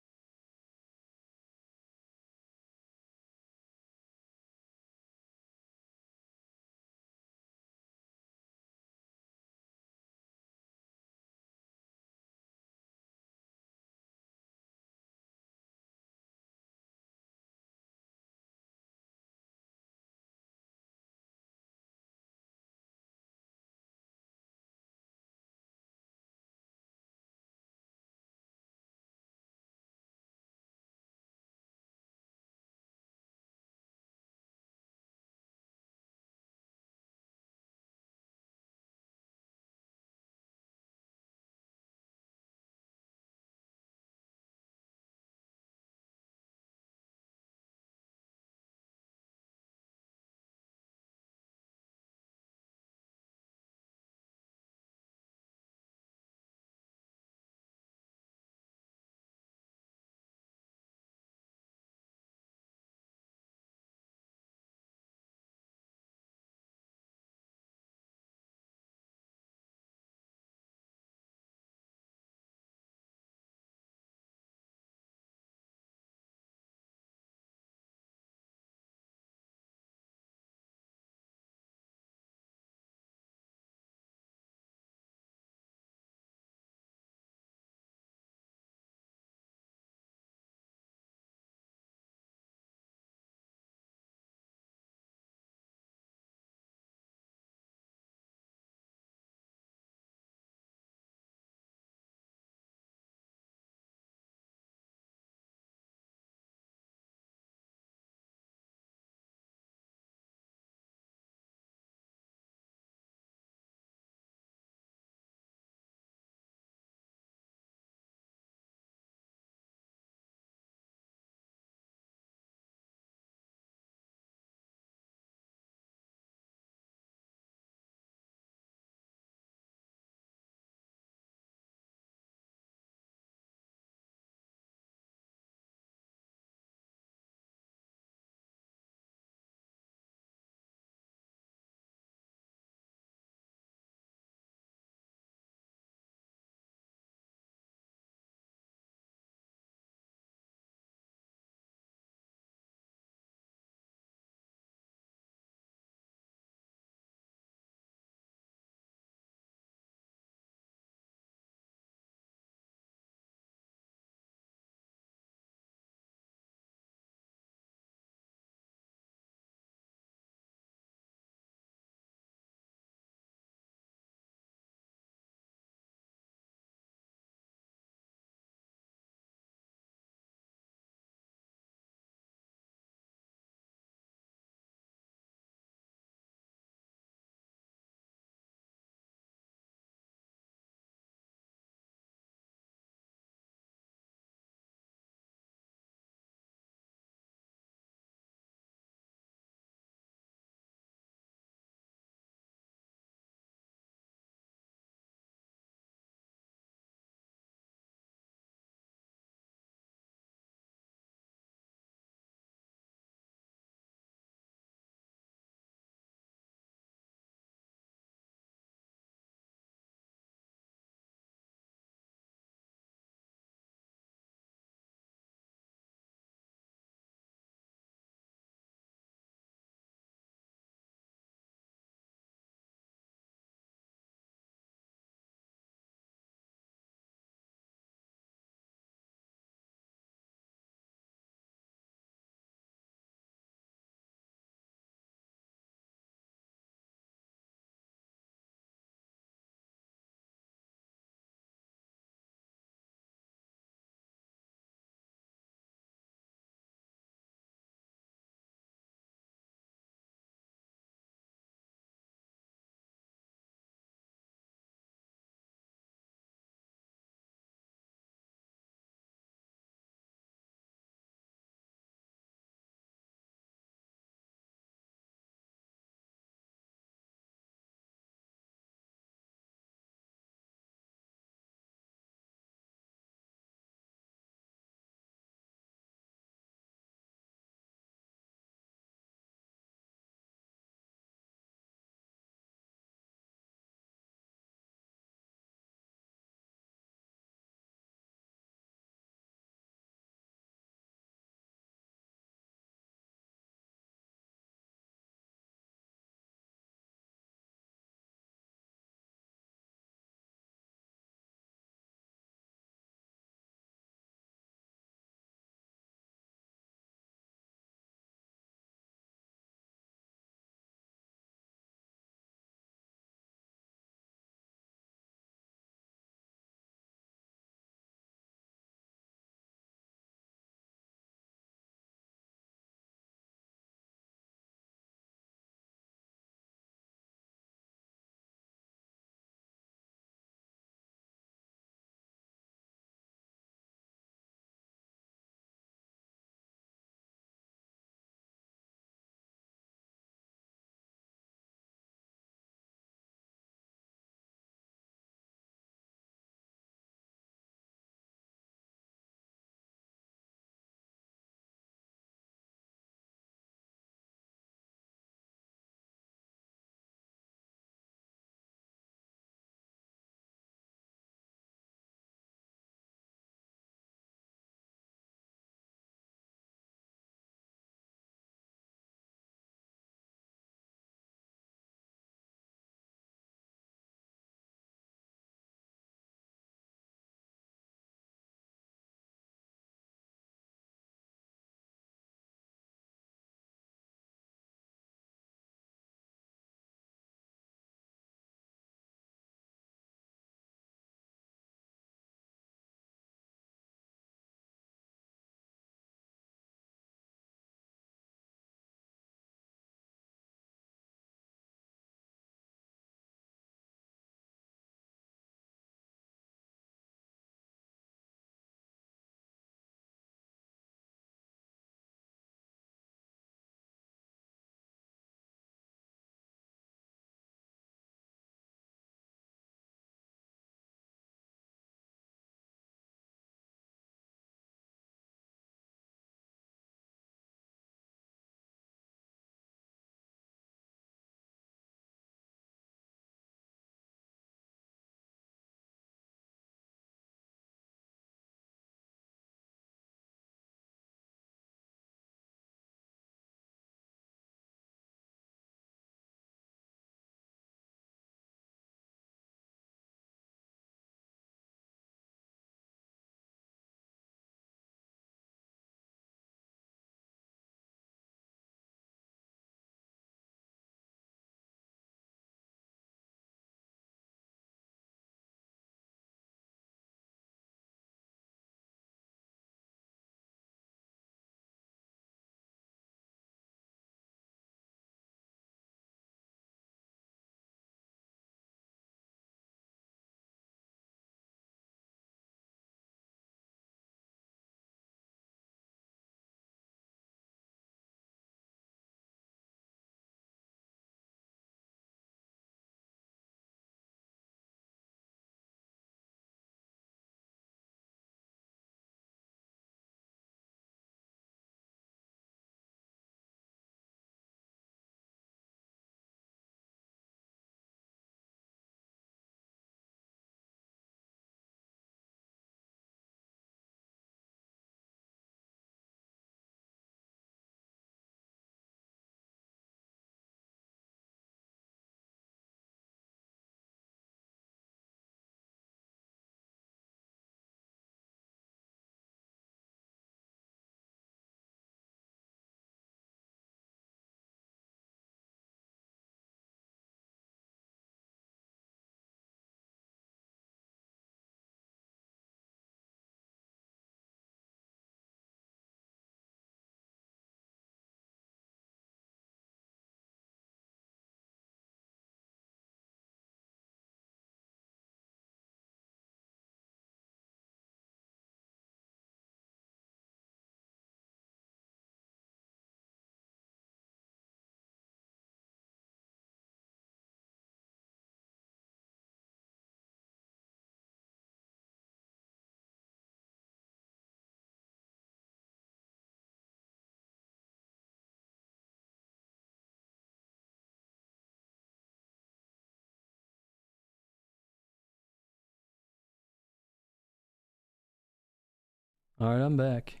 A: Alright, I'm back.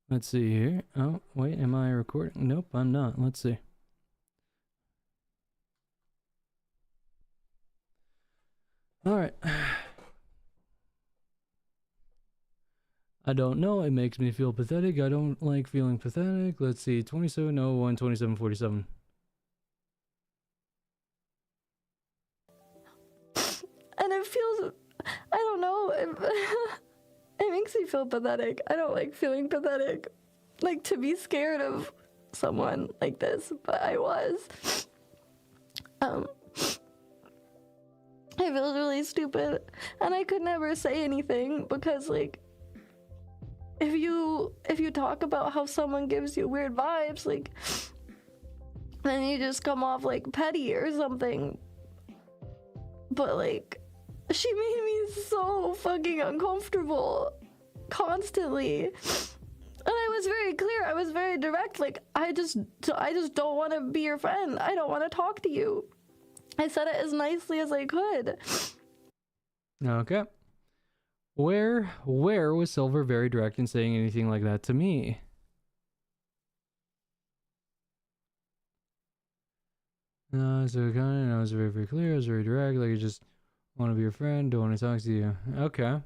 A: Let's see here. Oh, wait, am I recording? Nope, I'm not. Let's see. Alright. I don't know. It makes me feel pathetic. I don't like feeling pathetic. Let's see. 2701, 2747.
B: And it feels, I don't know, it makes me feel pathetic. I don't like feeling pathetic. Like, to be scared of someone like this, but I was. It feels really stupid. And I could never say anything because, like, if you talk about how someone gives you weird vibes, like, then you just come off like petty or something. But like, she made me so fucking uncomfortable constantly. And I was very clear, I was very direct, like, I just don't want to be your friend. I don't want to talk to you. I said it as nicely as I could.
A: Okay. Where was Silver very direct in saying anything like that to me? No, so kind of, I was very, very clear, I was very direct, like, I just want to be your friend, don't want to talk to you. Okay.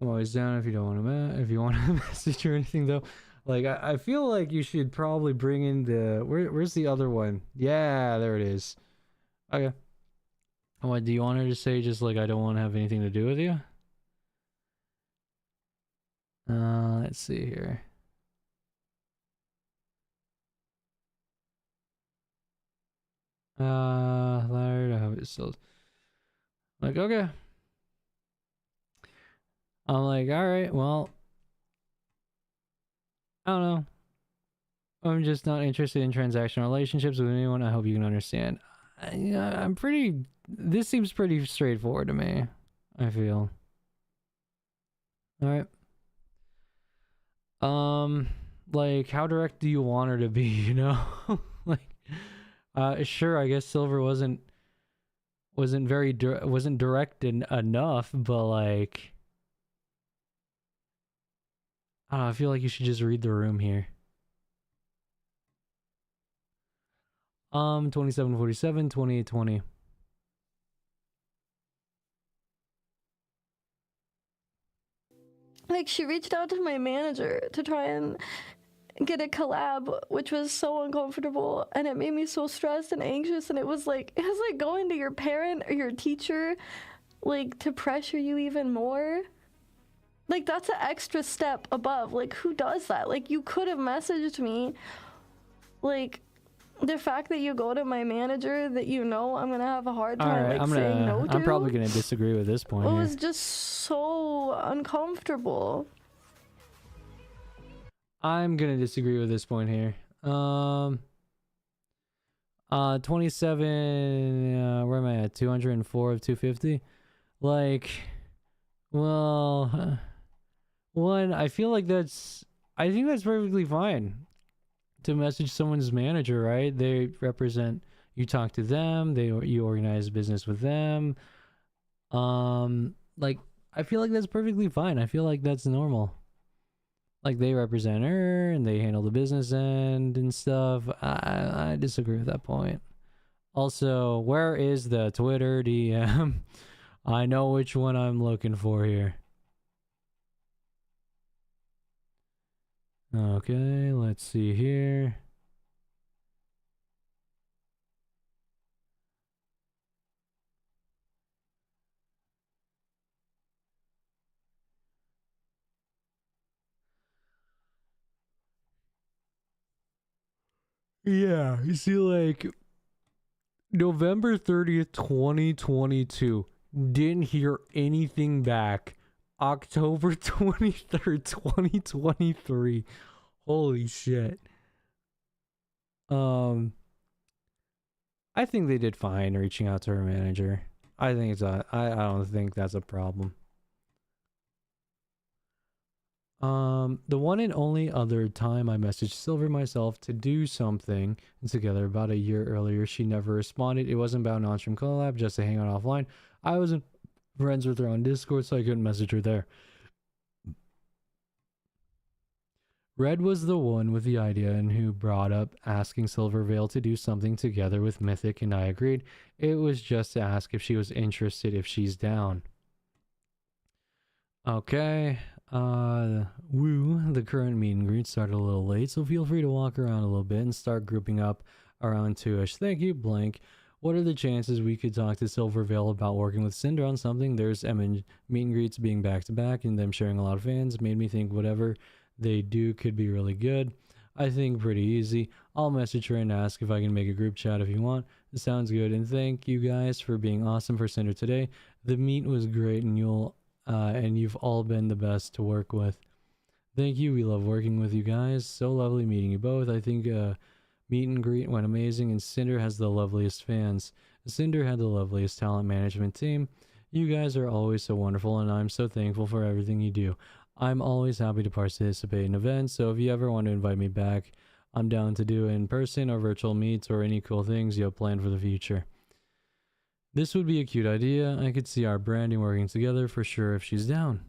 A: I'm always down if you don't want to, if you want to message or anything, though. Like, I feel like you should probably bring in the, where's the other one? Yeah, there it is. Okay. What, do you want her to say just like, I don't want to have anything to do with you? Let's see here. Larry, I hope it's still, like, okay. I'm like, alright, well, I don't know. I'm just not interested in transactional relationships with anyone. I hope you can understand. I'm pretty, this seems pretty straightforward to me, I feel. Alright. Like, how direct do you want her to be, you know? Like, sure, I guess Silver wasn't direct enough, but like, I feel like you should just read the room here. 2747, 2820.
B: Like, she reached out to my manager to try and get a collab, which was so uncomfortable, and it made me so stressed and anxious. And it was like going to your parent or your teacher, like, to pressure you even more. Like, that's an extra step above. Like, who does that? Like, you could have messaged me. Like, the fact that you go to my manager that you know I'm gonna have a hard time, like, saying no to.
A: I'm probably gonna disagree with this point.
B: It was just so uncomfortable.
A: I'm gonna disagree with this point here. 27, where am I at? 204 of 250? Like, well, one, I feel like I think that's perfectly fine to message someone's manager, right? They represent, you talk to them, you organize business with them. Like, I feel like that's perfectly fine. I feel like that's normal. Like, they represent her and they handle the business end and stuff. I disagree with that point. Also, where is the Twitter DM? I know which one I'm looking for here. Okay, let's see here. Yeah, you see, like, November 30th, 2022. Didn't hear anything back. October 23rd, 2023. Holy shit. I think they did fine reaching out to her manager. I think I don't think that's a problem. The one and only other time I messaged Silver myself to do something together about a year earlier, she never responded. It wasn't about an on-stream collab, just to hang out offline. I was friends with her on Discord, so I couldn't message her there. Red was the one with the idea and who brought up asking Silvervale to do something together with Mythic, and I agreed. It was just to ask if she was interested, if she's down. Okay. Woo, the current meet and greet started a little late, so feel free to walk around a little bit and start grouping up around 2ish. Thank you, Blank. What are the chances we could talk to Silvervale about working with Cinder on something? There's meet and greets being back to back and them sharing a lot of fans made me think whatever they do could be really good. I think pretty easy. I'll message her and ask if I can make a group chat if you want. It sounds good, and thank you guys for being awesome for Cinder today. The meet was great, and you've all been the best to work with. Thank you. We love working with you guys. So lovely meeting you both. I think meet and greet went amazing, and Cinder has the loveliest fans. Cinder had the loveliest talent management team. You guys are always so wonderful, and I'm so thankful for everything you do. I'm always happy to participate in events, so if you ever want to invite me back, I'm down to do in person or virtual meets or any cool things you have planned for the future. This would be a cute idea. I could see our branding working together for sure if she's down.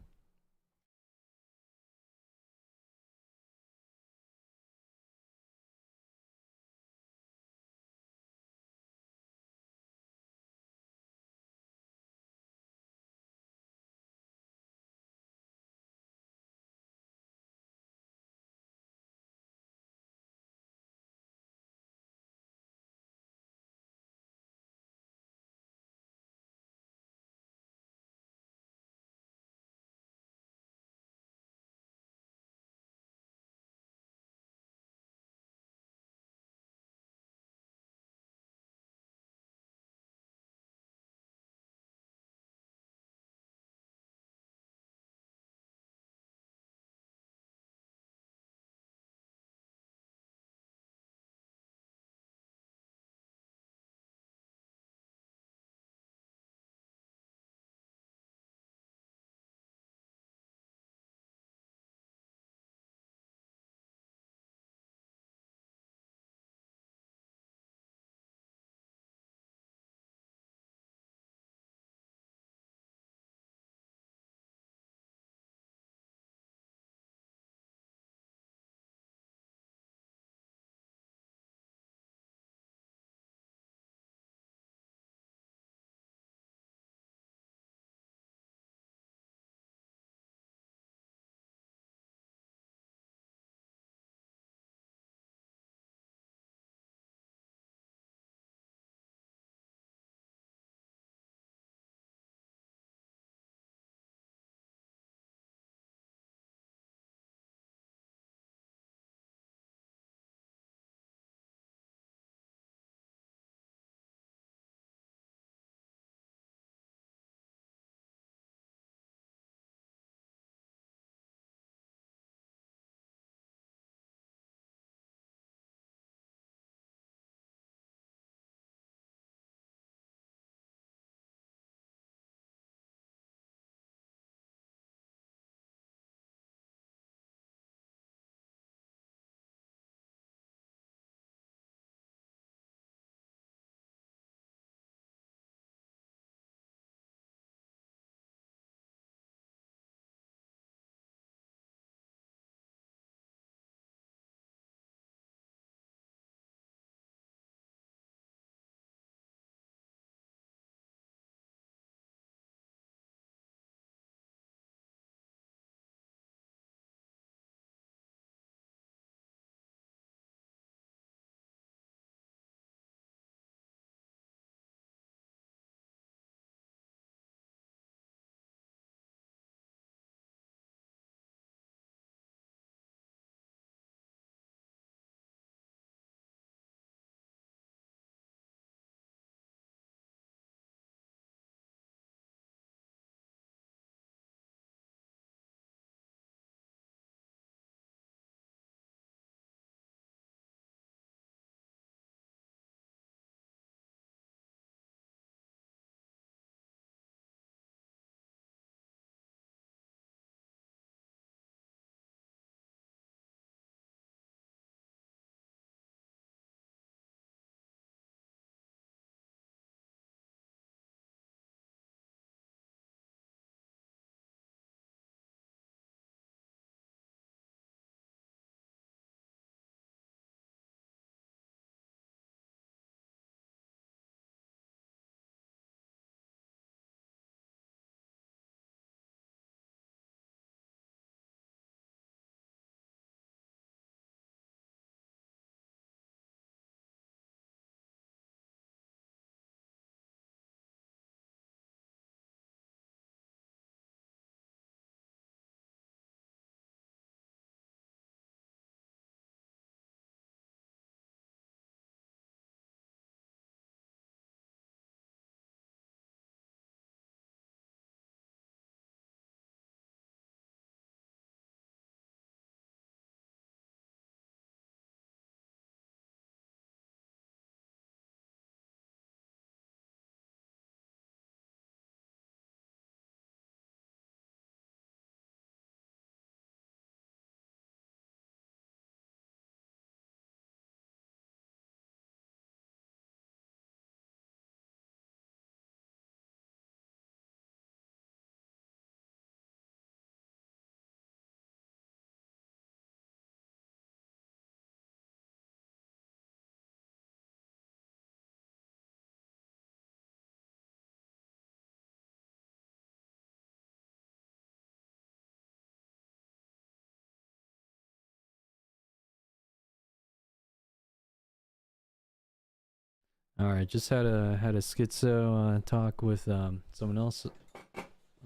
A: All right, just had a schizo talk with someone else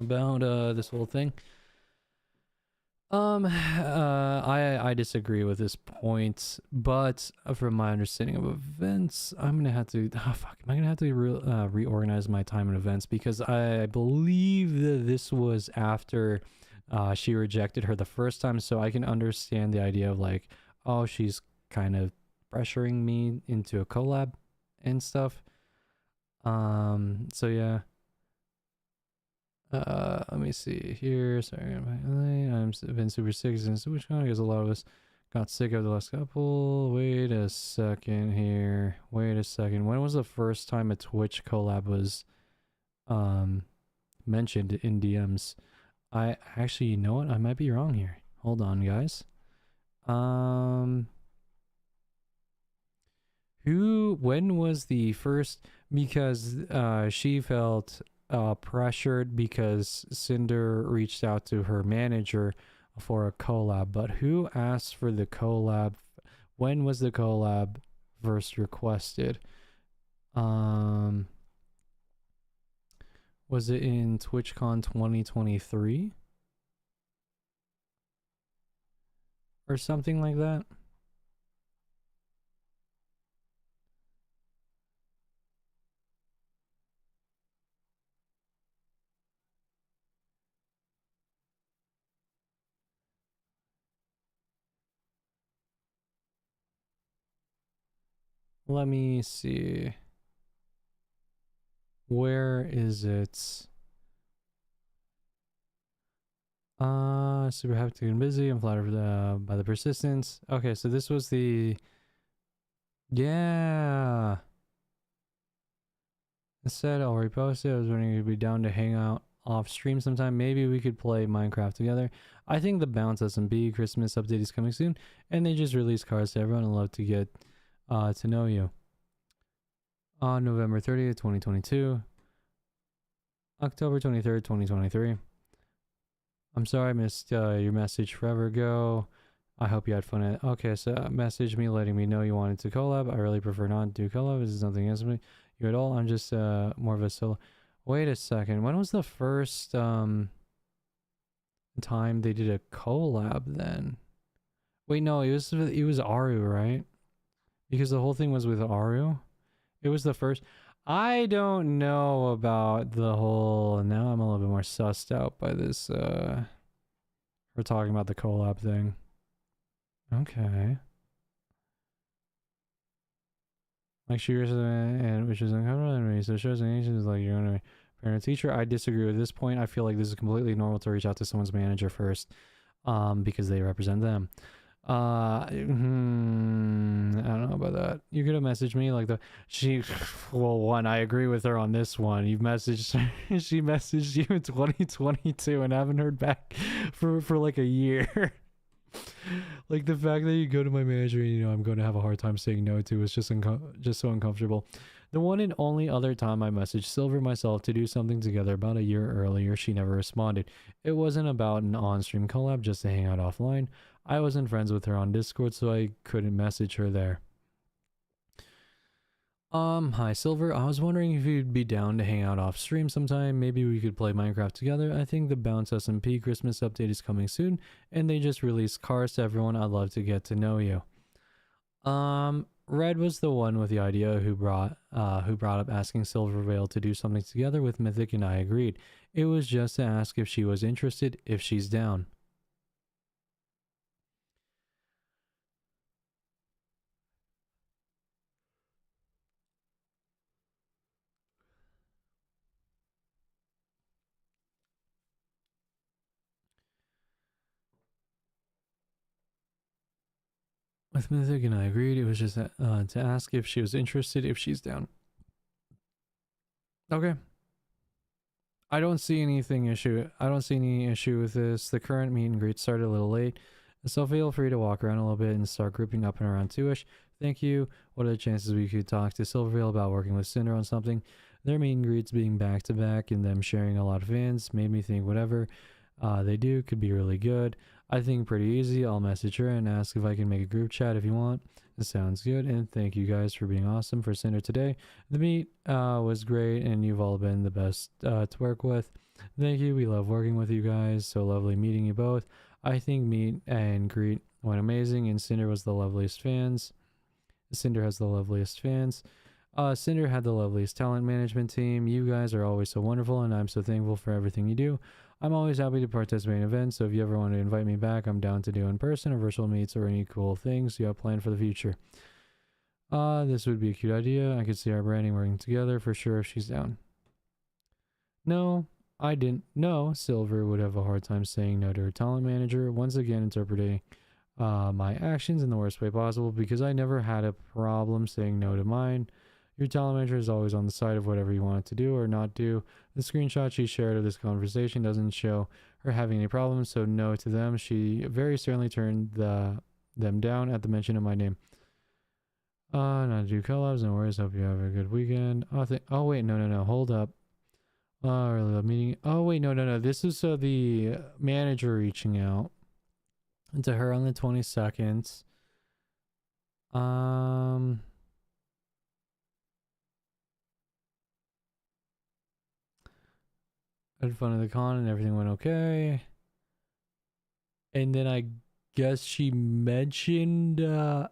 A: about this whole thing. I disagree with this point, but from my understanding of events, I'm gonna have to. Oh, fuck, am I gonna have to reorganize my time and events because I believe that this was after she rejected her the first time, so I can understand the idea of like, oh, she's kind of pressuring me into a collab and stuff. So yeah. Let me see here. Sorry, I've been super sick since TwitchCon because a lot of us got sick over the last couple. Wait a second here. Wait a second. When was the first time a Twitch collab was mentioned in DMs? I actually, you know what? I might be wrong here. Hold on, guys. When was the first? Because she felt pressured because Cinder reached out to her manager for a collab, but who asked for the collab? When was the collab first requested? Was it in TwitchCon 2023 or something like that? Let me see. Where is it? Super happy and busy. I'm flattered by the persistence. Okay, so this was the... Yeah. I said I'll repost it. I was wondering if you'd be down to hang out off stream sometime. Maybe we could play Minecraft together. I think the Bounce SMP Christmas update is coming soon, and they just released cards to everyone. I'd love to get to know you. On November 30th, 2022. October 23rd, 2023. I'm sorry I missed your message forever ago. I hope you had fun at... Okay, so message me letting me know you wanted to collab. I really prefer not to do collab. This is nothing against me. You at all. I'm just more of a solo... Wait a second. When was the first time they did a collab then? Wait, no, it was Aru, right? Because the whole thing was with Aru. It was the first... I don't know about the whole... Now I'm a little bit more sussed out by this. We're talking about the collab thing. Okay. Like she was, and which is uncomfortable and me. So shows and is like you're gonna parent teacher. I disagree with this point. I feel like this is completely normal to reach out to someone's manager first, because they represent them. I don't know about that. You could have messaged me like well, one, I agree with her on this one. You've messaged she messaged you in 2022 and haven't heard back for like a year. Like the fact that you go to my manager and you know I'm going to have a hard time saying no to is just so uncomfortable. The one and only other time I messaged Silver myself to do something together about a year earlier, she never responded. It wasn't about an on-stream collab, just to hang out offline. I wasn't friends with her on Discord, so I couldn't message her there. Hi Silver, I was wondering if you'd be down to hang out off stream sometime. Maybe we could play Minecraft together. I think the Bounce SMP Christmas update is coming soon, and they just released cars to everyone. I'd love to get to know you. Red was the one with the idea who brought up asking Silvervale to do something together with Mythic, and I agreed. It was just to ask if she was interested, if she's down. With Mythic and I agreed. It was just to ask if she was interested, if she's down. Okay. I don't see any issue with this. The current meet and greet started a little late, so feel free to walk around a little bit and start grouping up and around 2ish. Thank you. What are the chances we could talk to Silvervale about working with Cinder on something? Their meet and greets being back to back and them sharing a lot of fans made me think whatever they do could be really good. I think pretty easy. I'll message her and ask if I can make a group chat if you want. It sounds good, and thank you guys for being awesome for Cinder today. The meet was great, and you've all been the best to work with. Thank you. We love working with you guys. So lovely meeting you both. I think meet and greet went amazing, and Cinder was the loveliest fans. Cinder has the loveliest fans. Cinder had the loveliest talent management team. You guys are always so wonderful, and I'm so thankful for everything you do. I'm always happy to participate in events, so if you ever want to invite me back, I'm down to do in person or virtual meets or any cool things you have planned for the future. This would be a cute idea. I could see our branding working together for sure if she's down. No, I didn't. No, Silver would have a hard time saying no to her talent manager, once again interpreting my actions in the worst way possible because I never had a problem saying no to mine. Your talent manager is always on the side of whatever you want it to do or not do. The screenshot she shared of this conversation doesn't show her having any problems, so no to them. She very certainly turned them down at the mention of my name. Not to do collabs, no worries. Hope you have a good weekend. Oh wait, no, hold up. Really love meeting. Oh wait, no. This is the manager reaching out to her on the 22nd. Had fun at the con and everything went okay. And then I guess she mentioned it on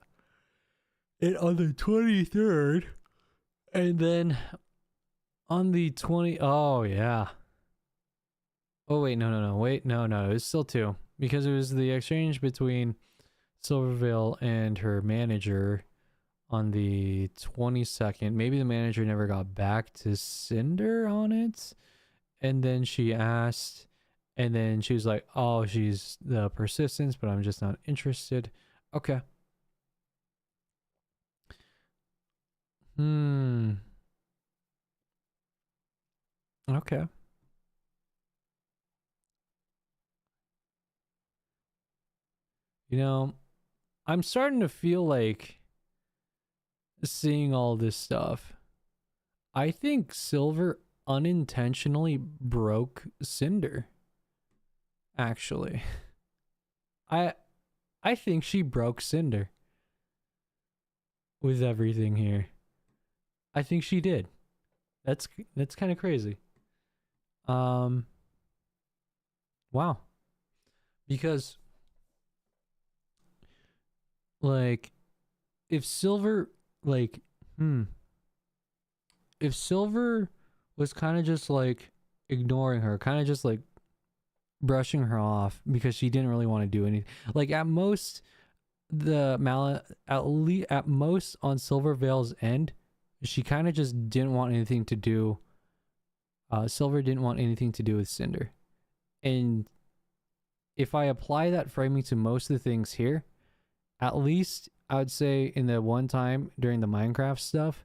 A: the 23rd. And then on the 20... Oh, yeah. Oh, wait, no. Wait, no. It was still 2. Because it was the exchange between Silvervale and her manager on the 22nd. Maybe the manager never got back to Cinder on it. And then she asked, and then she was like, oh, she's the persistence, but I'm just not interested. Okay. Okay. You know, I'm starting to feel like seeing all this stuff. I think Silver unintentionally broke Cinder. Actually. I think she broke Cinder with everything here. I think she did. That's kind of crazy. Wow. Because like if Silver if Silver was kind of just like ignoring her, kind of just like brushing her off because she didn't really want to do anything. Like at most at most on Silvervale's end, she kind of just didn't want anything to do. Silver didn't want anything to do with Cinder. And if I apply that framing to most of the things here, at least I would say in the one time during the Minecraft stuff,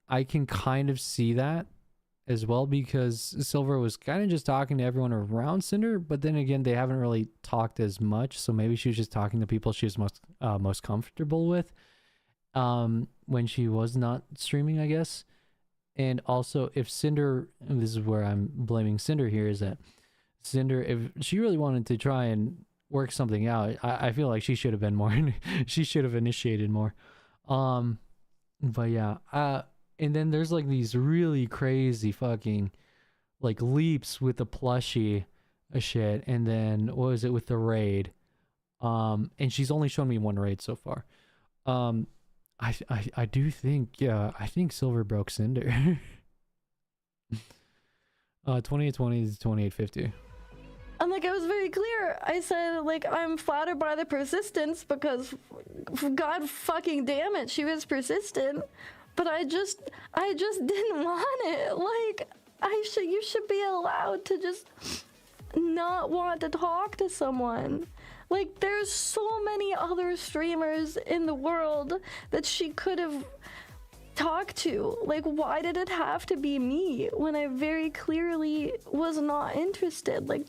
A: I can kind of see that as well because Silver was kind of just talking to everyone around Cinder, but then again, they haven't really talked as much, so maybe she was just talking to people she was most comfortable with when she was not streaming, I guess. And also, if Cinder, and this is where I'm blaming Cinder here, is that Cinder, if she really wanted to try and work something out, I feel like she should have been more, she should have initiated more. But yeah, and then there's like these really crazy fucking like leaps with the plushie shit, and then what was it with the raid? And she's only shown me one raid so far. I do think, yeah, I think Silver broke Cinder. 2820 to 2850.
B: And like I was very clear, I said like I'm flattered by the persistence because god fucking damn it, she was persistent, but I just didn't want it. Like you should be allowed to just not want to talk to someone. Like there's so many other streamers in the world that she could have talked to. Like why did it have to be me when I very clearly was not interested, like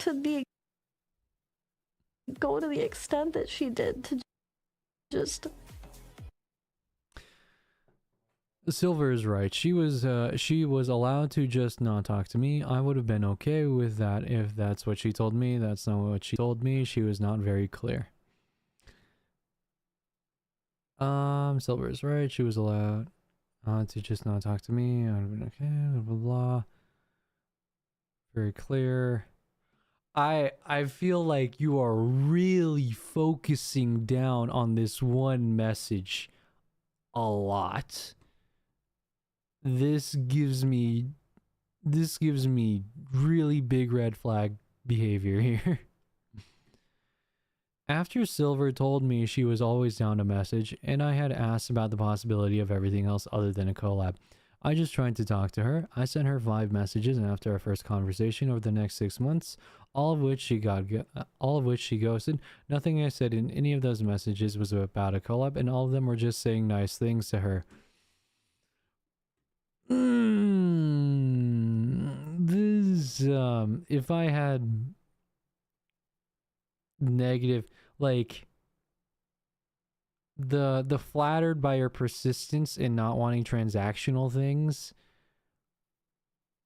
B: go to the extent that she did to just
A: Silver is right. She was allowed to just not talk to me. I would have been okay with that if that's what she told me. That's not what she told me. She was not very clear. Silver is right. She was allowed to just not talk to me. I would have been okay. Blah blah blah. Very clear. I feel like you are really focusing down on this one message a lot. This gives me really big red flag behavior here. After Silver told me she was always down to message, and I had asked about the possibility of everything else other than a collab, I just tried to talk to her. I sent her 5 messages after our first conversation over the next 6 months, all of which she ghosted. Nothing I said in any of those messages was about a collab, and all of them were just saying nice things to her. This if I had negative, like, the flattered by your persistence in not wanting transactional things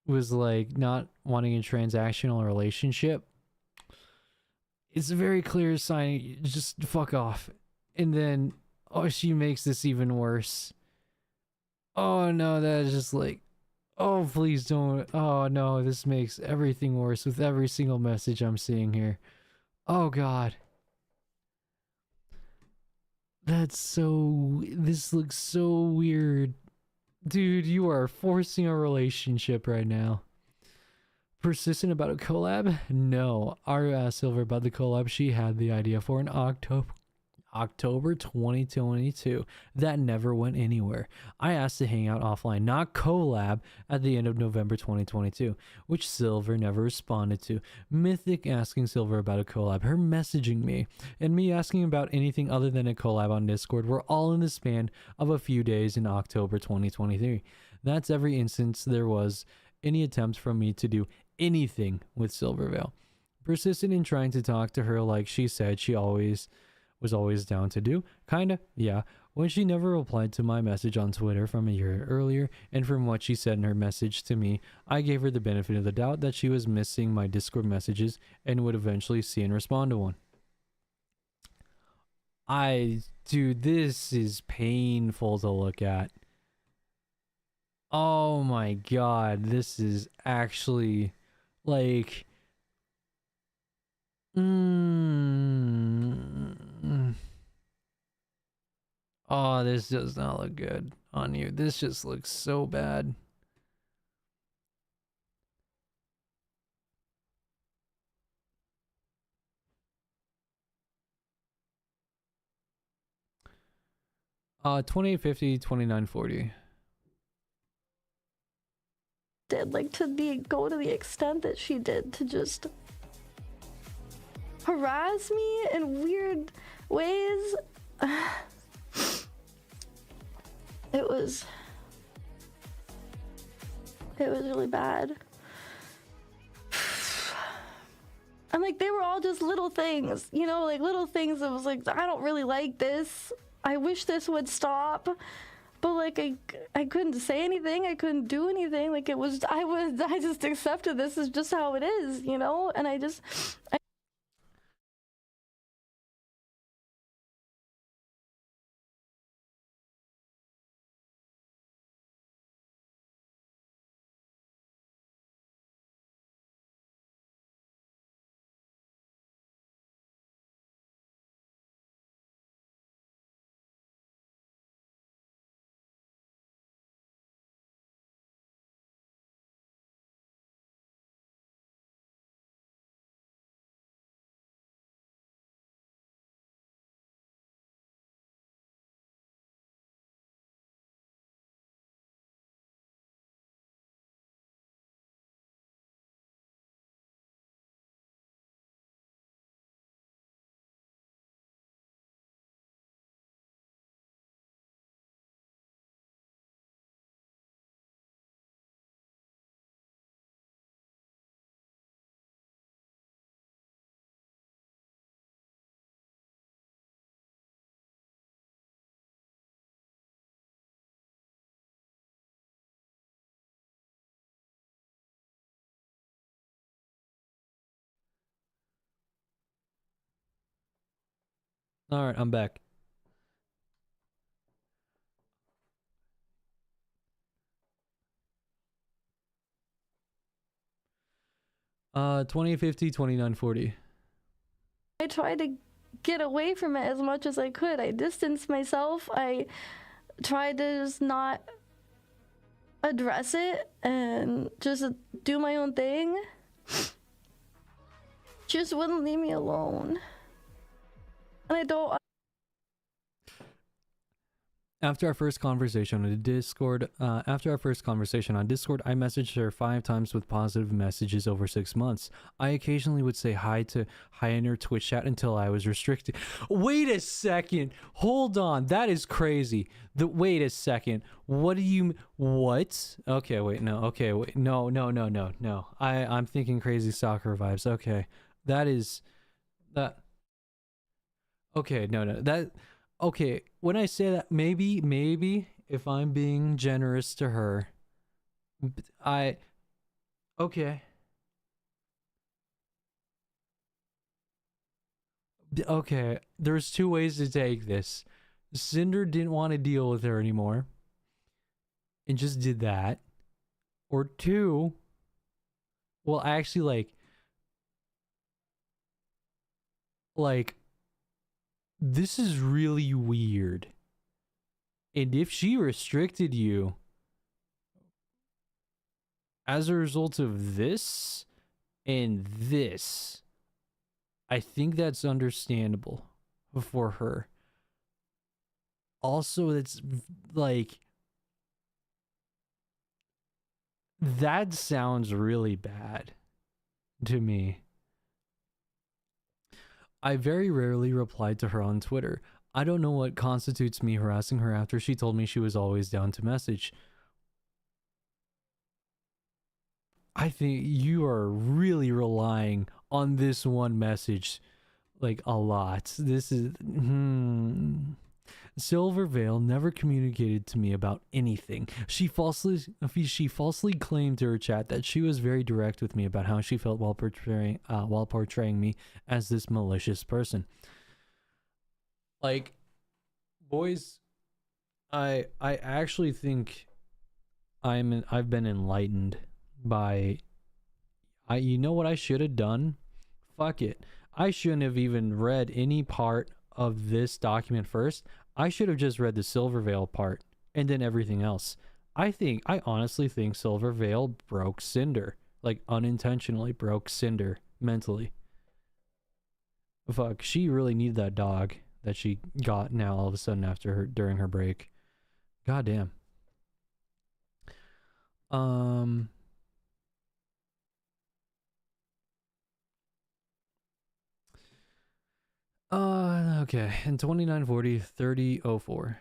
A: was like not wanting a transactional relationship. It's a very clear sign. Just fuck off. And then, oh, she makes this even worse. Oh no, that is just like, oh please don't. Oh no, this makes everything worse with every single message I'm seeing here. Oh god. This looks so weird. Dude, you are forcing a relationship right now. Persistent about a collab? No. Our Silver about the collab she had the idea for in October 2022. That never went anywhere. I asked to hang out offline, not collab, at the end of November 2022, which Silver never responded to. Mythic asking Silver about a collab, her messaging me, and me asking about anything other than a collab on Discord were all in the span of a few days in October 2023. That's every instance there was any attempt from me to do anything with Silvervale. Persistent in trying to talk to her like she said she was always down to do. Kinda, yeah. When she never replied to my message on Twitter from a year earlier, and from what she said in her message to me, I gave her the benefit of the doubt that she was missing my Discord messages and would eventually see and respond to one. Dude, this is painful to look at. Oh my god, this is actually, like, oh, this does not look good on you. This just looks so bad. Uh, 2850, 2940.
B: Did like go to the extent that she did to just harass me in weird ways. It was really bad. And like they were all just little things, you know, like little things that was like, I don't really like this. I wish this would stop. But like I couldn't say anything, I couldn't do anything. Like I just accepted this is just how it is, you know? And I
A: All right, I'm back. 2050, 2940.
B: I tried to get away from it as much as I could. I distanced myself. I tried to just not address it and just do my own thing. Just wouldn't leave me alone. And I don't.
A: After our first conversation on Discord, I messaged her 5 times with positive messages over 6 months. I occasionally would say hi in her Twitch chat until I was restricted. Wait a second. Hold on. That is crazy. Wait a second. What do you... What? Okay, wait. No. Okay, wait. No. I'm thinking crazy stalker vibes. Okay. That is... That... Okay, no. That... Okay, when I say that, maybe if I'm being generous to her, okay. Okay, there's 2 ways to take this. Cinder didn't want to deal with her anymore and just did that. Or 2, well, actually, like, this is really weird. And if she restricted you as a result of this and this, I think that's understandable for her. Also, it's like, that sounds really bad to me. I very rarely replied to her on Twitter. I don't know what constitutes me harassing her after she told me she was always down to message. I think you are really relying on this one message, like, a lot. This is... Silvervale never communicated to me about anything. She falsely claimed to her chat that she was very direct with me about how she felt while portraying me as this malicious person. Like, boys, I actually think I've been enlightened by... you know what I should have done? Fuck it. I shouldn't have even read any part of this document first. I should have just read the Silvervale part and then everything else. I honestly think Silvervale broke Cinder. Like, unintentionally broke Cinder mentally. Fuck, she really needed that dog that she got now all of a sudden during her break. God damn. Okay. In 2940, 3004.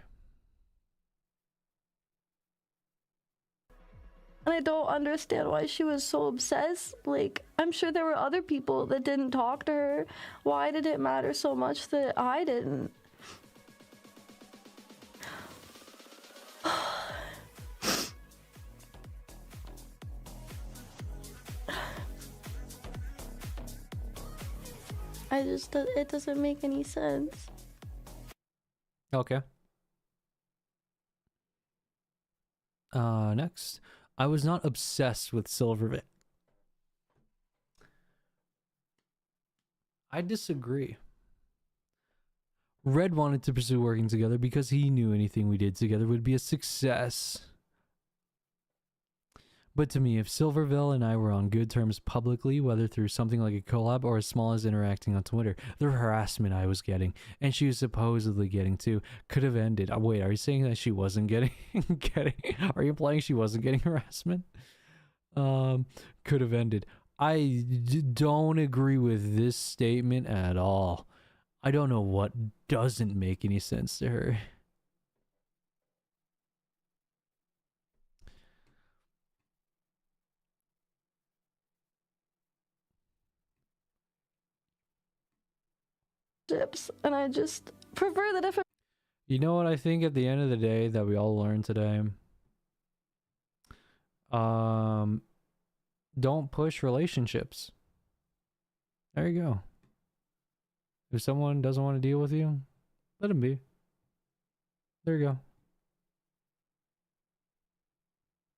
B: And I don't understand why she was so obsessed. Like, I'm sure there were other people that didn't talk to her. Why did it matter so much that I didn't? It doesn't make any sense.
A: Okay. Next. I was not obsessed with Silvervale. I disagree. Red wanted to pursue working together because he knew anything we did together would be a success. But to me, if Silvervale and I were on good terms publicly, whether through something like a collab or as small as interacting on Twitter, the harassment I was getting, and she was supposedly getting too, could have ended. Wait, are you saying that she wasn't getting... Are you implying she wasn't getting harassment? Could have ended. I don't agree with this statement at all. I don't know what doesn't make any sense to her.
B: And I just prefer the different...
A: You know what I think at the end of the day that we all learned today? Don't push relationships. There you go. If someone doesn't want to deal with you, Let him be. There you go.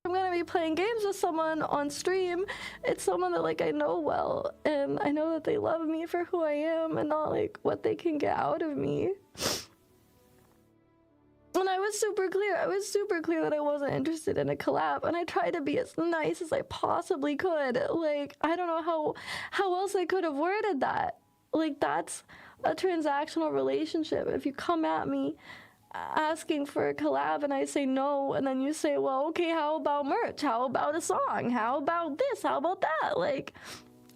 B: I'm gonna be playing games with someone on stream. It's someone that like I know well, and I know that they love me for who I am and not like what they can get out of me. And I was super clear. I was super clear that I wasn't interested in a collab, and I tried to be as nice as I possibly could. Like, I don't know how else I could have worded that. Like, that's a transactional relationship. If you come at me asking for a collab and I say no, and then you say, well, okay, how about merch? How about a song? How about this? How about that? Like,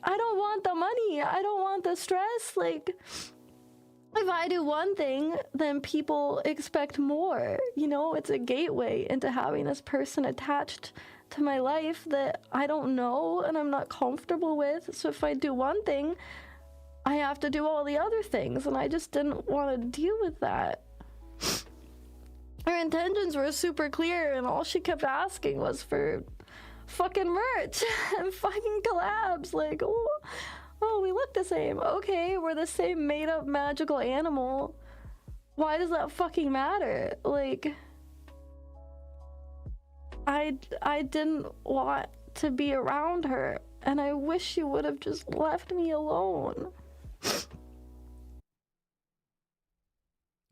B: I don't want the money. I don't want the stress. Like, if I do one thing, then people expect more. You know, it's a gateway into having this person attached to my life that I don't know and I'm not comfortable with. So if I do one thing, I have to do all the other things, and I just didn't want to deal with that. Her intentions were super clear, and all she kept asking was for fucking merch and fucking collabs. Like, oh, we look the same. Okay, we're the same made-up magical animal. Why does that fucking matter? Like, I didn't want to be around her, and I wish she would have just left me alone.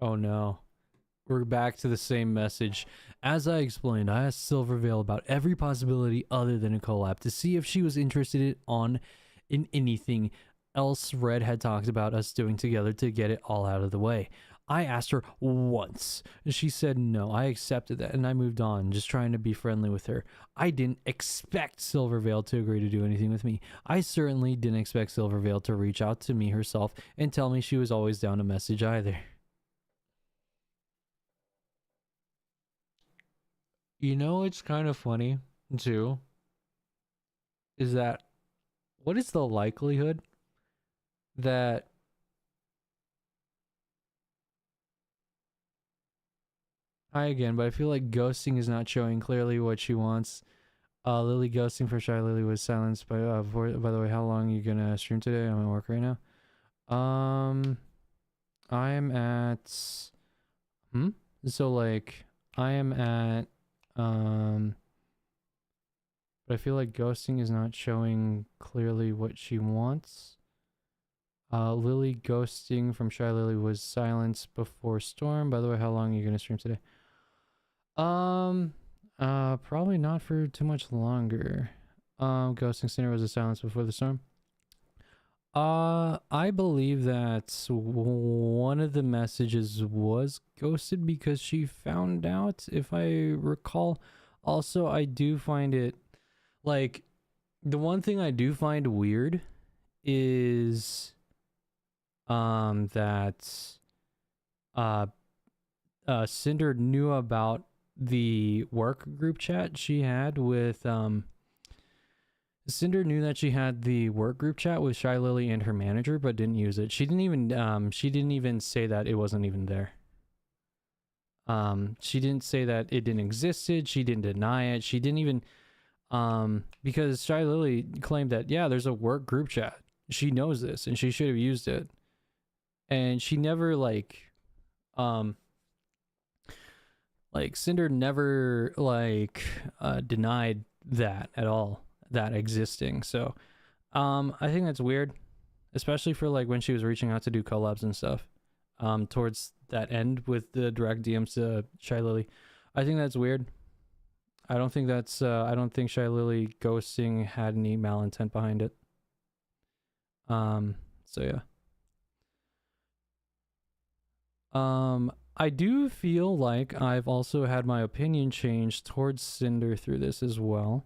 A: Oh no. We're back to the same message. As I explained, I asked Silvervale about every possibility other than a collab to see if she was interested in anything else Red had talked about us doing together to get it all out of the way. I asked her once. She said no. I accepted that and I moved on, just trying to be friendly with her. I didn't expect Silvervale to agree to do anything with me. I certainly didn't expect Silvervale to reach out to me herself and tell me she was always down to message either. You know, it's kind of funny too, is that what is the likelihood that hi again, but I feel like ghosting is not showing clearly what she wants. Lily ghosting for Shy Lily was silenced by by the way, how long are you gonna stream today? I'm at work right now. I am at so like I am at but I feel like ghosting is not showing clearly what she wants. Lily ghosting from Shy Lily was silenced before Storm. By the way, how long are you gonna stream today? Probably not for too much longer. Ghosting Cinder was a silence before the storm. I believe that one of the messages was ghosted because she found out, if I recall. Also, I do find it, like, the one thing I do find weird is, that, Cinder knew about the work group chat she had with, Cinder knew that she had the work group chat with Shy Lily and her manager, but didn't use it. She didn't even say that it wasn't even there. She didn't say that it didn't existed. She didn't deny it. She didn't even, because Shy Lily claimed that, yeah, there's a work group chat. She knows this and she should have used it. And she never Cinder never denied that at all, that existing. So I think that's weird, especially for like when she was reaching out to do collabs and stuff towards that end with the direct DMs to Shy Lily. I think that's weird. I don't think Shy Lily ghosting had any malintent behind it. So yeah. I do feel like I've also had my opinion changed towards Cinder through this as well.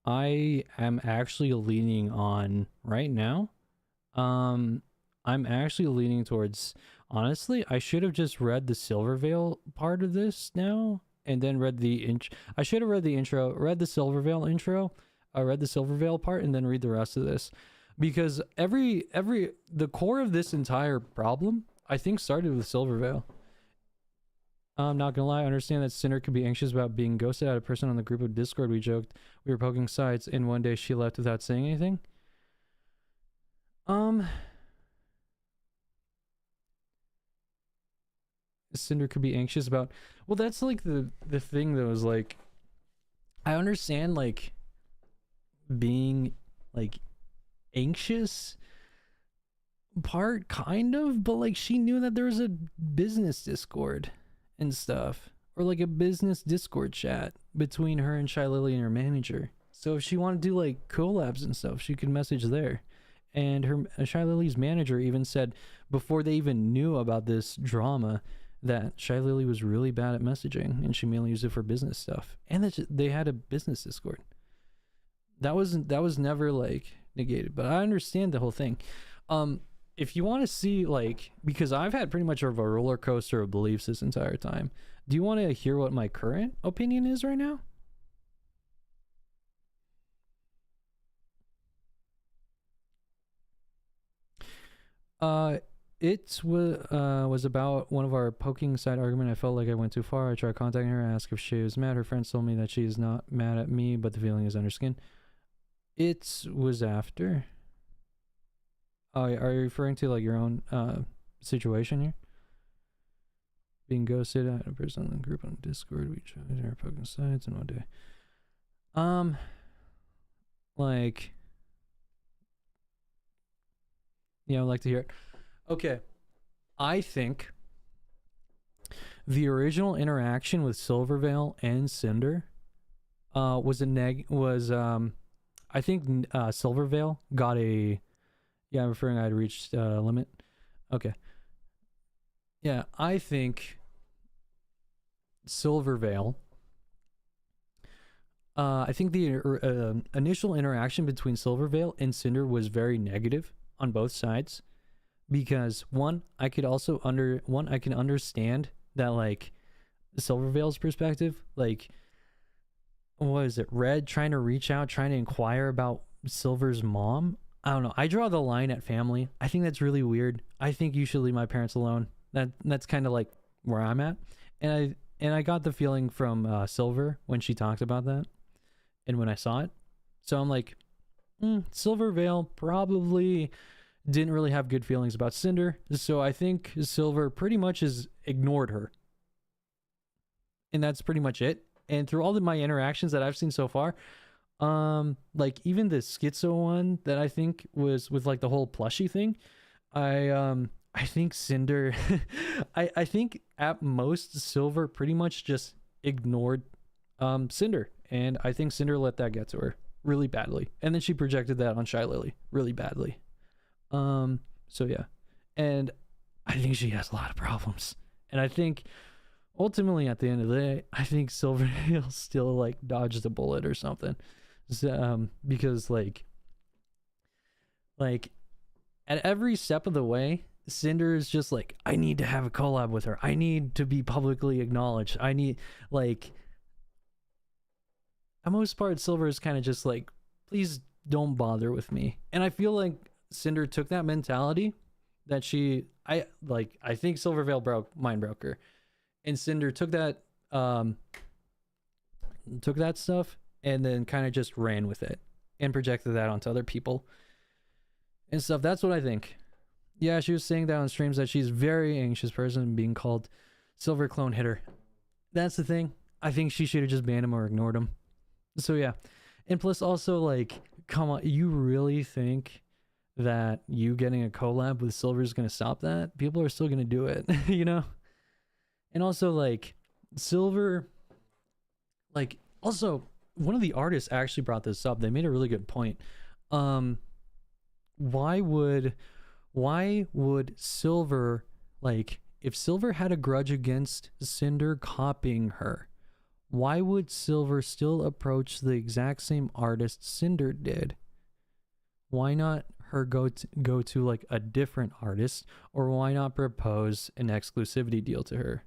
A: I am actually leaning on right now. I'm actually leaning towards, honestly, I should have just read the Silvervale part of this now and then read the I should have read the intro, read the Silvervale intro, read the Silvervale part and then read the rest of this, because the core of this entire problem I think started with Silvervale. I'm not gonna lie, I understand that Cinder could be anxious about being ghosted at a person on the group of Discord. We joked we were poking sides, and one day she left without saying anything. Cinder could be anxious about. Well, that's like the thing though, is like, I understand like being like anxious part kind of, but like she knew that there was a business Discord and stuff, or like a business Discord chat between her and Shy Lily and her manager. So if she wanted to do like collabs and stuff, she could message there. And her Shy Lily's manager even said before they even knew about this drama that Shy Lily was really bad at messaging and she mainly used it for business stuff, and that they had a business Discord. That was never like negated, but I understand the whole thing. If you want to see like, because I've had pretty much of a roller coaster of beliefs this entire time, do you want to hear what my current opinion is right now? It was about one of our poking side argument. I felt like I went too far. I tried contacting her, asked if she was mad. Her friends told me that she is not mad at me, but the feeling is under skin. It was after. Oh, are you referring to like your own situation here? Being ghosted at a person in the group on Discord. We tried our poking sides in one day. Like, yeah, I'd like to hear it. Okay, I think the original interaction with Silvervale and Cinder was I think Silvervale got a, yeah, I'm referring I had reached limit. Okay. Yeah, I think Silvervale, I think the initial interaction between Silvervale and Cinder was very negative on both sides, because I can understand that like Silvervale's perspective, like, what is it, Red trying to reach out, trying to inquire about Silver's mom. I don't know. I draw the line at family. I think that's really weird. I think you should leave my parents alone. That's kind of like where I'm at. And I got the feeling from Silver when she talked about that and when I saw it. So I'm like, Silvervale probably didn't really have good feelings about Cinder. So I think Silver pretty much has ignored her. And that's pretty much it. And through all of my interactions that I've seen so far, like even the schizo one that I think was with like the whole plushie thing, I think Cinder I think at most Silver pretty much just ignored Cinder, and I think Cinder let that get to her really badly, and then she projected that on Shy Lily really badly. So yeah, and I think she has a lot of problems, and I think ultimately at the end of the day, I think Silvervale still like dodged a bullet or something. So, because like at every step of the way, Cinder is just like, I need to have a collab with her. I need to be publicly acknowledged. I need, like, at most part, Silver is kind of just like, please don't bother with me. And I feel like Cinder took that mentality that I think Silvervale mind broke her. And Cinder took that stuff and then kind of just ran with it and projected that onto other people and stuff. That's what I think. Yeah, she was saying that on streams that she's a very anxious person, being called Silver Clone Hitter. That's the thing. I think she should have just banned him or ignored him. So yeah. And plus also, like, come on, you really think that you getting a collab with Silver is going to stop that? People are still going to do it, you know? And also, like, Silver, like, also, one of the artists actually brought this up. They made a really good point. Why would Silver, like, if Silver had a grudge against Cinder copying her, why would Silver still approach the exact same artist Cinder did? Why not her go to like a different artist, or why not propose an exclusivity deal to her?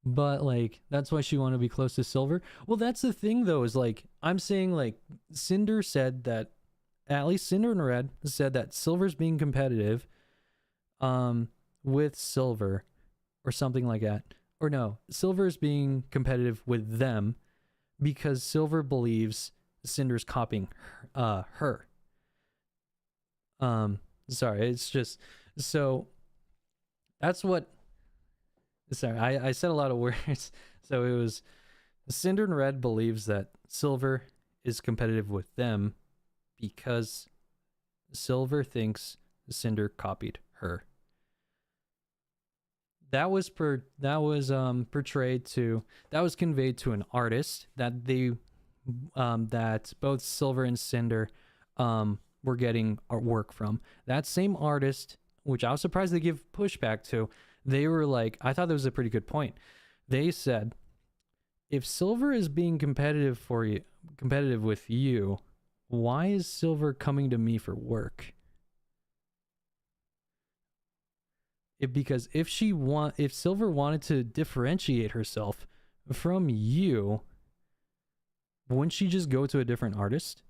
A: But like, that's why she wanted to be close to Silver. Well, that's the thing though, is like, I'm saying like, Cinder said that, at least Cinder and Red said that Silver's being competitive with Silver or something like that. Or no, Silver's being competitive with them because Silver believes Cinder's copying her. Sorry, it's just so that's what. Sorry, I said a lot of words. So it was Cinder and Red believes that Silver is competitive with them because Silver thinks Cinder copied her. That was portrayed to, that was conveyed to an artist that they that both Silver and Cinder were getting work from. That same artist, which I was surprised they give pushback to, they were like, I thought that was a pretty good point. They said, if Silver is being competitive with you, why is Silver coming to me for work? Because if Silver wanted to differentiate herself from you, wouldn't she just go to a different artist?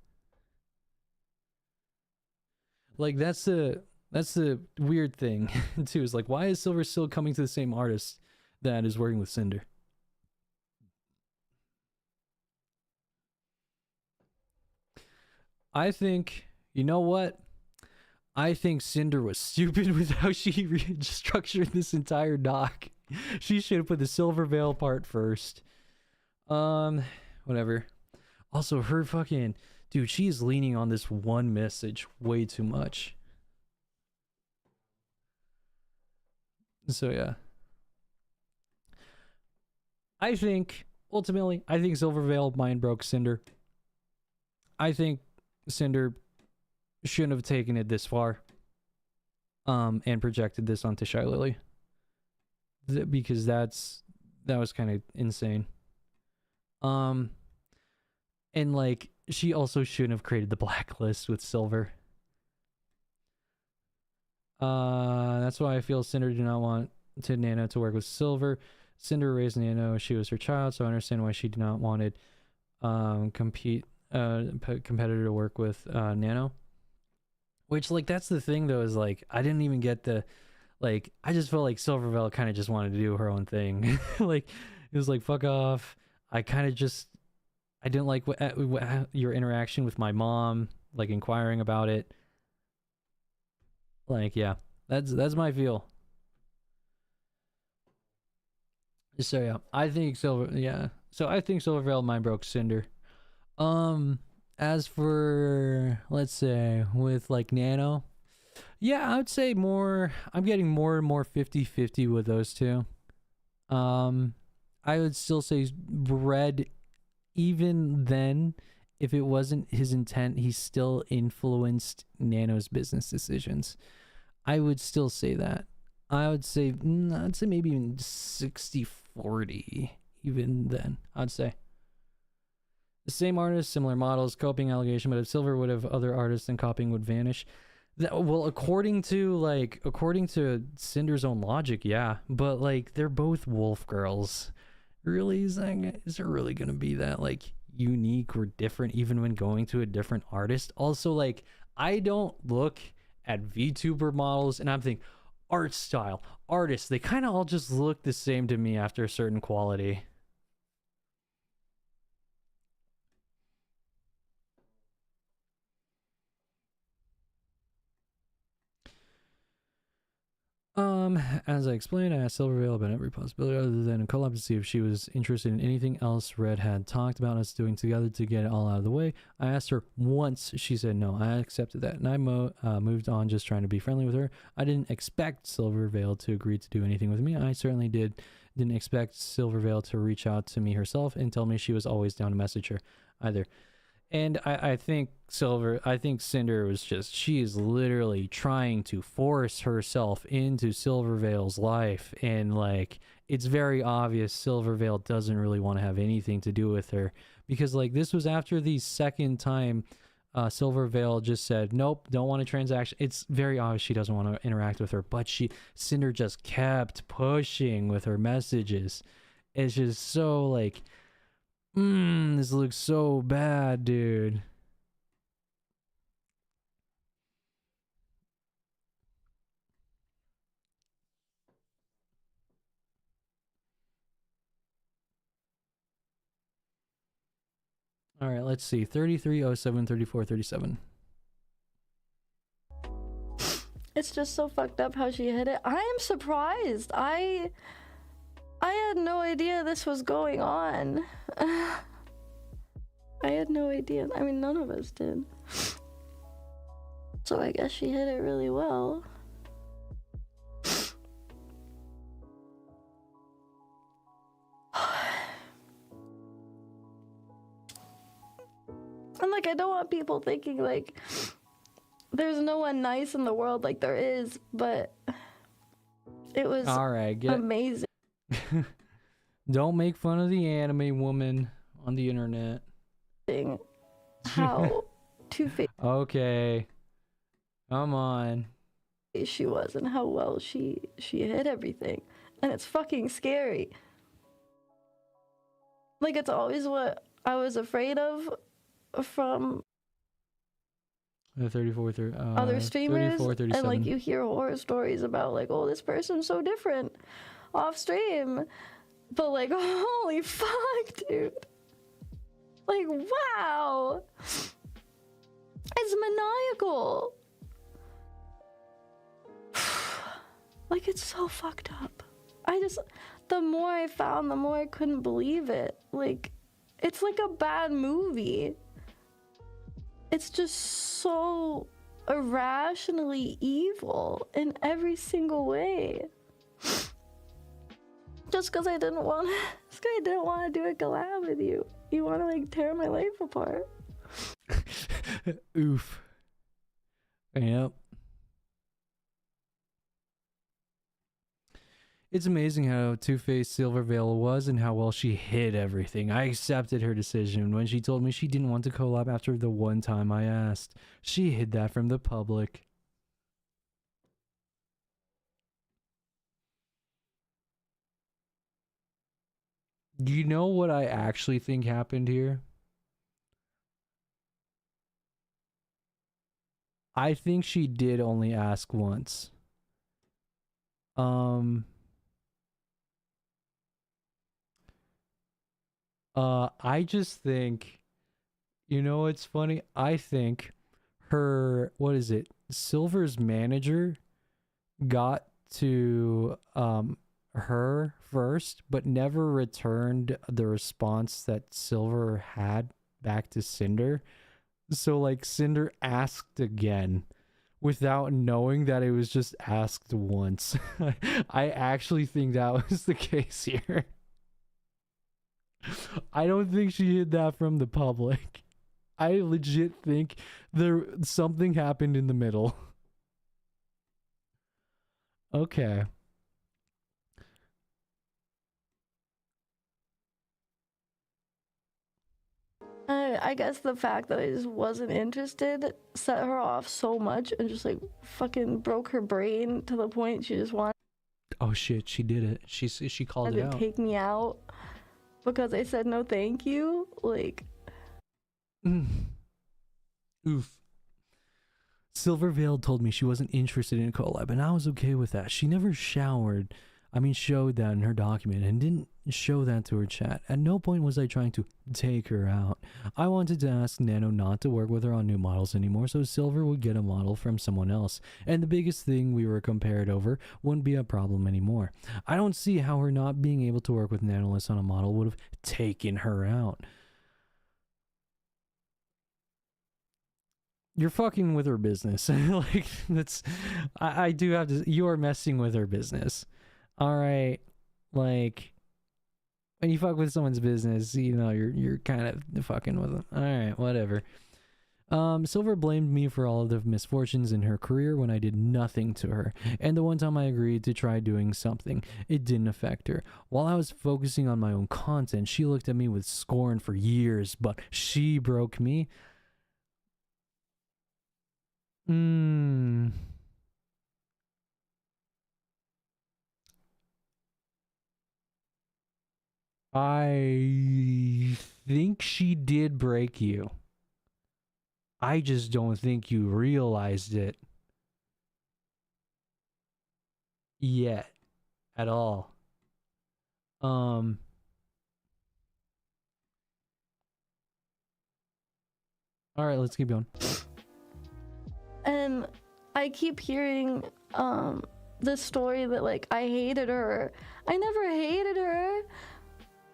A: Like that's the weird thing too, is like, why is Silver still coming to the same artist that is working with Cinder? I think, you know what? I think Cinder was stupid with how she structured this entire doc. She should have put the Silvervale part first. Whatever. Also, her fucking dude, she's leaning on this one message way too much. So yeah. I think ultimately, I think Silvervale mind broke Cinder. I think Cinder shouldn't have taken it this far. And projected this onto Shy Lily. Because that was kind of insane. And like, she also shouldn't have created the blacklist with Silver. That's why I feel Cinder did not want Nano to work with Silver. Cinder raised Nano, she was her child, so I understand why she did not wanted competitor to work with Nano. Which, like, that's the thing though, is like, I didn't even get the, like, I just felt like Silvervale kind of just wanted to do her own thing. Like, it was like, fuck off. I didn't like your interaction with my mom, like inquiring about it. Like, yeah, that's my feel. So yeah, I think Silvervale mind broke Cinder. As for, let's say, with like Nano, yeah, I would say more, I'm getting more and more 50-50 with those two. I would still say Red, even then, if it wasn't his intent, he still influenced Nano's business decisions. I would still say that. I'd say maybe even 60-40, even then, I'd say. The same artist, similar models, copying allegation, but if Silver would have other artists, then copying would vanish. Well, according to Cinder's own logic, yeah, but like, they're both wolf girls. Really, is there really gonna be that like unique or different even when going to a different artist? Also, like, I don't look at VTuber models and I'm thinking art style, artists, they kind of all just look the same to me after a certain quality. As I explained, I asked Silvervale about every possibility other than a collab to see if she was interested in anything else Red had talked about us doing together to get it all out of the way. I asked her once, she said no. I accepted that, and I moved on, just trying to be friendly with her. I didn't expect Silvervale to agree to do anything with me. I certainly didn't expect Silvervale to reach out to me herself and tell me she was always down to message her either. And I think Cinder was just, she is literally trying to force herself into Silvervale's life. And like, it's very obvious Silvervale doesn't really want to have anything to do with her. Because like, this was after the second time Silvervale just said, nope, don't want a transaction. It's very obvious she doesn't want to interact with her. But Cinder just kept pushing with her messages. It's just so like, this looks so bad, dude. All right, let's see. 33, 07, 34, 37.
B: It's just so fucked up how she hid it. I am surprised. I had no idea this was going on. I had no idea. I mean, none of us did. So I guess she hid it really well. And like, I don't want people thinking like there's no one nice in the world, like there is, but it was amazing.
A: Don't make fun of the anime woman on the internet.
B: How two-faced
A: okay, come on,
B: she was, and how well she hid everything, and it's fucking scary. Like, it's always what I was afraid of from
A: the 34
B: other streamers,
A: 34,
B: and like you hear horror stories about like, oh, this person's so different off stream, but like, holy fuck, dude, like, wow, it's maniacal. Like, it's so fucked up. The more I found, the more I couldn't believe it. Like, it's like a bad movie. It's just so irrationally evil in every single way. Just because I didn't want to do a collab with you. You want to like tear my life apart.
A: Oof. Yep. It's amazing how two-faced Silvervale was and how well she hid everything. I accepted her decision when she told me she didn't want to collab after the one time I asked. She hid that from the public. You know what I actually think happened here? I think she did only ask once. I just think, you know, it's funny. I think her, what is it? Silver's manager got to her first, but never returned the response that Silver had back to Cinder. So like Cinder asked again without knowing that it was just asked once. I actually think that was the case here. I don't think she hid that from the public. I legit think something happened in the middle. Okay.
B: I guess the fact that I just wasn't interested set her off so much and just like fucking broke her brain to the point she just wanted.
A: Oh shit, she did it. She called it out.
B: Take me out because I said no thank you. Like,
A: oof. Silvervale told me she wasn't interested in a collab, and I was okay with that. She never showed that in her document and didn't show that to her chat. At no point was I trying to take her out. I wanted to ask Nano not to work with her on new models anymore so Silver would get a model from someone else. And the biggest thing we were compared over wouldn't be a problem anymore. I don't see how her not being able to work with Nanoless on a model would have taken her out. You're fucking with her business. Like, that's... I do have to... You are messing with her business. Alright, like, when you fuck with someone's business, you know, you're kind of fucking with them. Alright, whatever. Silver blamed me for all of the misfortunes in her career when I did nothing to her, and the one time I agreed to try doing something, it didn't affect her. While I was focusing on my own content, she looked at me with scorn for years, but she broke me. I think she did break you. I just don't think you realized it yet at all. All right, let's keep going.
B: And I keep hearing this story that like I hated her. I never hated her.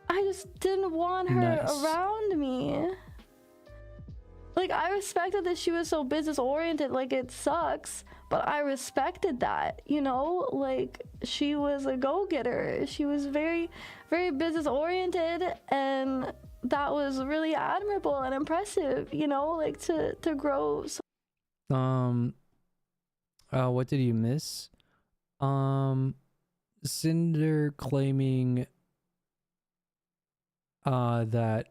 B: I just didn't want her around me. Like, I respected that she was so business oriented. Like, it sucks, but I respected that, you know? Like, she was a go-getter. She was very, very business oriented, and that was really admirable and impressive, you know? Like, to grow.
A: What did you miss? Cinder claiming that,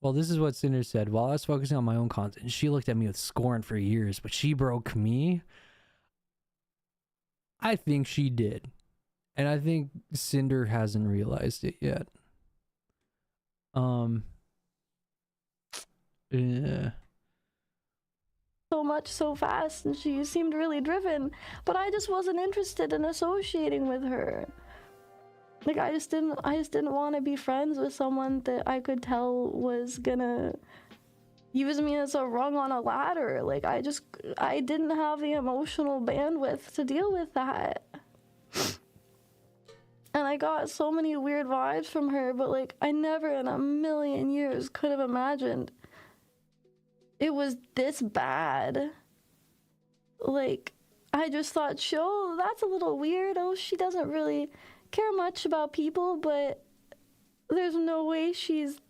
A: well, this is what Cinder said. While I was focusing on my own content, she looked at me with scorn for years, but she broke me. I think she did. And I think Cinder hasn't realized it yet. Yeah.
B: So much so fast, and she seemed really driven, but I just wasn't interested in associating with her. Like, I just didn't want to be friends with someone that I could tell was gonna use me as a rung on a ladder. Like, I didn't have the emotional bandwidth to deal with that. And I got so many weird vibes from her, but like, I never in a million years could have imagined it was this bad. Like, I just thought, oh, that's a little weird. Oh, she doesn't really care much about people, but there's no way she's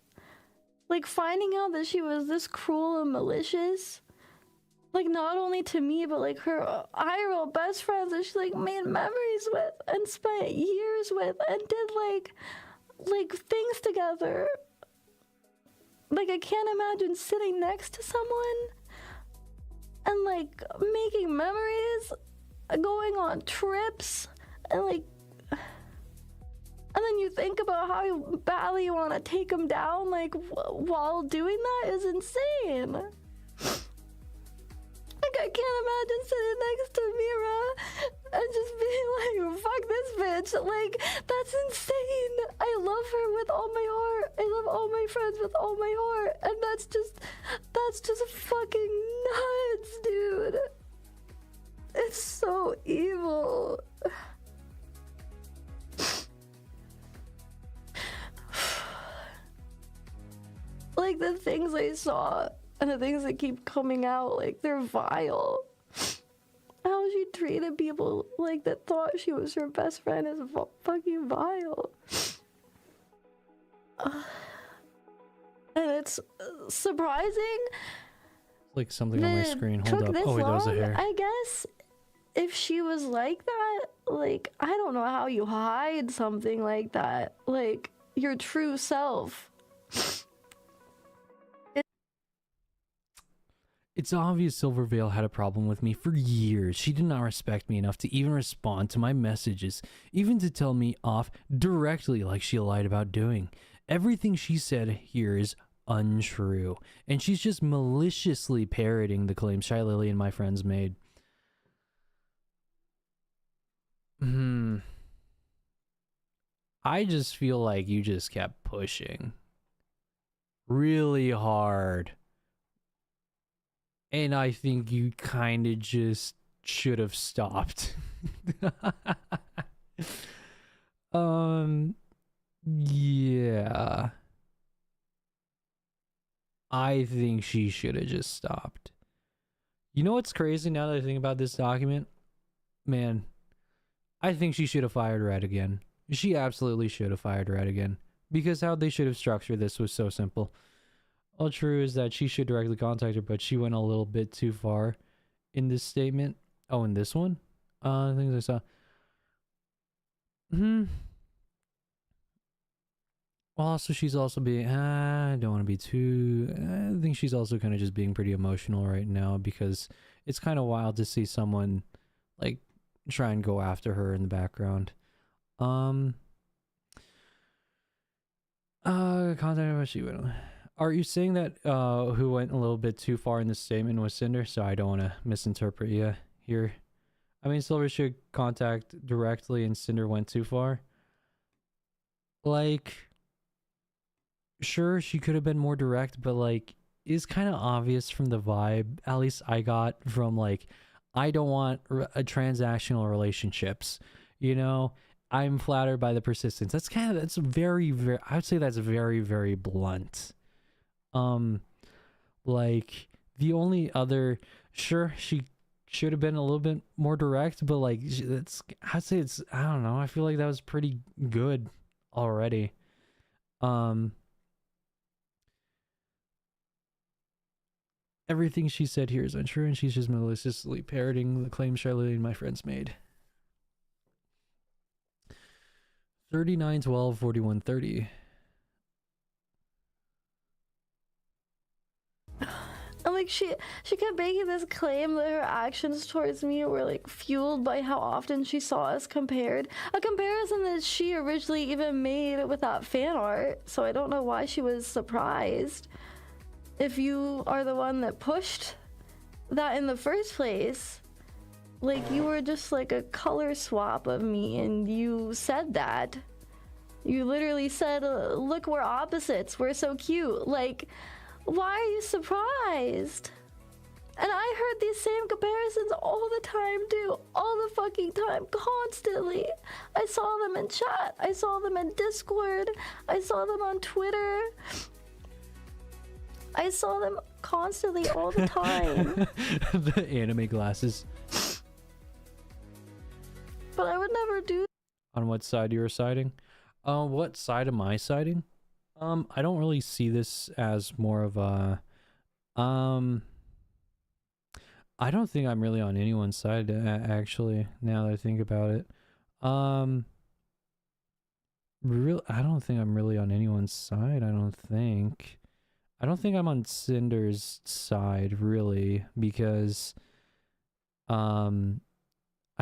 B: like finding out that she was this cruel and malicious, like not only to me but like her IRL best friends that she like made memories with and spent years with and did like things together. Like, I can't imagine sitting next to someone and like making memories, going on trips, and like, and then you think about how badly you want to take them down, like, while doing that is insane. Like, I can't imagine sitting next to Mira and just being like, fuck this bitch. Like, that's insane. I love her with all my heart. I love all my friends with all my heart. And that's just fucking nuts, dude. It's so evil. Like, the things I saw and the things that keep coming out, like, they're vile. How she treated people like that thought she was her best friend is fucking vile. And it's surprising.
A: Like something on my screen. Hold up. Oh wait, that was the hair.
B: I guess if she was like that, like, I don't know how you hide something like that. Like, your true self.
A: It's obvious Silvervale had a problem with me for years. She did not respect me enough to even respond to my messages, even to tell me off directly like she lied about doing. Everything she said here is untrue, and she's just maliciously parroting the claims Shy Lily and my friends made. I just feel like you just kept pushing really hard. And I think you kind of just should have stopped. Yeah. I think she should have just stopped. You know what's crazy now that I think about this document? Man, I think she should have fired Red again. She absolutely should have fired Red again. Because how they should have structured this was so simple. All true is that she should directly contact her, but she went a little bit too far in this statement. Oh, in this one? Things I saw. Well, also, she's also being... I don't want to be too... I think she's also kind of just being pretty emotional right now because it's kind of wild to see someone, like, try and go after her in the background. Contact what she went... Are you saying that who went a little bit too far in this statement was Cinder? So I don't want to misinterpret you here. I mean, Silver should contact directly and Cinder went too far. Like, sure, she could have been more direct, but like, it's kind of obvious from the vibe, at least I got from like I don't want a transactional relationships. You know, I'm flattered by the persistence. That's very, very, I would say that's very, very blunt. Like, the only other, sure, she should have been a little bit more direct, but like, I'd say it's, I don't know, I feel like that was pretty good already. Everything she said here is untrue, and she's just maliciously parroting the claims Charlie and my friends made. 39/12/41/30.
B: And like she kept making this claim that her actions towards me were like fueled by how often she saw us compared. A comparison that she originally even made with that fan art. So I don't know why she was surprised. If you are the one that pushed that in the first place, like you were just like a color swap of me, and you said that. You literally said, look, we're opposites, we're so cute. Like, why are you surprised? And I heard these same comparisons all the time too, all the fucking time, constantly. I saw them in chat, I saw them in Discord, I saw them on Twitter. I saw them constantly all the time.
A: The anime glasses.
B: But I would never do.
A: On what side you were siding? What side am I siding? I don't really see this as more of a, I don't think I'm really on anyone's side, actually, now that I think about it. I don't think I'm really on anyone's side, I don't think. I don't think I'm on Cinder's side, really, because, I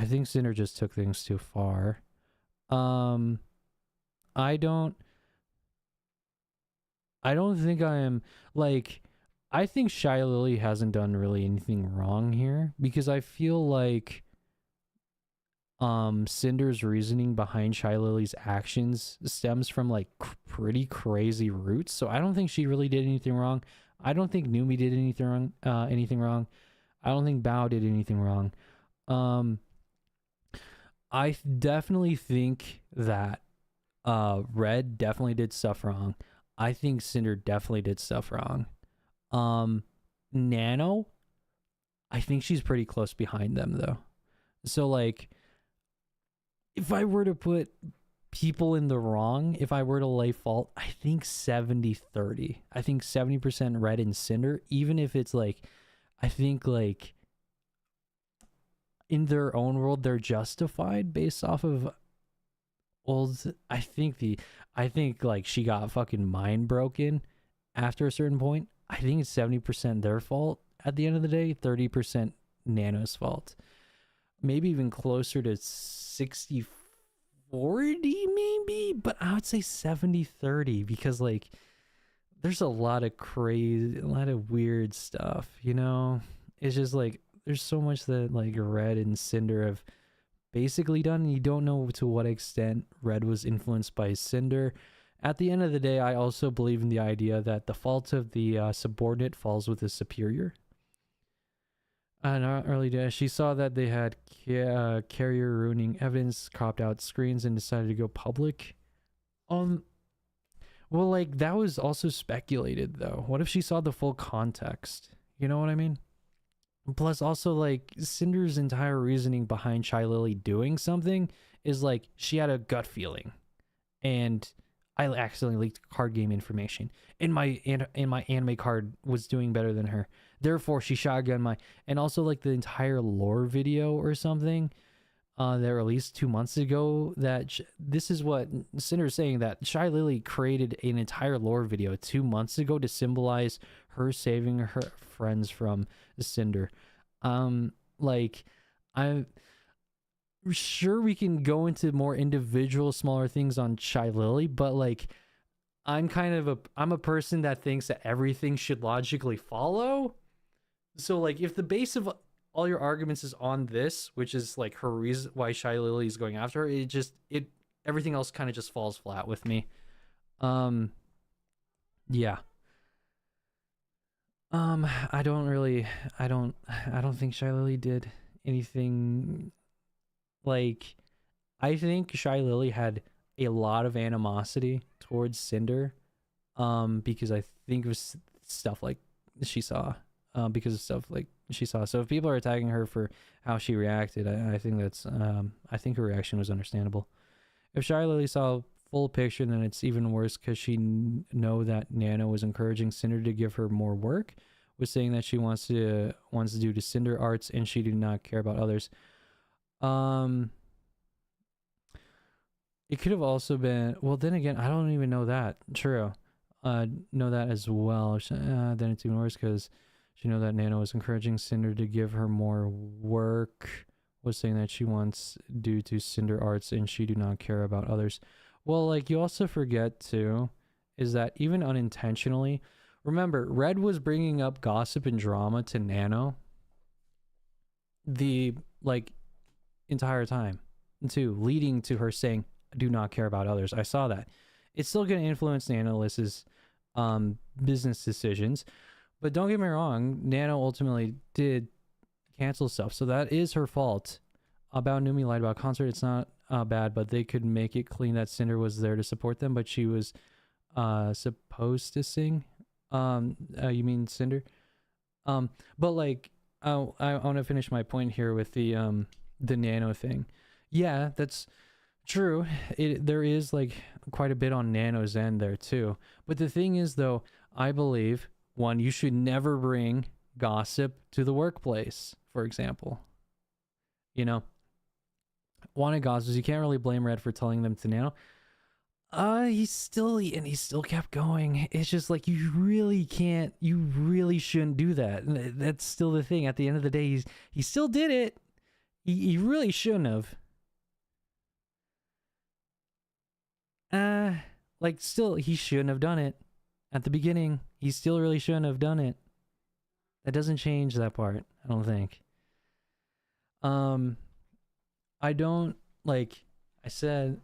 A: think Cinder just took things too far. I don't think I am, like, I think Shy Lily hasn't done really anything wrong here, because I feel like Cinder's reasoning behind Shy Lily's actions stems from like pretty crazy roots. So I don't think she really did anything wrong. I don't think Numi did anything wrong. I don't think Bao did anything wrong. I definitely think that Red definitely did stuff wrong. I think Cinder definitely did stuff wrong. Nano, I think she's pretty close behind them though. So like, if I were to put people in the wrong, if I were to lay fault, I think 70-30. I think 70% Red and Cinder, even if it's like, I think like in their own world, they're justified based off of old, I think like she got fucking mind broken after a certain point. I think it's 70% their fault at the end of the day, 30% Nano's fault. Maybe even closer to 60-40 maybe, but I would say 70-30 because like there's a lot of weird stuff, you know? It's just like there's so much that like Red and Cinder have basically done, and you don't know to what extent Red was influenced by Cinder. At the end of the day, I also believe in the idea that the fault of the subordinate falls with the superior. In our early days, she saw that they had carrier ruining evidence, cropped out screens, and decided to go public. Well, like, that was also speculated, though. What if she saw the full context? You know what I mean? Plus, also, like, Cinder's entire reasoning behind Shy Lily doing something is, like, she had a gut feeling. And I accidentally leaked card game information. And my anime card was doing better than her. Therefore, she shotgunned my... And also, like, the entire lore video or something that released 2 months ago, that... This is what Cinder is saying, that Shy Lily created an entire lore video 2 months ago to symbolize her saving her friends from Cinder. Like, I'm sure we can go into more individual, smaller things on Shy Lily, but, like, I'm a person that thinks that everything should logically follow. So, like, if the base of all your arguments is on this, which is, like, her reason why Shy Lily is going after her, everything else kind of just falls flat with me. Yeah. I don't think Shy Lily did anything like. I think Shy Lily had a lot of animosity towards Cinder, because I think it was stuff like she saw, because of stuff like she saw. So if people are attacking her for how she reacted, I think that's, I think her reaction was understandable. If Shy Lily saw full picture, then it's even worse because she know that Nano was encouraging Cinder to give her more work, was saying that she wants to do to Cinder arts and she do not care about others. It could have also been, well, then again, I don't even know that. True. Know that as well. Then it's even worse because she know that Nano was encouraging Cinder to give her more work, was saying that she wants due to Cinder arts and she do not care about others. Well, like, you also forget too, is that even unintentionally, remember, Red was bringing up gossip and drama to Nano the, like, entire time too, leading to her saying, do not care about others. I saw that. It's still going to influence Nanolys's business decisions, but don't get me wrong, Nano ultimately did cancel stuff, so that is her fault. About Numi lied about concert, it's not bad, but they could make it clean that Cinder was there to support them, but she was supposed to sing. You mean Cinder? But like, I want to finish my point here with the Nano thing. Yeah, that's true. There is like quite a bit on Nano's end there too. But the thing is though, I believe, one, you should never bring gossip to the workplace, for example. You know, wanted gossips, you can't really blame Red for telling them to Nano. He still kept going. It's just like, you really shouldn't do that. That's still the thing. At the end of the day, he still did it. He really shouldn't have. Like, still, he shouldn't have done it. At the beginning, he still really shouldn't have done it. That doesn't change that part, I don't think. I don't, like I said,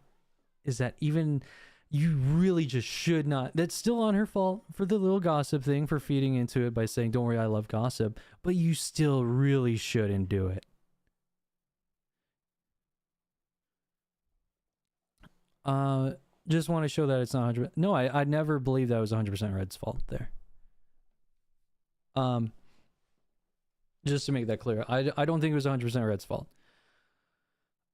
A: is that even you really just should not. That's still on her fault for the little gossip thing, for feeding into it by saying, don't worry, I love gossip. But you still really shouldn't do it. Just want to show that it's not 100%. No, I never believed that was 100% Red's fault there. Just to make that clear, I don't think it was 100% Red's fault.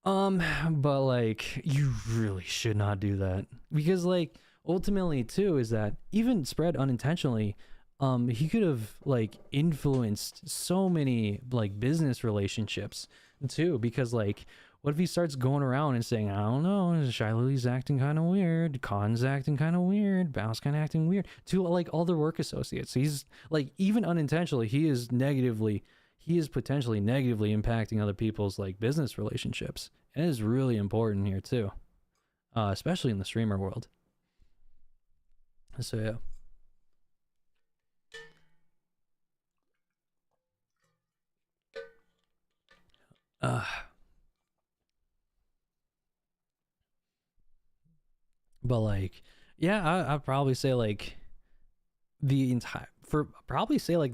A: But like, you really should not do that, because like, ultimately too, is that even Spread unintentionally, he could have like influenced so many like business relationships too, because like, what if he starts going around and saying, I don't know, Shy Lily's acting kind of weird, Khan's acting kind of weird, Bao's kind of acting weird, to like all their work associates. He's like, even unintentionally, he is potentially negatively impacting other people's like business relationships. And it is really important here too, especially in the streamer world. So yeah. But like, yeah, I'd probably say like the entire, probably say for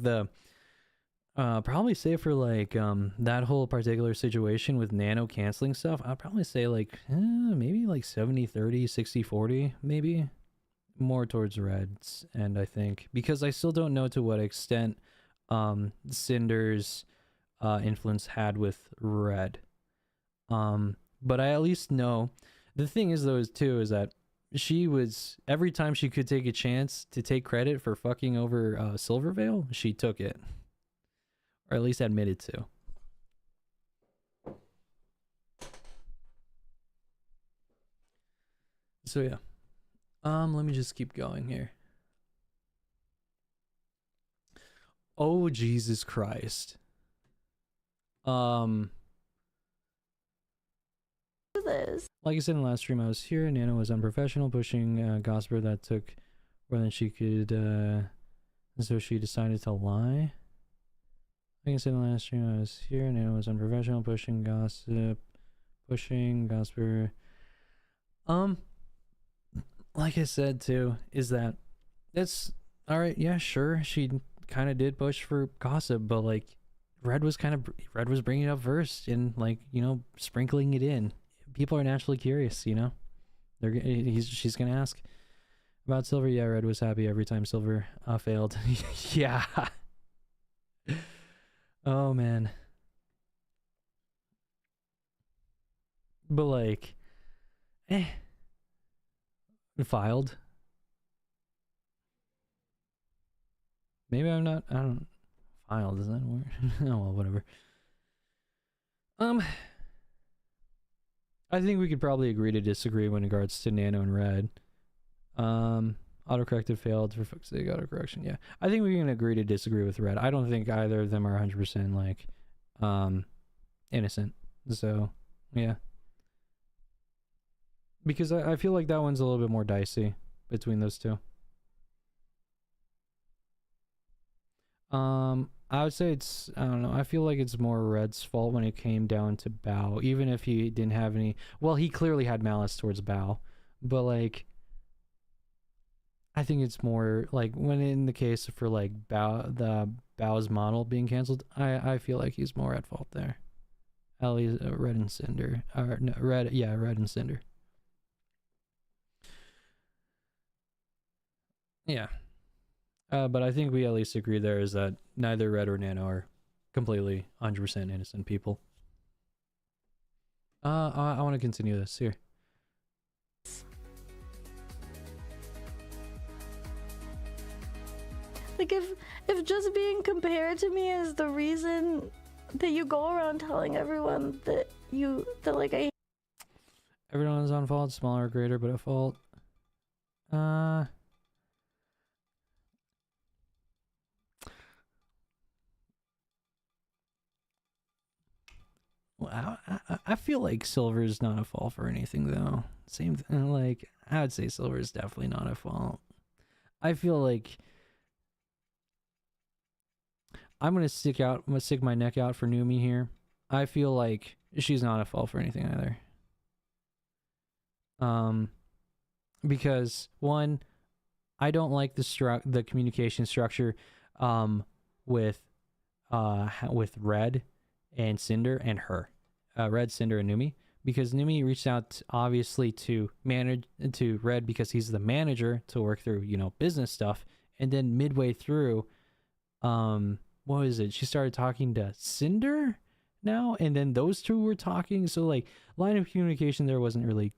A: like that whole particular situation with Nano canceling stuff, I'd probably say like maybe like 70-30, 60-40, maybe more towards Reds. And I think, because I still don't know to what extent Cinder's influence had with Red, but I at least know, the thing is though, is that she was, every time she could take a chance to take credit for fucking over Silvervale, she took it. Or at least admitted to. So yeah. Let me just keep going here. Oh, Jesus Christ.
B: This.
A: Like I said in the last stream, I was here. Nano was unprofessional, pushing gossip that took more than she could, so she decided to lie. Like I said in the last stream, I was here. Nano was unprofessional, pushing gossip, like I said too, is that that's all right. Yeah, sure, she kind of did push for gossip, but like, Red was bringing it up first and, like, you know, sprinkling it in. People are naturally curious, you know. She's gonna ask about Silver. Yeah, Red was happy every time Silver failed. Yeah. Oh man. But like, filed. Maybe I'm not. I don't. Filed, is that a word? Oh well, whatever. I think we could probably agree to disagree when regards to Nano and Red. Autocorrected failed, for fuck's sake, autocorrection, yeah. I think we can agree to disagree with Red. I don't think either of them are 100% like, innocent. So, yeah. Because I feel like that one's a little bit more dicey between those two. I would say it's, I don't know, I feel like it's more Red's fault when it came down to Bao, even if he didn't have any, well, he clearly had malice towards Bao, but like, I think it's more like when in the case for like Bao's model being canceled, I feel like he's more at fault there. At least Red and Cinder, or no, Red and Cinder. Yeah. But I think we at least agree there is that neither Red or Nano are completely 100% innocent people. I want to continue this here.
B: Like if just being compared to me is the reason that you go around telling everyone that like I.
A: Everyone is on fault, smaller or greater, but at fault. Well, I feel like Silver's not a fault for anything though. Same thing, like I would say Silver's definitely not a fault. I feel like I'm gonna stick my neck out for Numi here. I feel like she's not a fault for anything either. Because one, I don't like the communication structure with Red and Cinder and her. Red, Cinder, and Numi, because Numi reached out obviously to Red because he's the manager to work through, you know, business stuff, and then midway through, what was it? She started talking to Cinder now, and then those two were talking. So like line of communication there wasn't really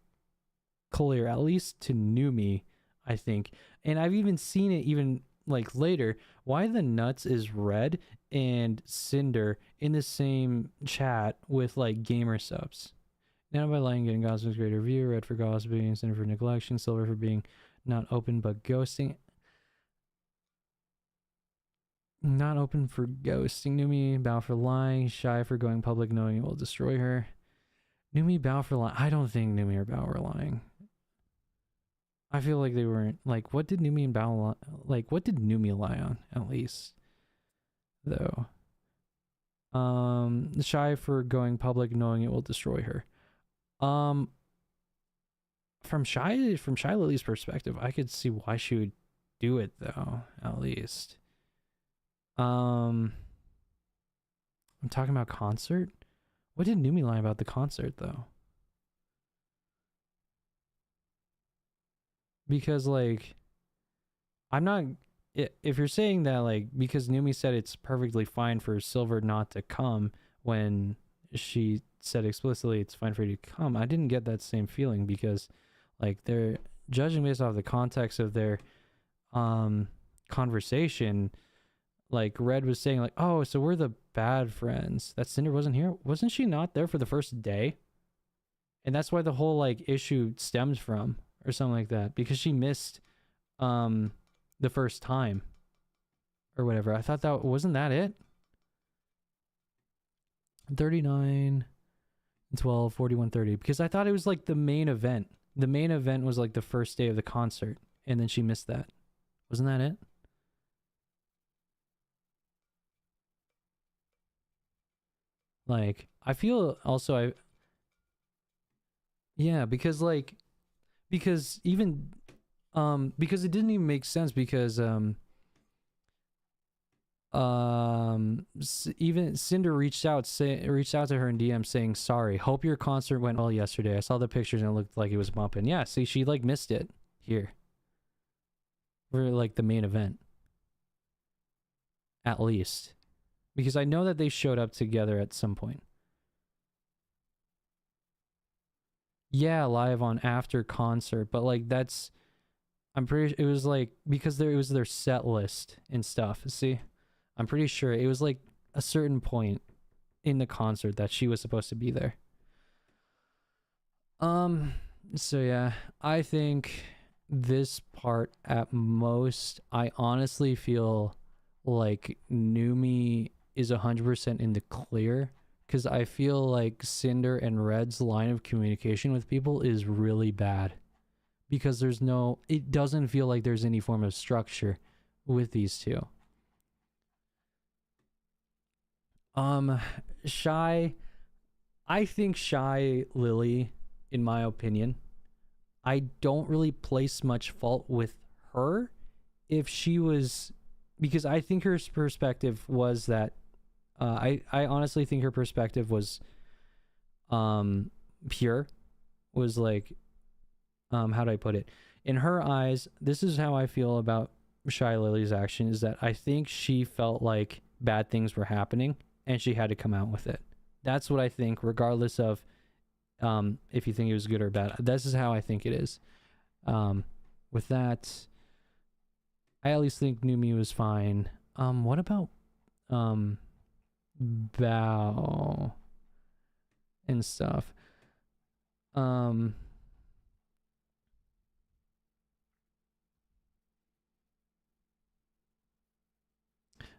A: clear, at least to Numi, I think. And I've even seen it even like later. Why the nuts is Red and Cinder in the same chat with like gamer subs? Now by lying, getting Gossip's great review. Red for gossiping, Cinder for neglection, Silver for being not open but ghosting. Not open for ghosting. Numi, Bao for lying. Shy for going public knowing it will destroy her. Numi, Bao for lying. I don't think Numi or Bao were lying. I feel like they weren't. Like, what did Numi and Bao like? What did Numi lie on? At least, though. Shy for going public, knowing it will destroy her. From Shy Lily's perspective, I could see why she would do it, though. At least. I'm talking about concert. What did Numi lie about the concert, though? Because like, I'm not. If you're saying that like because Numi said it's perfectly fine for Silver not to come when she said explicitly it's fine for you to come, I didn't get that same feeling because like they're judging based off the context of their conversation. Like Red was saying like, oh, so we're the bad friends. That Cinder wasn't here. Wasn't she not there for the first day? And that's why the whole like issue stems from, or something like that, because she missed the first time or whatever. I thought that wasn't that it. 39 12 41 30, because I thought it was like the main event. The main event was like the first day of the concert, and then she missed that. Wasn't that it? Like, I feel also yeah, because even because it didn't even make sense because Even Cinder reached out to her in DM saying sorry. Hope your concert went well yesterday. I saw the pictures and it looked like it was bumping. Yeah, see, she like missed it here. For like the main event. At least. Because I know that they showed up together at some point. Yeah, live on after concert, but like that's I'm pretty it was like because it was their set list and stuff. See? I'm pretty sure it was like a certain point in the concert that she was supposed to be there. So yeah, I think this part at most, I honestly feel like Numi is 100% in the clear because I feel like Cinder and Red's line of communication with people is really bad because it doesn't feel like there's any form of structure with these two. Shy, I think Shy Lily, in my opinion, I don't really place much fault with her if she was, because I think her perspective was that, I honestly think her perspective was, pure, was like, how do I put it? In her eyes, this is how I feel about Shy Lily's action, is that I think she felt like bad things were happening and she had to come out with it. That's what I think, regardless of if you think it was good or bad. This is how I think it is. With that, I at least think Numi was fine. What about Bao and stuff?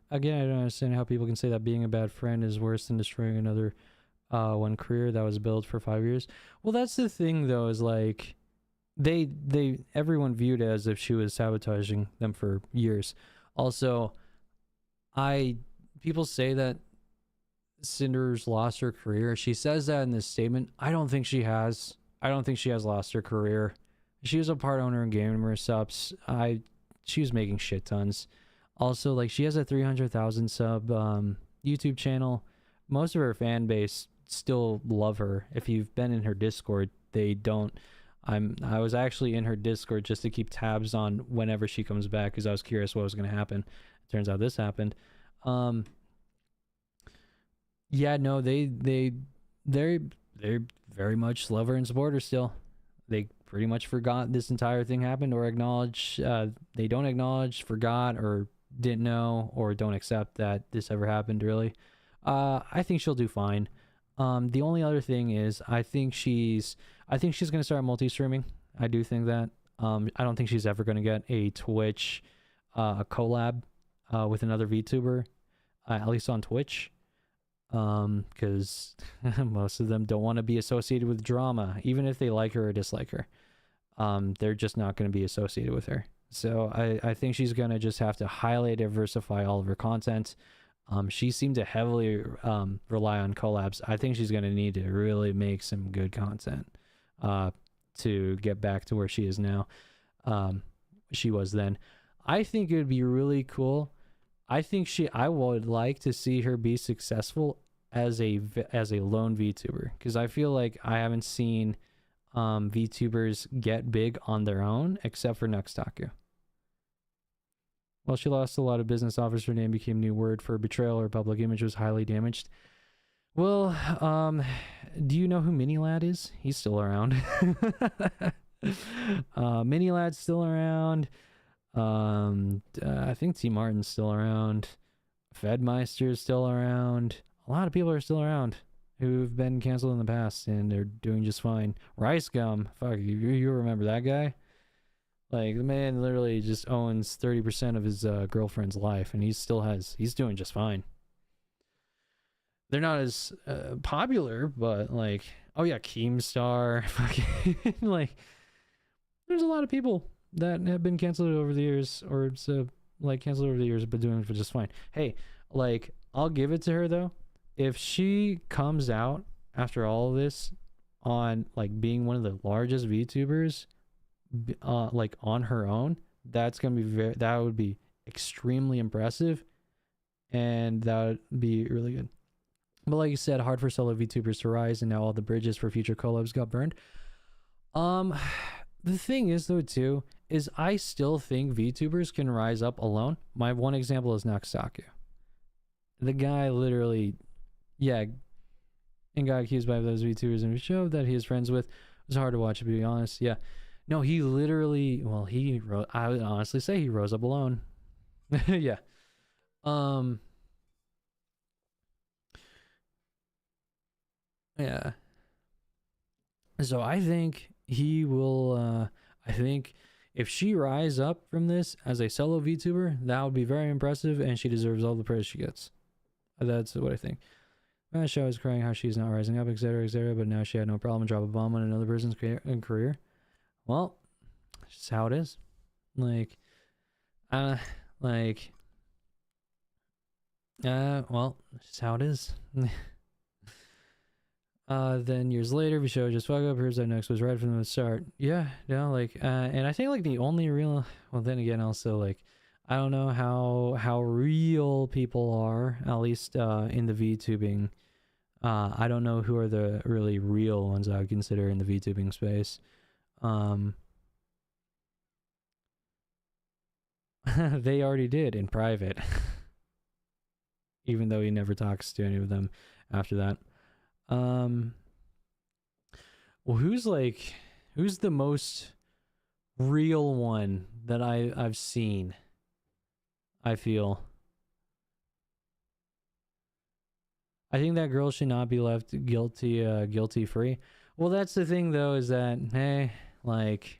A: Again, I don't understand how people can say that being a bad friend is worse than destroying another one career that was built for 5 years. Well, that's the thing though, is like everyone viewed it as if she was sabotaging them for years. Also, people say that Cinder's lost her career. She says that in this statement. I don't think she has. I don't think she has lost her career. She was a part owner in Gamer Subs. She was making shit tons. Also, like, she has a 300,000 sub YouTube channel. Most of her fan base still love her. If you've been in her Discord, they don't. I was actually in her Discord just to keep tabs on whenever she comes back because I was curious what was going to happen. It turns out this happened. Yeah, no, they very much love her and support her still. They pretty much forgot this entire thing happened, or acknowledge they don't acknowledge, forgot, or didn't know, or don't accept that this ever happened, really. I think she'll do fine. The only other thing is I think she's gonna start multi-streaming. I do think that. I don't think she's ever gonna get a Twitch a collab with another VTuber, at least on Twitch. Because most of them don't want to be associated with drama, even if they like her or dislike her. They're just not going to be associated with her. So I think she's going to just have to highly diversify all of her content. She seemed to heavily rely on collabs. I think she's going to need to really make some good content to get back to where she is now. She was then. I think it would be really cool. I would like to see her be successful as a lone VTuber, because I feel like I haven't seen VTubers get big on their own except for Nuxtaku. Well, she lost a lot of business offers. Her name became new word for betrayal. Her public image was highly damaged. Well, do you know who Mini Lad is? He's still around. Mini Lad's still around. I think T Martin's still around. Fedmeister's still around. A lot of people are still around who've been canceled in the past and they're doing just fine. Rice Gum, fuck, you remember that guy? Like, the man literally just owns 30% of his girlfriend's life, and he's doing just fine. They're not as popular, but like, oh yeah, Keemstar, fucking, like, there's a lot of people that have been canceled over the years, or so, like, canceled over the years, but doing just fine. Hey, like, I'll give it to her though. If she comes out after all of this on like being one of the largest VTubers, like on her own, that's gonna be that would be extremely impressive. and that would be really good. But like you said, hard for solo VTubers to rise, and now all the bridges for future collabs got burned. The thing is though too, is I still think VTubers can rise up alone. My one example is Naxaku. The guy literally, yeah, and got accused by those VTubers and showed that he is friends with. It was hard to watch, to be honest. Yeah. No, he literally, well, I would honestly say he rose up alone. Yeah. Yeah. So I think he will, I think if she rise up from this as a solo VTuber, that would be very impressive, and she deserves all the praise she gets. That's what I think. Show is crying how she's not rising up, etc., but now she had no problem drop a bomb on another person's career. Well, it's just how it is. Well, it's just how it is. Then years later, Visho just fuck up, proves that Nux was right from the start. Yeah, and I think like the only real, well, then again, also like, I don't know how real people are, at least in the VTubing. I don't know who are the really real ones I would consider in the VTubing space. They already did in private. Even though he never talks to any of them after that. Well, who's the most real one that I've seen? I feel. I think that girl should not be left guilty free. Well, that's the thing though, is that, hey, like,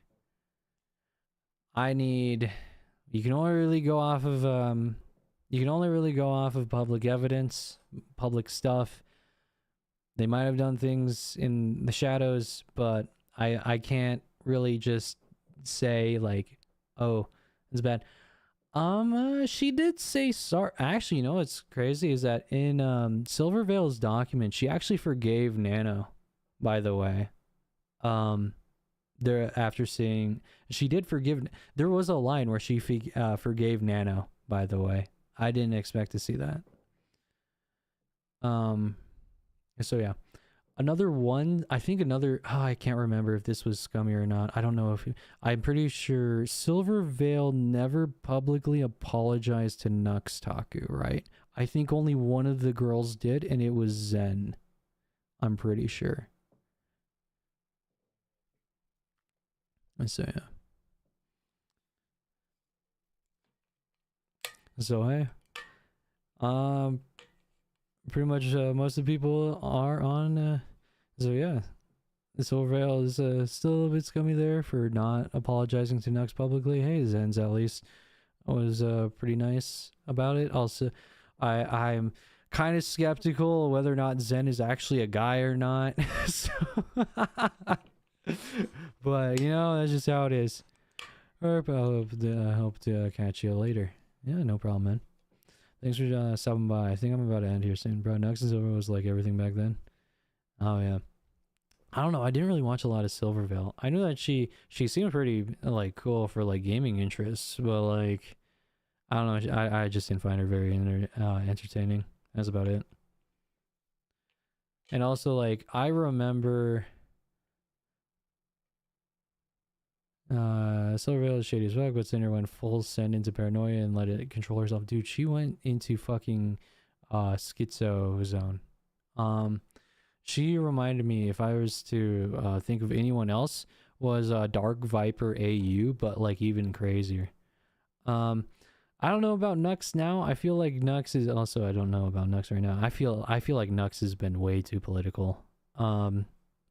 A: you can only really go off of public evidence, public stuff. They might have done things in the shadows, but I can't really just say like, oh, it's bad. She did say sorry. Actually, you know what's crazy is that in Silvervale's document, she actually forgave Nano, by the way. After seeing, she did forgive. There was a line where she forgave Nano, by the way. I didn't expect to see that. So yeah. Another one, I can't remember if this was scummy or not. I don't know I'm pretty sure Silvervale never publicly apologized to Nuxtaku, right? I think only one of the girls did, and it was Zen. I'm pretty sure. So yeah. So hey. Pretty much most of the people are on so yeah, Silvervale is still a bit scummy there for not apologizing to Nux publicly. Hey, Zen's at least was pretty nice about it. Also, I'm kind of skeptical whether or not Zen is actually a guy or not. So but you know, that's just how it is. I hope to catch you later. Yeah, no problem, man. Thanks for stopping by. I think I'm about to end here soon, bro. Nux and Silver was like everything back then. Oh yeah. I don't know. I didn't really watch a lot of Silvervale. I knew that she seemed pretty like cool for like gaming interests, but like I don't know. I just didn't find her very entertaining. That's about it. And also like I remember Silvervale is shady as fuck, but Cinder went full send into paranoia and let it control herself. Dude, she went into fucking schizo zone. She reminded me, if I was to think of anyone else, was Dark Viper AU, but like even crazier. I don't know about Nux now. I feel like Nux is also, I don't know about Nux right now. I feel like Nux has been way too political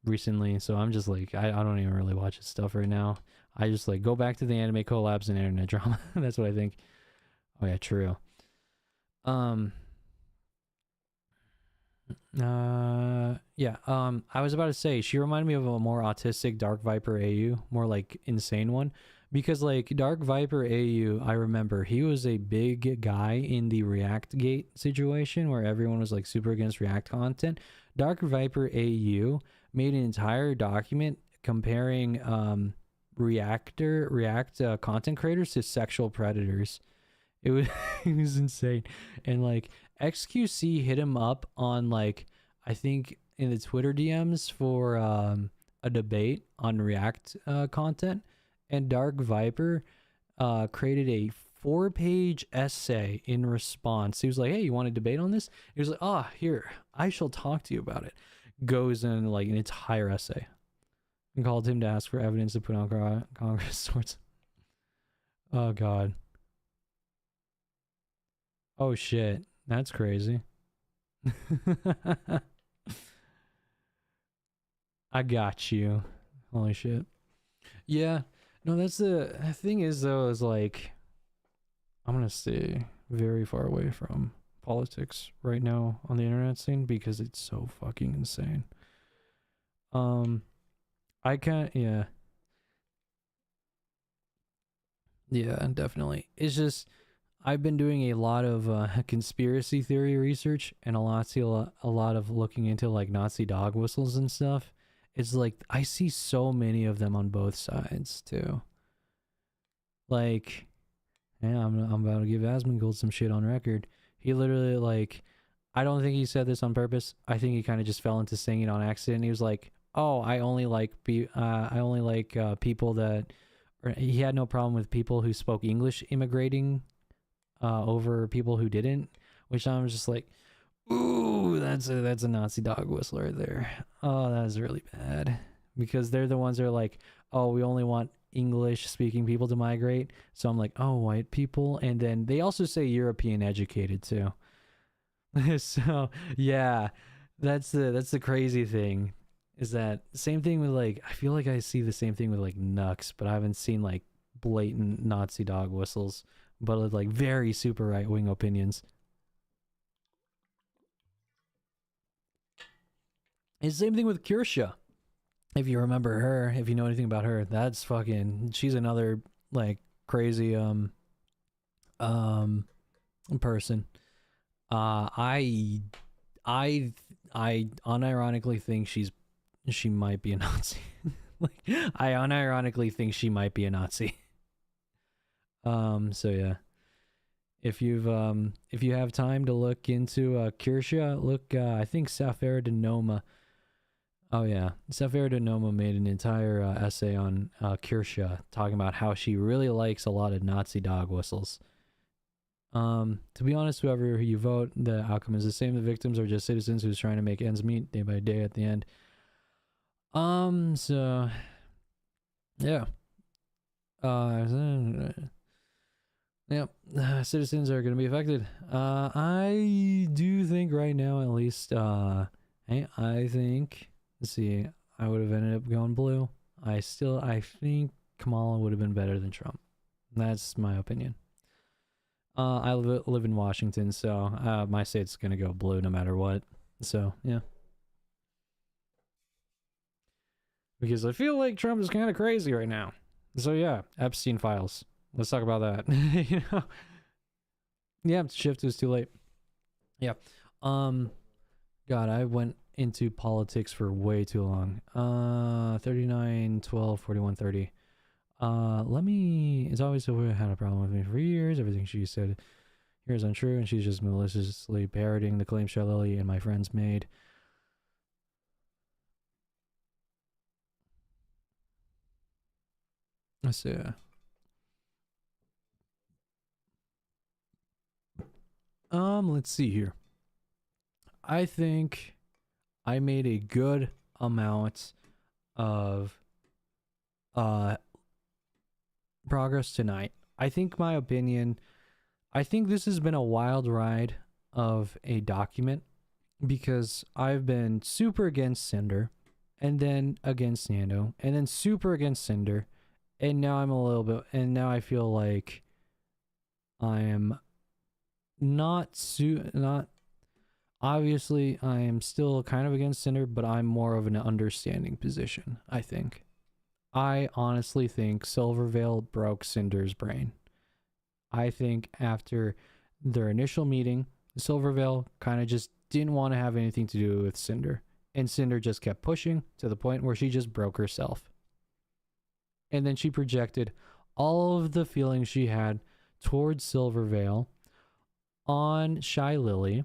A: recently, so I'm just like I don't even really watch his stuff right now. I just like go back to the anime collabs and internet drama. That's what I think. Oh yeah, true. Yeah, I was about to say she reminded me of a more autistic Dark Viper AU, more like insane one, because like Dark Viper AU, I remember he was a big guy in the React Gate situation where everyone was like super against React content. Dark Viper AU made an entire document comparing React content creators to sexual predators. It was it was insane. And like XQC hit him up on like I think in the Twitter DMs for a debate on React content, and Dark Viper created a 4-page essay in response. He was like, "Hey, you want to debate on this?" He was like, "Ah, here, I shall talk to you about it." Goes in like an entire essay and called him to ask for evidence to put on Congress sorts. Oh God. Oh shit. That's crazy. I got you. Holy shit. Yeah. No, that's the thing is though, is like I'm gonna stay very far away from politics right now on the internet scene because it's so fucking insane. I can't yeah. Yeah, definitely. It's just I've been doing a lot of conspiracy theory research and a lot of looking into like Nazi dog whistles and stuff. It's like I see so many of them on both sides too. Like, yeah, I'm about to give Asmongold some shit on record. He literally like, I don't think he said this on purpose. I think he kind of just fell into saying it on accident. He was like, "Oh, I only like people that." Or he had no problem with people who spoke English immigrating over people who didn't, which I'm just like, ooh, that's a Nazi dog whistle right there. Oh, that is really bad because they're the ones that are like, oh, we only want English speaking people to migrate. So I'm like, oh, white people, and then they also say European educated too. So yeah, that's the crazy thing. Is that same thing with like I feel like I see the same thing with like Nux, but I haven't seen like blatant Nazi dog whistles, but with like very super right wing opinions. And same thing with Kirsha. If you remember her, if you know anything about her, that's fucking she's another like crazy person. I unironically think she might be a Nazi. Like I unironically think she might be a Nazi. So yeah. If you have time to look into Kirsha, look I think Sapphire Denoma. Oh yeah. Sapphire Denoma made an entire essay on Kirsha talking about how she really likes a lot of Nazi dog whistles. To be honest, whoever you vote, the outcome is the same. The victims are just citizens who's trying to make ends meet day by day at the end. So yeah. Yep, citizens are going to be affected. I do think right now, at least, I think, let's see, I would have ended up going blue. I think Kamala would have been better than Trump. That's my opinion. I live in Washington, so my state's going to go blue no matter what. So, yeah. Because I feel like Trump is kind of crazy right now. So, yeah, Epstein files. Let's talk about that. You know? Yeah, shift was too late. Yeah. God, I went into politics for way too long. 39, 12, 41, 30. It's always had a problem with me for years. Everything she said here is untrue, and she's just maliciously parroting the claims Charlely and my friends made. Let's see. Let's see here. I think I made a good amount of progress tonight. I think this has been a wild ride of a document because I've been super against Cinder and then against Nando and then super against Cinder, and now now I feel like I am not obviously I am still kind of against Cinder, but I'm more of an understanding position. I honestly think Silvervale broke Cinder's brain. I think after their initial meeting, Silvervale kind of just didn't want to have anything to do with Cinder, and Cinder just kept pushing to the point where she just broke herself. And then she projected all of the feelings she had towards Silvervale on Shy Lily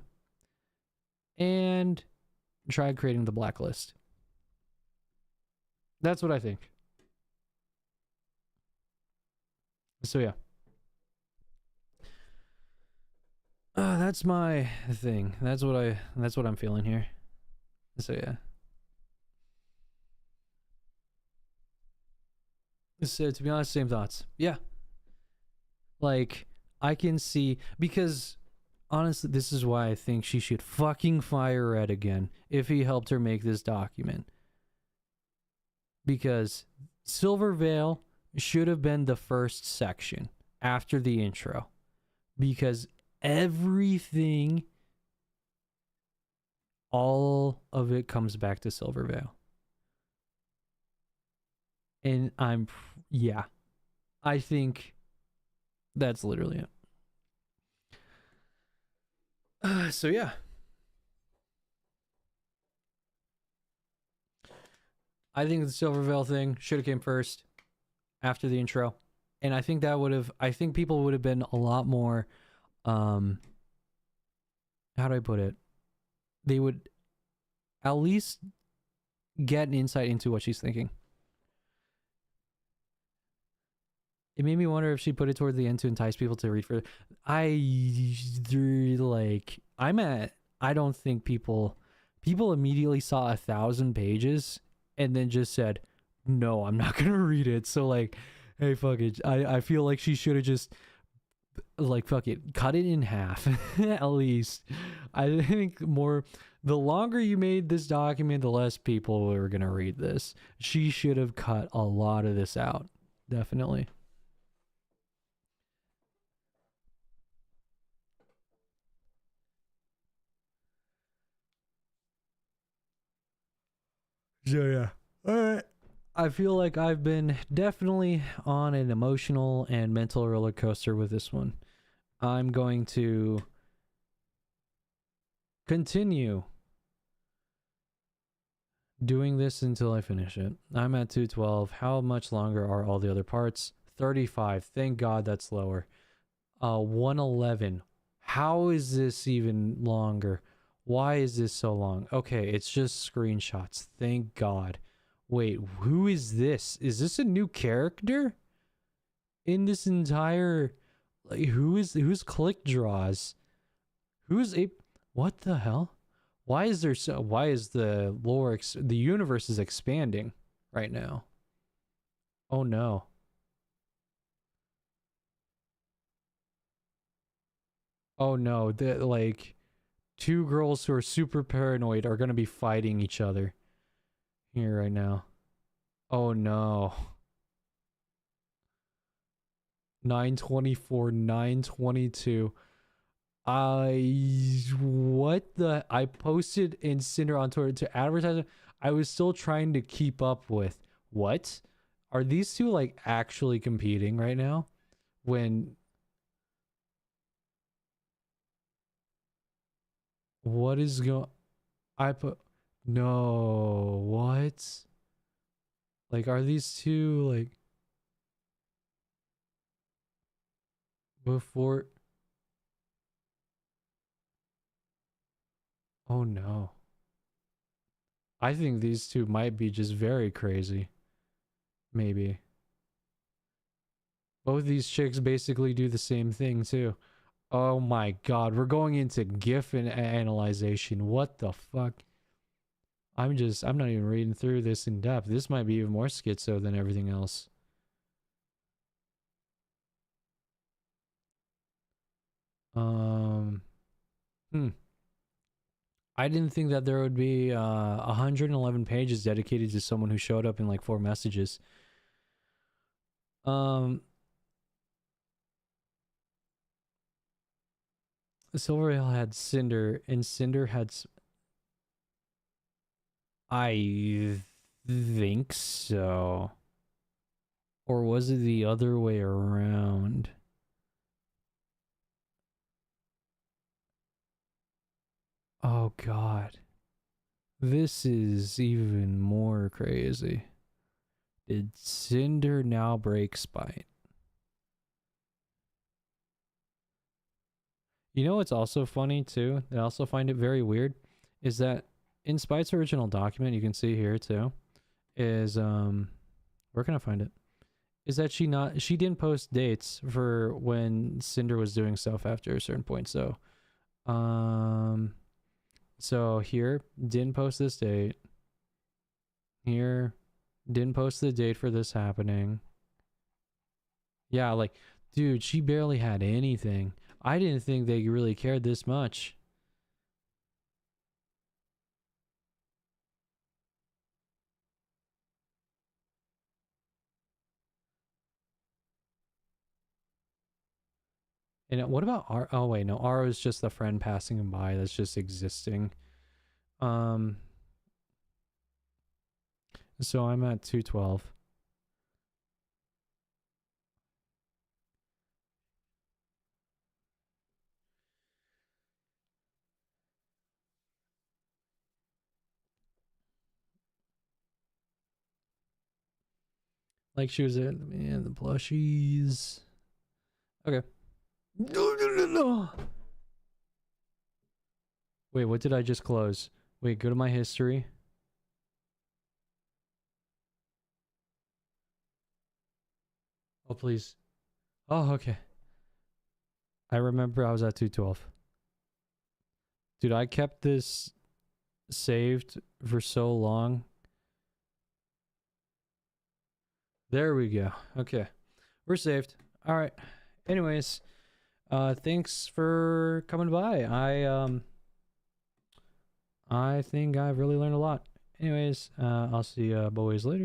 A: and tried creating the blacklist. That's what I think. So yeah. That's my thing. That's what I'm feeling here. So yeah. So to be honest, same thoughts. Yeah. Like, I can see, because honestly, this is why I think she should fucking fire Red again if he helped her make this document. Because Silvervale should have been the first section after the intro. Because everything, all of it comes back to Silvervale. And yeah, I think that's literally it. So yeah. I think the Silvervale thing should have came first after the intro. And I think people would have been a lot more, how do I put it? They would at least get an insight into what she's thinking. It made me wonder if she put it toward the end to entice people to read further. I don't think people immediately saw 1,000 pages and then just said, no, I'm not gonna read it. So like, hey, fuck it. I feel like she should have just, like, fuck it, cut it in half at least. I think the longer you made this document, the less people were gonna read this. She should have cut a lot of this out. Definitely. So yeah. Alright. I feel like I've been definitely on an emotional and mental roller coaster with this one. I'm going to continue doing this until I finish it. I'm at 212. How much longer are all the other parts? 35. Thank God that's lower. 111. How is this even longer? Why is this so long? Okay, it's just screenshots. Thank God. Wait, who is this? Is this a new character in this entire, like, who's click draws? What the hell? Why is the the universe is expanding right now? Oh no. Oh no, like, two girls who are super paranoid are gonna be fighting each other here right now. Oh no. 924, 922. I posted in Cinder on Twitter to advertise it. I was still trying to keep up with what? Are these two like actually competing right now? What is going, no, what? Like, are these two like before? Oh no. I think these two might be just very crazy. Maybe. Both these chicks basically do the same thing too. Oh my god, we're going into GIF and analyzation. What the fuck? I'm not even reading through this in depth. This might be even more schizo than everything else. I didn't think that there would be 111 pages dedicated to someone who showed up in like 4 messages. Silvervale had Cinder, and Cinder had... I think so. Or was it the other way around? Oh god. This is even more crazy. Did Cinder now break Spite? You know what's also funny too? I also find it very weird is that in Spite's original document, you can see here too, is where can I find it? Is that she didn't post dates for when Cinder was doing stuff after a certain point. Um so here didn't post this date. Here didn't post the date for this happening. Yeah, like dude, she barely had anything. I didn't think they really cared this much. And what about R? Oh wait, no, R is just a friend passing him by that's just existing. Um, so I'm at 212. Like she was at man, the plushies. Okay. No. Wait, what did I just close? Wait, go to my history. Oh please. Oh, okay. I remember I was at 212. Dude, I kept this saved for so long. There we go. Okay. We're saved. All right. Anyways, thanks for coming by. I think I've really learned a lot. Anyways, I'll see you boys later.